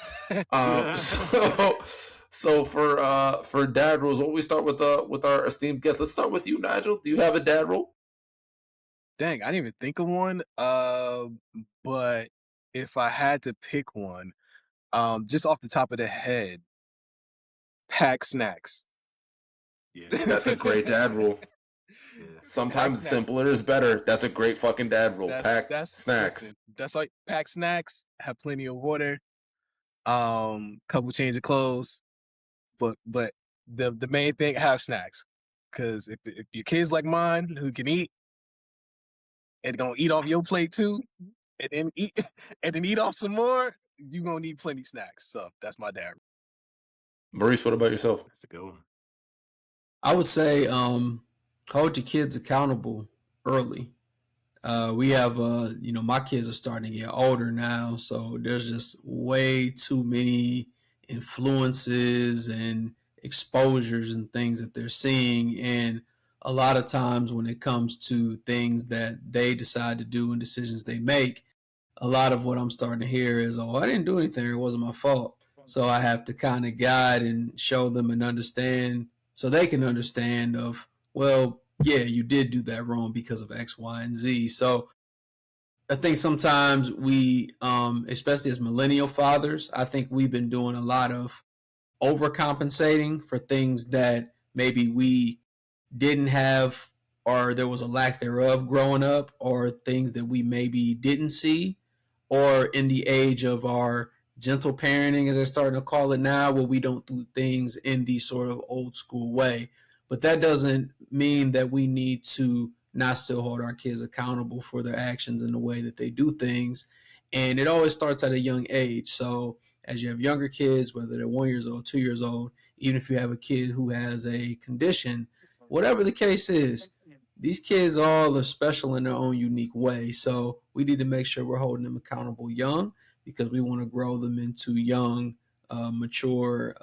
So for dad rules, we'll start with our esteemed guest. Let's start with you, Nigel. Do you have a dad rule? Dang, I didn't even think of one. But if I had to pick one, just off the top of the head, pack snacks. Yeah, that's a great dad rule. Yeah. Sometimes simpler is better. That's a great fucking dad rule. Pack snacks. Listen, that's like pack snacks. Have plenty of water. Couple change of clothes. But the main thing, have snacks. Because if your kids like mine who can eat, and gonna eat off your plate too, and then eat off some more, you gonna need plenty of snacks. So that's my dad. Maurice, what about yourself? That's a good one. I would say hold your kids accountable early. We have, my kids are starting to get older now, so there's just way too many influences and exposures and things that they're seeing. And a lot of times when it comes to things that they decide to do and decisions they make, a lot of what I'm starting to hear is, oh, I didn't do anything. It wasn't my fault. So I have to kind of guide and show them and understand so they can understand of, well, yeah, you did do that wrong because of X, Y, and Z. So I think sometimes we, especially as millennial fathers, I think we've been doing a lot of overcompensating for things that maybe we didn't have, or there was a lack thereof growing up, or things that we maybe didn't see, or in the age of our gentle parenting, as they're starting to call it now, where we don't do things in the sort of old school way. But that doesn't mean that we need to not still hold our kids accountable for their actions and the way that they do things. And it always starts at a young age. So as you have younger kids, whether they're 1 year old, 2 years old, even if you have a kid who has a condition, whatever the case is, these kids all are special in their own unique way. So we need to make sure we're holding them accountable young, because we want to grow them into young, mature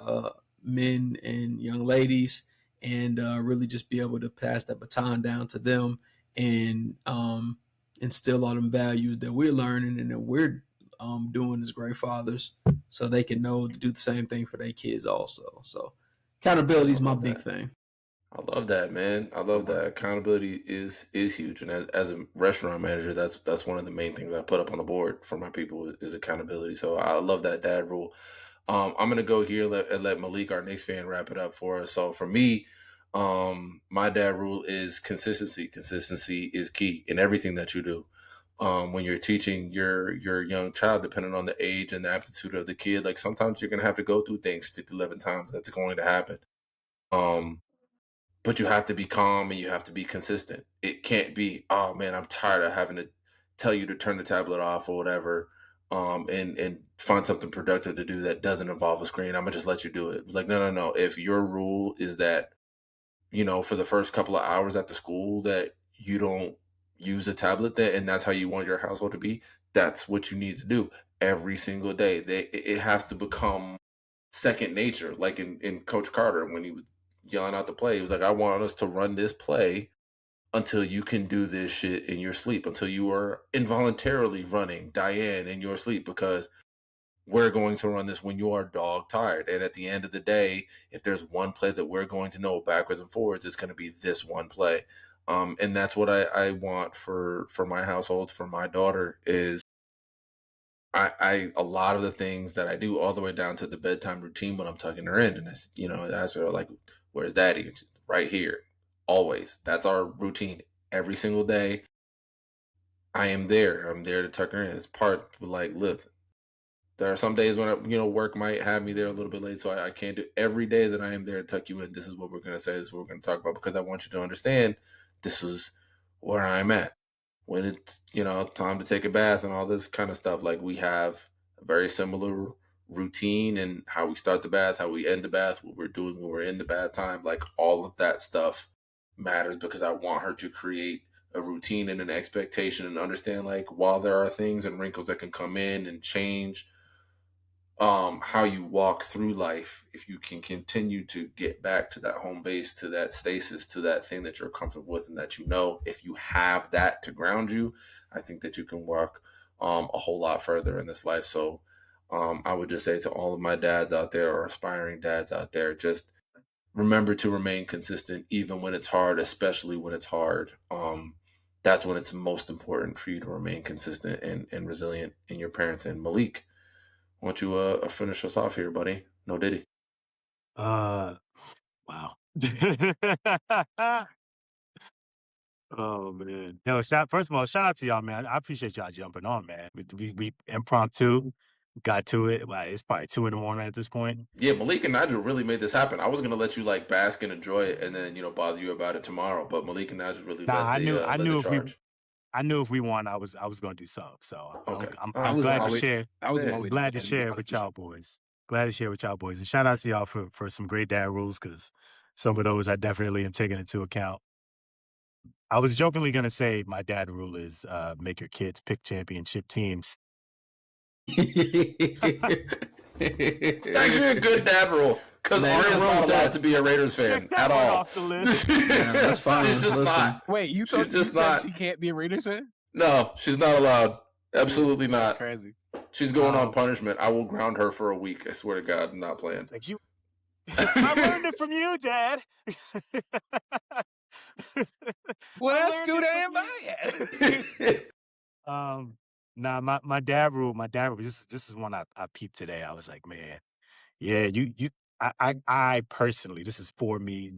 men and young ladies, and really just be able to pass that baton down to them and instill all them values that we're learning and that we're doing as great fathers, so they can know to do the same thing for their kids also. So accountability is my big thing. I love that, man. I love that. Accountability is huge, and as a restaurant manager, that's one of the main things I put up on the board for my people is accountability. So I love that dad rule. I'm gonna go here and let Malik, our Knicks fan, wrap it up for us. So for me, my dad rule is consistency. Consistency is key in everything that you do. When you're teaching your young child, depending on the age and the aptitude of the kid, like sometimes you're gonna have to go through things 50, 11 times. That's going to happen. But you have to be calm and you have to be consistent. It can't be, oh man, I'm tired of having to tell you to turn the tablet off or whatever, and find something productive to do that doesn't involve a screen. I'm gonna just let you do it. It's like, no. If your rule is that, for the first couple of hours after school that you don't use a tablet, and that's how you want your household to be, that's what you need to do every single day. It has to become second nature. Like in Coach Carter, when he was yelling out the play, he was like, I want us to run this play until you can do this shit in your sleep, until you are involuntarily running Diane in your sleep, because we're going to run this when you are dog tired. And at the end of the day, if there's one play that we're going to know backwards and forwards, it's going to be this one play. And that's what I want for my household, for my daughter, is I a lot of the things that I do, all the way down to the bedtime routine when I'm tucking her in, and it's, I ask her, like, where's daddy? And she's right here, always. That's our routine every single day. I am there. I'm there to tuck her in. It's part of, like, listen, there are some days when work might have me there a little bit late, so I can't do every day that I am there to tuck you in. This is what we're going to say. This is what we're going to talk about, because I want you to understand this is where I'm at. When it's, time to take a bath and all this kind of stuff, like, we have a very similar routine, and how we start the bath, how we end the bath, what we're doing when we're in the bath time, like, all of that stuff matters, because I want her to create a routine and an expectation, and understand, like, while there are things and wrinkles that can come in and change how you walk through life, if you can continue to get back to that home base, to that stasis, to that thing that you're comfortable with and that if you have that to ground you, I think that you can walk a whole lot further in this life. So I would just say to all of my dads out there, or aspiring dads out there, just remember to remain consistent, even when it's hard, especially when it's hard. That's when it's most important for you to remain consistent and resilient in your parents. And Malik, why don't you finish us off here, buddy? No Diddy. Wow. Oh man. Yo, first of all, shout out to y'all, man. I appreciate y'all jumping on, man. We impromptu got to it. Well, it's probably 2 a.m. at this point. Yeah, Malik and Nigel really made this happen. I was gonna let you, like, bask and enjoy it, and then bother you about it tomorrow. But Malik and Nigel really led the charge. I knew if we won, I was going to do something. So okay. I'm glad to share. I was glad to share with y'all boys. Glad to share with y'all boys. And shout out to y'all for some great dad rules, because some of those I definitely am taking into account. I was jokingly going to say my dad rule is make your kids pick championship teams. Actually, a good dad rule. Because Aria's not allowed to be a Raiders fan at all. Off the list. Yeah, that's fine. She's just not. Wait, you said she can't be a Raiders fan? No, she's not allowed. Absolutely not. That's crazy. She's going on punishment. I will ground her for a week. I swear to God, I'm not playing. It's like, I learned it from you, Dad. Well, that's too damn bad. Nah, my dad rule. This is one I peeped today. I was like, man, yeah, I personally, this is for me,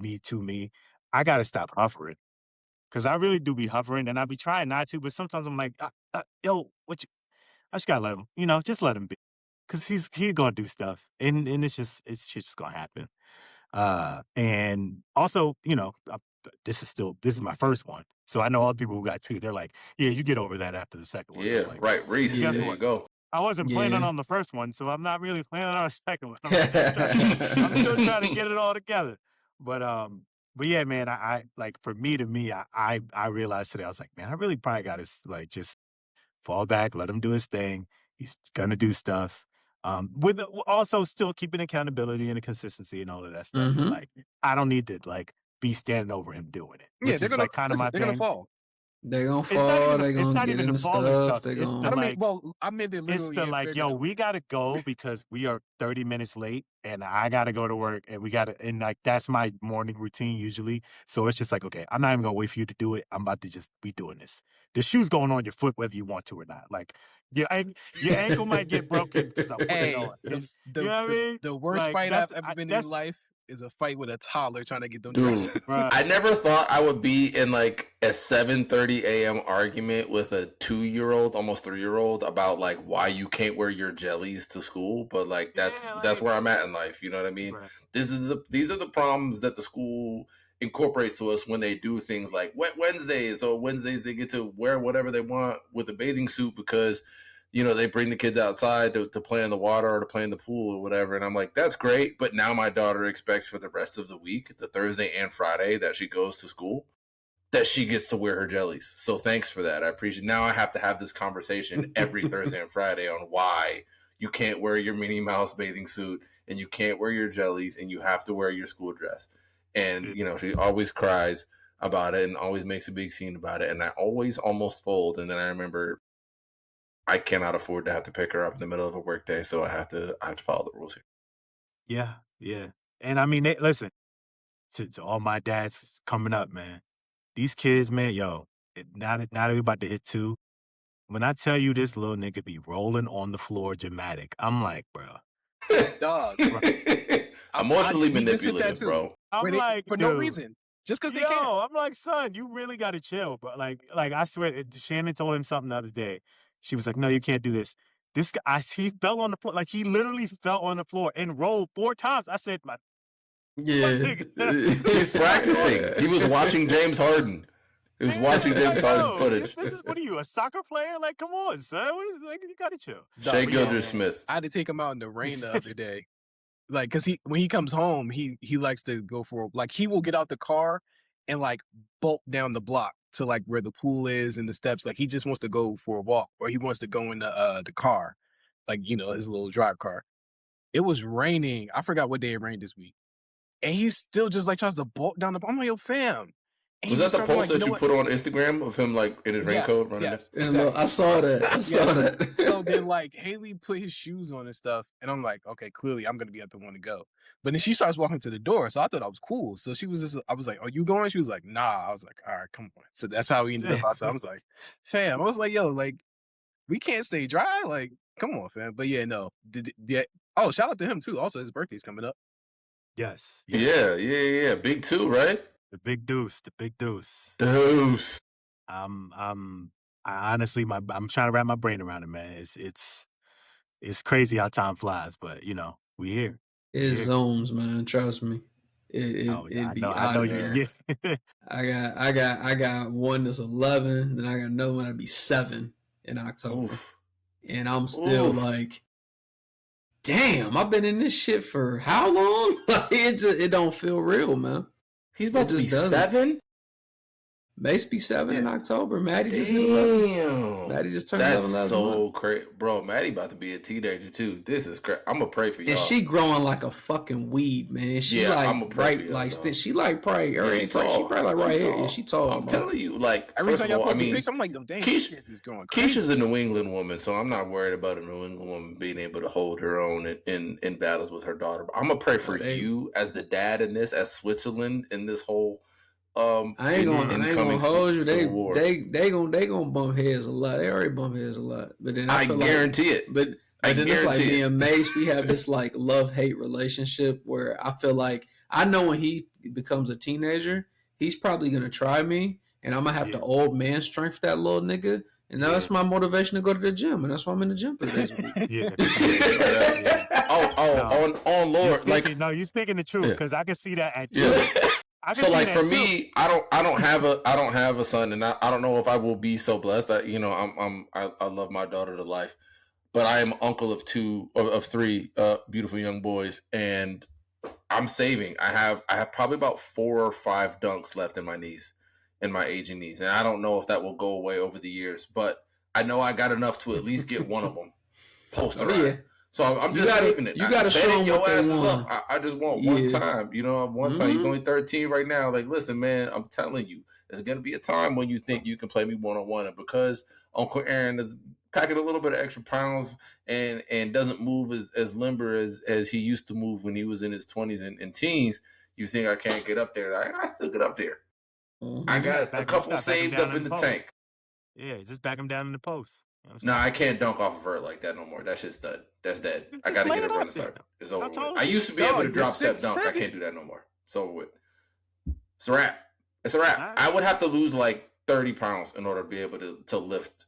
I gotta stop hovering, because I really do be hovering, and I be trying not to, but sometimes I'm like, yo, I just gotta let him, just let him be, because he's gonna do stuff, and it's just gonna happen. And also, this is my first one, so I know all the people who got 2. They're like, yeah, you get over that after the second one. Yeah, like, right, Reese. Guess There what? you go. I wasn't planning on the first one, so I'm not really planning on the second one. I'm still trying to get it all together. But yeah, man, I like, for me, I realized today, I was like, man, I really probably got to, like, just fall back, let him do his thing. He's gonna do stuff. With also still keeping accountability and the consistency and all of that stuff. Mm-hmm. Like, I don't need to, like, be standing over him doing it. Yeah, they're gonna, like, kind of my they're thing. gonna fall. They're gonna fall. They're gonna get into stuff. They're gonna. I mean, they're literally. It's the, like, yo, we gotta go because we are 30 minutes late, and I gotta go to work, and like, that's my morning routine usually. So it's just like, okay, I'm not even gonna wait for you to do it. I'm about to just be doing this. The shoe's going on your foot whether you want to or not. Like, your ankle might get broken because I'm putting it on. You know what I mean? The worst fight I've ever been in life is a fight with a toddler trying to get them Dude, dresses. I never thought I would be in like a 7:30 a.m. argument with a 2-year-old, almost 3-year-old about like why you can't wear your jellies to school. But like that's where I'm at in life. You know what I mean? Right. These are the problems that the school incorporates to us when they do things like Wet Wednesdays. So Wednesdays they get to wear whatever they want with a bathing suit because they bring the kids outside to play in the water or to play in the pool or whatever. And I'm like, that's great. But now my daughter expects for the rest of the week, the Thursday and Friday that she goes to school, that she gets to wear her jellies. So thanks for that. I appreciate it. Now I have to have this conversation every Thursday and Friday on why you can't wear your Minnie Mouse bathing suit and you can't wear your jellies and you have to wear your school dress. And, she always cries about it and always makes a big scene about it. And I always almost fold. And then I remember I cannot afford to have to pick her up in the middle of a work day, so I have to follow the rules here. Yeah. And I mean, listen, to all my dads coming up, man, these kids, man, now that we about to hit 2, when I tell you this little nigga be rolling on the floor dramatic, I'm like, bro. Dog. Emotionally manipulative, bro. I'm like, for no reason. Just because they can. I'm like, son, you really got to chill, bro. Like I swear, Shannon told him something the other day. She was like, no, you can't do this. This guy, he fell on the floor. Like, he literally fell on the floor and rolled 4 times. I said, he's practicing. He was watching James Harden. He was watching James Harden footage. This is, what are you, a soccer player? Like, come on, son. What is, like, you got to chill. Shea Gilgeous-Smith. I had to take him out in the rain the other day. Like, because when he comes home, he likes to go for, like, he will get out the car and, like, bolt down the block to like where the pool is and the steps. Like he just wants to go for a walk or he wants to go in the car, like, his little drive car. It was raining. I forgot what day it rained this week. And he still just like tries to bolt down the, I'm like, yo, fam. Was that the post that you put on Instagram of him like in his raincoat running? Yes, exactly. I saw that. So then like Haley put his shoes on and stuff, and I'm like, okay, clearly I'm gonna be at the one to go. But then she starts walking to the door, so I thought I was cool. So she was I was like, are you going? She was like, nah. I was like, all right, come on. So that's how we ended up outside. I was like, fam. I was like, yo, like we can't stay dry. Like, come on, fam. But yeah, no. Oh, shout out to him too. Also, his birthday's coming up. Yes. Yeah. Big 2, right? The big deuce. Deuce. I honestly, I'm trying to wrap my brain around it, man. It's crazy how time flies, but we here. It zooms, man. Trust me. I know you. Yeah. I got one that's 11, then I got another one that'll be 7 in October, and I'm still like, damn, I've been in this shit for how long? It don't feel real, man. He's about to be 7? Mace be 7 in October. Maddie just hit 11. Maddie just turned 11 last month. That's so crazy. Bro, Maddie about to be a teenager too. This is crazy. I'm going to pray for y'all. And she growing like a fucking weed, man. She I'm gonna pray for y'all, like, she like probably, she probably like right here. Yeah, she tall. I'm telling you, like, every time y'all post a picture, I'm like, damn, Keisha's going crazy. Keisha's a New England woman, so I'm not worried about a New England woman being able to hold her own in battles with her daughter. But I'm going to pray for you as the dad in this, as Switzerland in this whole I ain't gonna hold you. They gonna bump heads a lot. They already bump heads a lot. But then I guarantee it. But then it's like me and Mace, we have this like love-hate relationship where I feel like I know when he becomes a teenager, he's probably gonna try me, and I'm gonna have the old man strength for that little nigga. And that's my motivation to go to the gym, and that's why I'm in the gym 3 days a week. On Lord, you're speaking the truth because I can see that at you. So like for me, I don't have a son, and I don't know if I will be so blessed. I love my daughter to life, but I am uncle of 3 beautiful young boys, and I'm saving. I have probably about 4 or 5 dunks left in my knees, in my aging knees, and I don't know if that will go away over the years, but I know I got enough to at least get one of them posterized. So I'm just saving it. You got to show them your what asses they want. up. I just want one time. One time. He's only 13 right now. Like, listen, man, I'm telling you, there's going to be a time when you think you can play me one-on-one. And because Uncle Aaron is packing a little bit of extra pounds and doesn't move as limber as he used to move when he was in his 20s and teens, you think I can't get up there. I still get up there. I got a couple saved up in the tank. Yeah, just back him down in the post. No, I can't dunk off a vert like that no more. That's just dead. That's dead. I got to get a run start. It's over with. I used to be able to drop step dunk. I can't do that no more. It's over with. It's a wrap. It's a wrap. Right. I would have to lose like 30 pounds in order to be able to lift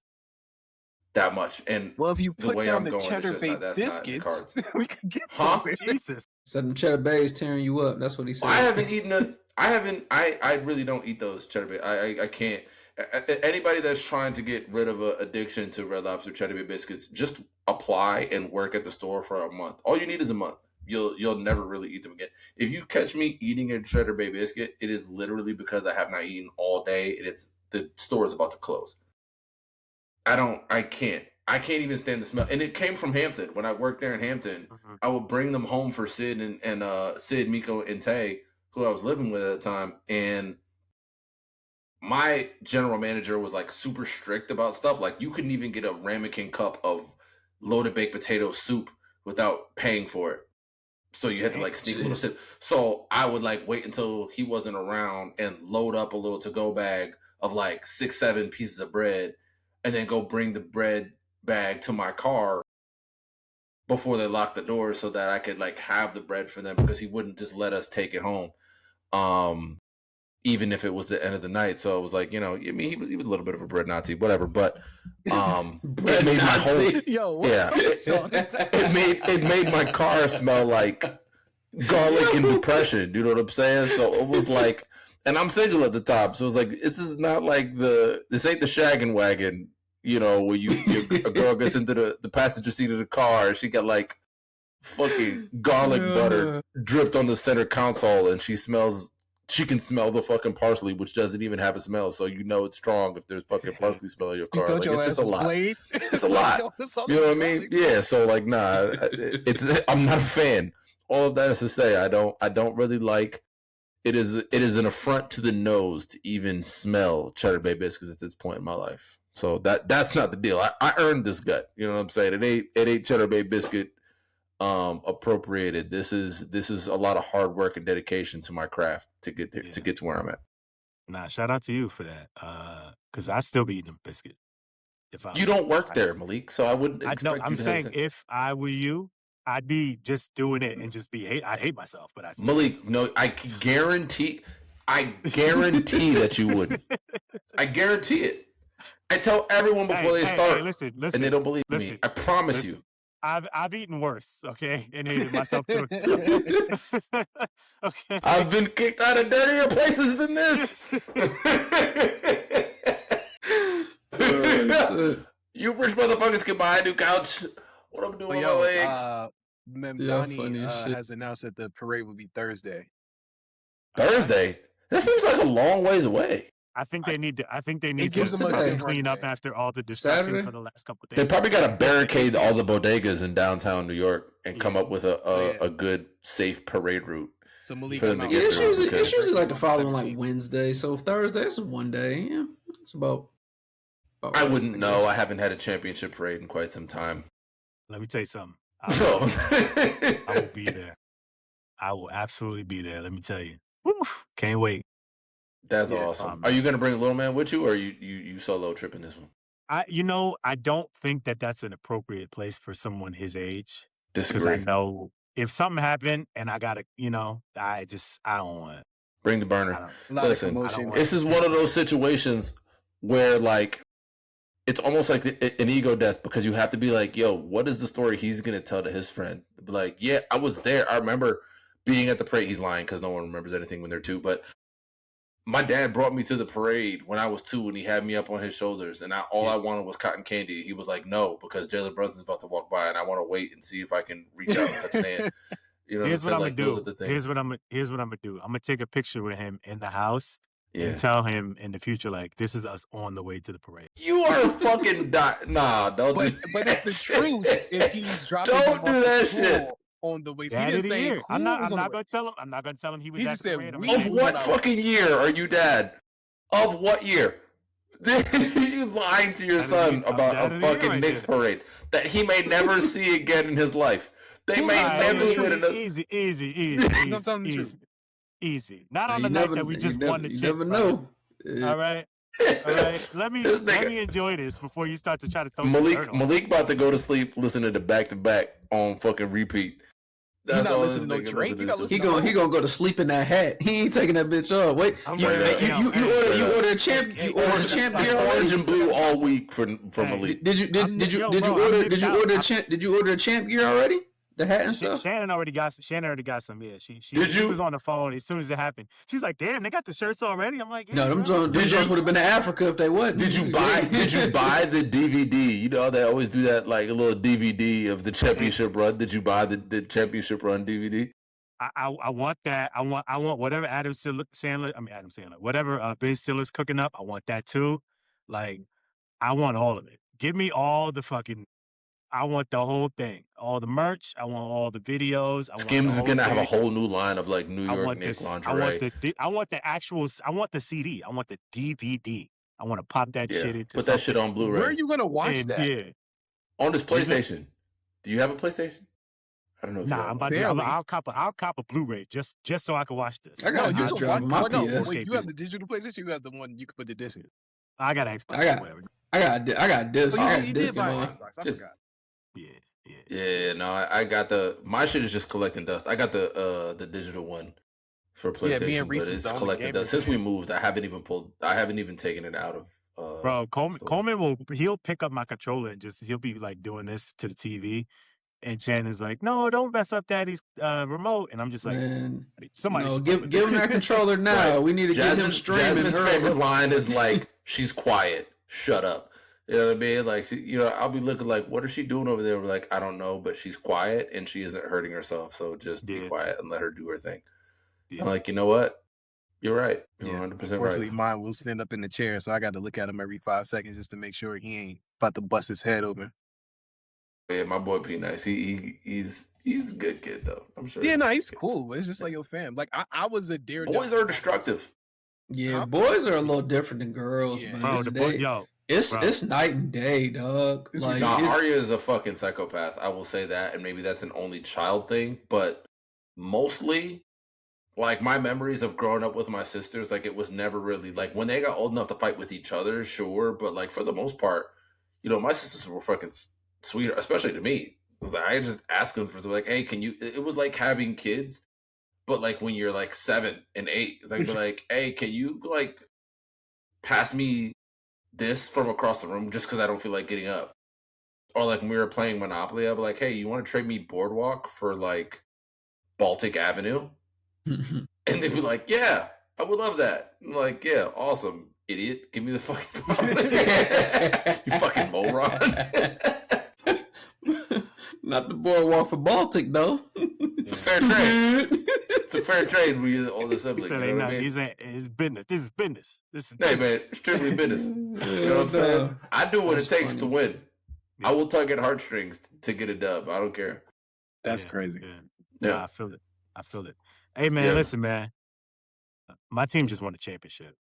that much. And well, if you put down the cheddar bay biscuits, we could get somewhere. Jesus. Said the cheddar bay is tearing you up. That's what he said. I haven't eaten I really don't eat those cheddar bay. I can't. Anybody that's trying to get rid of an addiction to Red Lobster cheddar bay biscuits, just apply and work at the store for a month. All you need is a month. You'll never really eat them again. If you catch me eating a cheddar bay biscuit, it is literally because I have not eaten all day and the store is about to close. I can't even stand the smell. And it came from Hampton. When I worked there in Hampton, I would bring them home for Sid and Sid, Miko, and Tay, who I was living with at the time. And my general manager was like super strict about stuff. Like you couldn't even get a ramekin cup of loaded baked potato soup without paying for it. So you had to like sneak a little sip. So I would like wait until he wasn't around and load up a little to-go bag of like 6-7 pieces of bread and then go bring the bread bag to my car before they locked the doors so that I could like have the bread for them because he wouldn't just let us take it home. Even if it was the end of the night. So I was like, he was a little bit of a bread Nazi, whatever. But bread made Nazi. It made my car smell like garlic and depression. You know what I'm saying? So it was like, and I'm single at the time, so it was like, this is not like this ain't the shaggin' wagon, where a girl gets into the passenger seat of the car and she got like fucking garlic butter dripped on the center console and she can smell the fucking parsley, which doesn't even have a smell. So it's strong if there's fucking parsley smell in your car. Like, it's just a lot. It's a lot. You know what I mean? Yeah. So like, nah, I'm not a fan. All of that is to say, I don't really like. It is an affront to the nose to even smell cheddar bay biscuits at this point in my life. So that's not the deal. I earned this gut. You know what I'm saying? It ain't cheddar bay biscuit appropriated. This is a lot of hard work and dedication to my craft to get there, to get to where I'm at. Nah, shout out to you for that. Because I still be eating them biscuits. You don't work there, Malik, so I wouldn't expect I'm saying if I were you, I'd be just doing it and just I hate myself, but I still Malik, no, I guarantee that you wouldn't. I guarantee it. I tell everyone before they start, listen, and they don't believe me. I promise you. I've eaten worse, okay, and hated myself through. Okay. I've been kicked out of dirtier places than this. You rich motherfuckers can buy a new couch. What I'm doing with my legs? Memdani has announced that the parade will be Thursday. Thursday? That seems like a long ways away. I think they need to clean up after all the destruction for the last couple of days. They probably got to barricade all the bodegas in downtown New York and come up with a good, safe parade route. So Malik, it's usually like the following like Wednesday. So Thursday is one day. Yeah, it's about I wouldn't know. I haven't had a championship parade in quite some time. Let me tell you something. I will be there. I will absolutely be there. Let me tell you. Woo, can't wait. That's awesome. Are you going to bring a little man with you, or are you solo tripping this one? I don't think that's an appropriate place for someone his age. Disagree. Because I know if something happened and I got to, I don't want it. Bring the burner. Listen, this is one of those situations where, like, it's almost like an ego death because you have to be like, yo, what is the story he's going to tell to his friend? Be like, yeah, I was there. I remember being at the parade. He's lying because no one remembers anything when they're 2, but my dad brought me to the parade when I was 2 and he had me up on his shoulders and all I wanted was cotton candy. He was like, no, because Jalen Brunson's about to walk by and I want to wait and see if I can reach out and touch his hand. Here's what I'm going to do. Here's what I'm going to do. I'm going to take a picture with him in the house and tell him in the future, like, this is us on the way to the parade. You are fucking nah, don't do but it's the truth. If he's dropping don't do that shit. On the way, he didn't say I'm not going to tell him. I'm not going to tell him he was at the parade. Of what fucking year are you dad? Of what year? You lying to your son about a fucking Knicks parade that he may never see again in his life. They may never win another. Easy. Not on the night that we just won the chip. You never know. All right. All right, let me enjoy this before you start to try to throw Malik about to go to sleep listening to back to back on fucking repeat. That's all listening to Drake. He gonna go to sleep in that hat. He ain't taking that bitch off. Wait, you order a champ. You order a champ gear orange and blue all week from Malik. Did you order a champ gear already? The hat and stuff. Shannon already got some. Yeah, she was on the phone as soon as it happened. She's like, "Damn, they got the shirts already." I'm like, "No, them joints would have been to Africa if they wasn't." Did you buy the DVD? You know they always do that, like a little DVD of the championship run. Did you buy the championship run DVD? I want that. I want whatever Adam Sandler. Whatever Ben Stiller's cooking up. I want that too. Like, I want all of it. Give me all the fucking. I want the whole thing, all the merch. I want all the videos. Skims is gonna have a whole new line of like New York Knicks lingerie. I want the actual. I want the CD. I want the DVD. I want to pop that shit into. Put that shit on Blu-ray. Where are you gonna watch that? Yeah, on this PlayStation. Do you have a PlayStation? I don't know. I'll cop a Blu-ray just so I can watch this. I got you have the digital PlayStation. You have the one you can put the disc in. I got Xbox. I got disc. You did buy an Xbox. I forgot. Yeah. No, I got my shit is just collecting dust. I got the digital one for PlayStation, me and Reese but it's collecting dust. Since we moved, I haven't even taken it out of. Bro, Coleman he'll pick up my controller and he'll be like doing this to the TV, and Shannon's like, "No, don't mess up Daddy's remote," and I'm just like, "Man, somebody give him that controller now. Right. We need to get him streaming." Jasmine's favorite line is like, "She's quiet. Shut up." You know what I mean? Like, I'll be looking like, what is she doing over there? We're like, I don't know, but she's quiet and she isn't hurting herself. So just be quiet and let her do her thing. Yeah. I'm like, you know what? You're right. You're 100% right. Unfortunately, mine will stand up in the chair, so I got to look at him every 5 seconds just to make sure he ain't about to bust his head open. Yeah, my boy P Nice. He's a good kid though. I'm sure. Yeah, no, he's cool. But it's just like your fam. Like I was a Daredevil. Boys are destructive. Yeah, boys are a little different than girls, man. Bro, it's night and day, dog. Arya is a fucking psychopath. I will say that, and maybe that's an only child thing, but mostly, like, my memories of growing up with my sisters, like, it was never really, like, when they got old enough to fight with each other, sure, but, like, for the most part, my sisters were fucking sweet, especially to me. It was like, I just asked them for, like, hey, it was like having kids, but, like, when you're, like, 7 and 8, it's like, hey, can you, like, pass me this from across the room just because I don't feel like getting up? Or like when we were playing Monopoly, I'd be like, hey, you want to trade me Boardwalk for like Baltic Avenue? And they'd be like, yeah, I would love that. I'm like, yeah, awesome, idiot. Give me the fucking you fucking moron. Not the Boardwalk for Baltic, though. It's a fair trade. It's a fair trade when you're the older sibling. You know what I mean? It's business. This is business. Hey, man, strictly business. You know what I'm saying? I do what it takes to win. Yeah. I will tug at heartstrings to get a dub. I don't care. That's crazy. Yeah, I feel it. Hey, man, listen, man. My team just won the championship.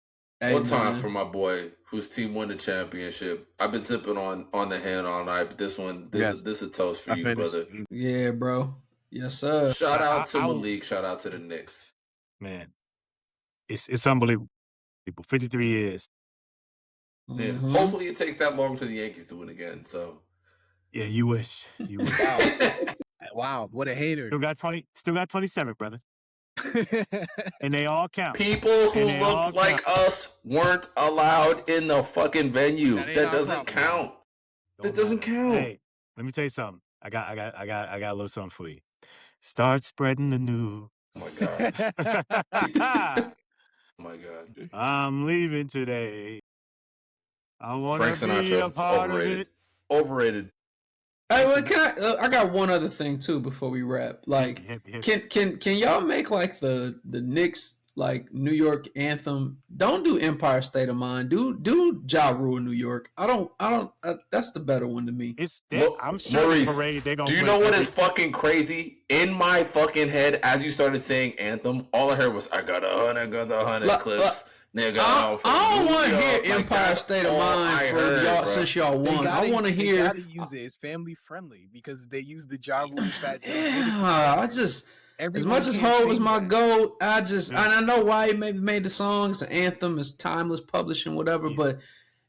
One time for my boy whose team won the championship. I've been sipping on the hand all night, but this is a toast for you, brother. Yeah, bro. Yes, sir. Shout out to Malik. Shout out to the Knicks. Man, it's unbelievable. 53 years. Yeah. Mm-hmm. Hopefully it takes that long for the Yankees to win again. So. Yeah, you wish. Wow, what a hater. Still got 27, brother. And they all count. People who looked like us weren't allowed in the fucking venue. That doesn't count. That doesn't count. Hey, let me tell you something. I got a little something for you. Start spreading the news. Oh my god. Oh my god. I'm leaving today. I want to be a part of it. Overrated. Hey, well, I got one other thing too before we wrap. Like, can y'all make like the Knicks like New York anthem? Don't do Empire State of Mind. Do Ja Rule New York. I don't. That's the better one to me. I'm sure Maurice, parade. They gonna. Do you know what is fucking crazy? In my fucking head, as you started saying anthem, all I heard was "I got 100 guns, 100 clips." Nigga, I don't want to hear Empire State of Mind for y'all since y'all won. I want to hear. They gotta use it. It's family friendly because they use the Ja Rule fat. Yeah, as much as Hov is my GOAT, I know why he maybe made the song. It's an anthem. It's timeless publishing, whatever. But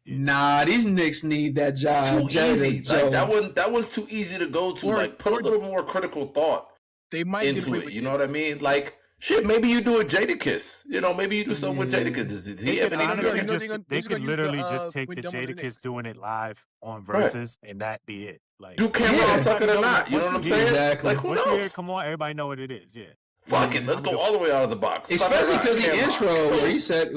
nah, these Knicks need that job. It's too easy. Like that was too easy to go to. Like put a little more critical thought. They might into it. You know what I mean? Like. Shit, maybe you do a Jadakiss. You know, maybe you do something with Jadakiss. They could literally just take the Jadakiss doing it live on Versus and that be it. Like, do Cameron suck it or not? You know what I'm saying? Exactly. Like, who knows? Come on, everybody know what it is. Yeah. Fuck it, let's go all the way out of the box. Especially because the intro where he said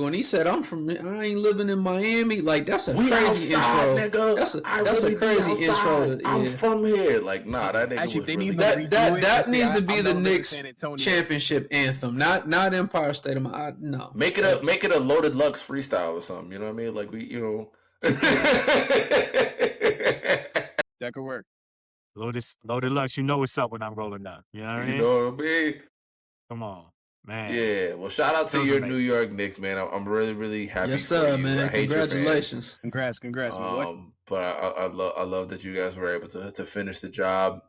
I ain't living in Miami, like that's a crazy intro. Nigga. That's a crazy intro. I'm from here. Like, nah, that nigga actually, was they really need that needs to be the Knicks championship anthem, not Empire State of Mind. No, make it a Loaded Lux freestyle or something. You know what I mean? Like that could work. Loaded Lux, you know what's up when I'm rolling up. You know what I mean? You know what I mean? Come on, man. Yeah, well, shout out to your New York Knicks, man. I'm really, really happy. Yes, sir, man. Congratulations. Congrats, but I love that you guys were able to finish the job.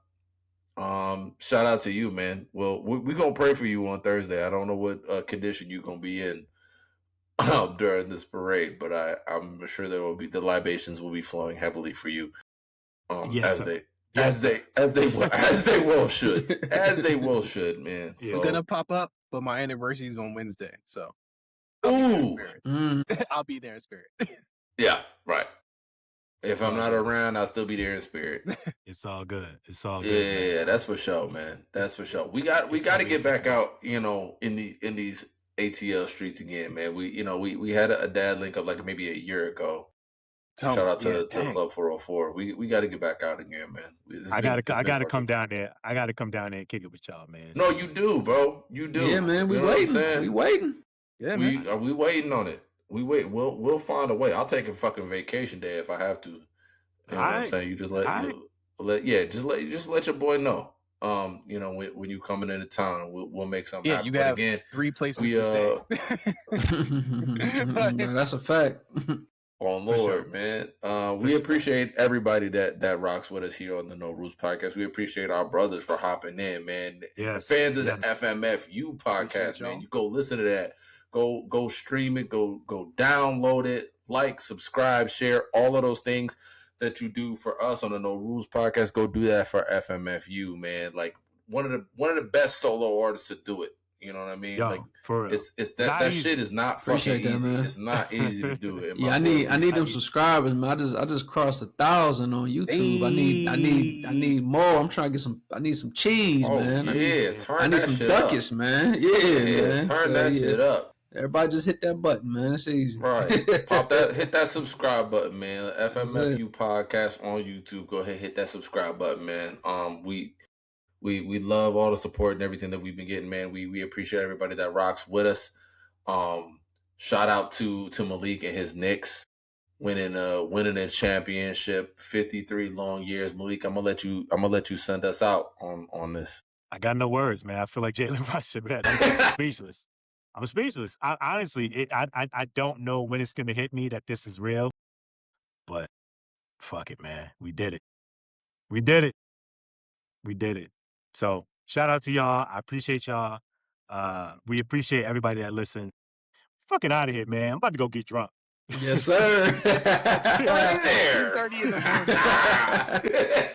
Shout out to you, man. Well, we're gonna pray for you on Thursday. I don't know what condition you're gonna be in during this parade, but I'm sure the libations will be flowing heavily for you. As they will should, man. It's gonna pop up, but my anniversary is on Wednesday, so I'll be there in spirit. Yeah, right. If I'm not around, I'll still be there in spirit. It's all good. Yeah, that's for sure, man. That's for sure. We got to get back out, in these ATL streets again, man. We had a dad link up like maybe a year ago. Shout out to Club 404. We got to get back out again, man. I gotta come down there. I gotta come down there and kick it with y'all, man. No, you do, bro. You do. Yeah, man. We waiting. Yeah, man. We waiting on it. We wait. We'll find a way. I'll take a fucking vacation day if I have to. You know what I'm saying? You just let your boy know. When you coming into town, we'll make something happen. Yeah, you have 3 places to stay. No, that's a fact. Oh Lord, sure. Man. We appreciate everybody that rocks with us here on the No Rules Podcast. We appreciate our brothers for hopping in, man. Yes. Fans of the FMFU Podcast, man. You go listen to that. Go stream it. Go download it. Like, subscribe, share, all of those things that you do for us on the No Rules Podcast. Go do that for FMFU, man. Like one of the best solo artists to do it. You know what I mean? Yo, like for real. It's that shit is not fucking easy. Man. It's not easy to do it. Yeah, I need them subscribers, man. I just crossed 1,000 on YouTube. Hey. I need more. I'm trying to get some. I need some cheese, man. I need some ducats, man. Yeah, man. Turn that shit up. Everybody just hit that button, man. It's easy. Right. Hit that subscribe button, man. FMFU Podcast on YouTube. Go ahead, hit that subscribe button, man. We love all the support and everything that we've been getting, man. We appreciate everybody that rocks with us. Shout out to Malik and his Knicks winning a championship, 53 long years. Malik, I'm gonna let you send us out on this. I got no words, man. I feel like Jalen Brunson, man. I'm speechless. I'm speechless. Honestly, I don't know when it's gonna hit me that this is real, but fuck it, man. We did it. So shout out to y'all. I appreciate y'all. We appreciate everybody that listens. Fucking out of here, man. I'm about to go get drunk. Yes, sir. Right there. 2:30 in the morning.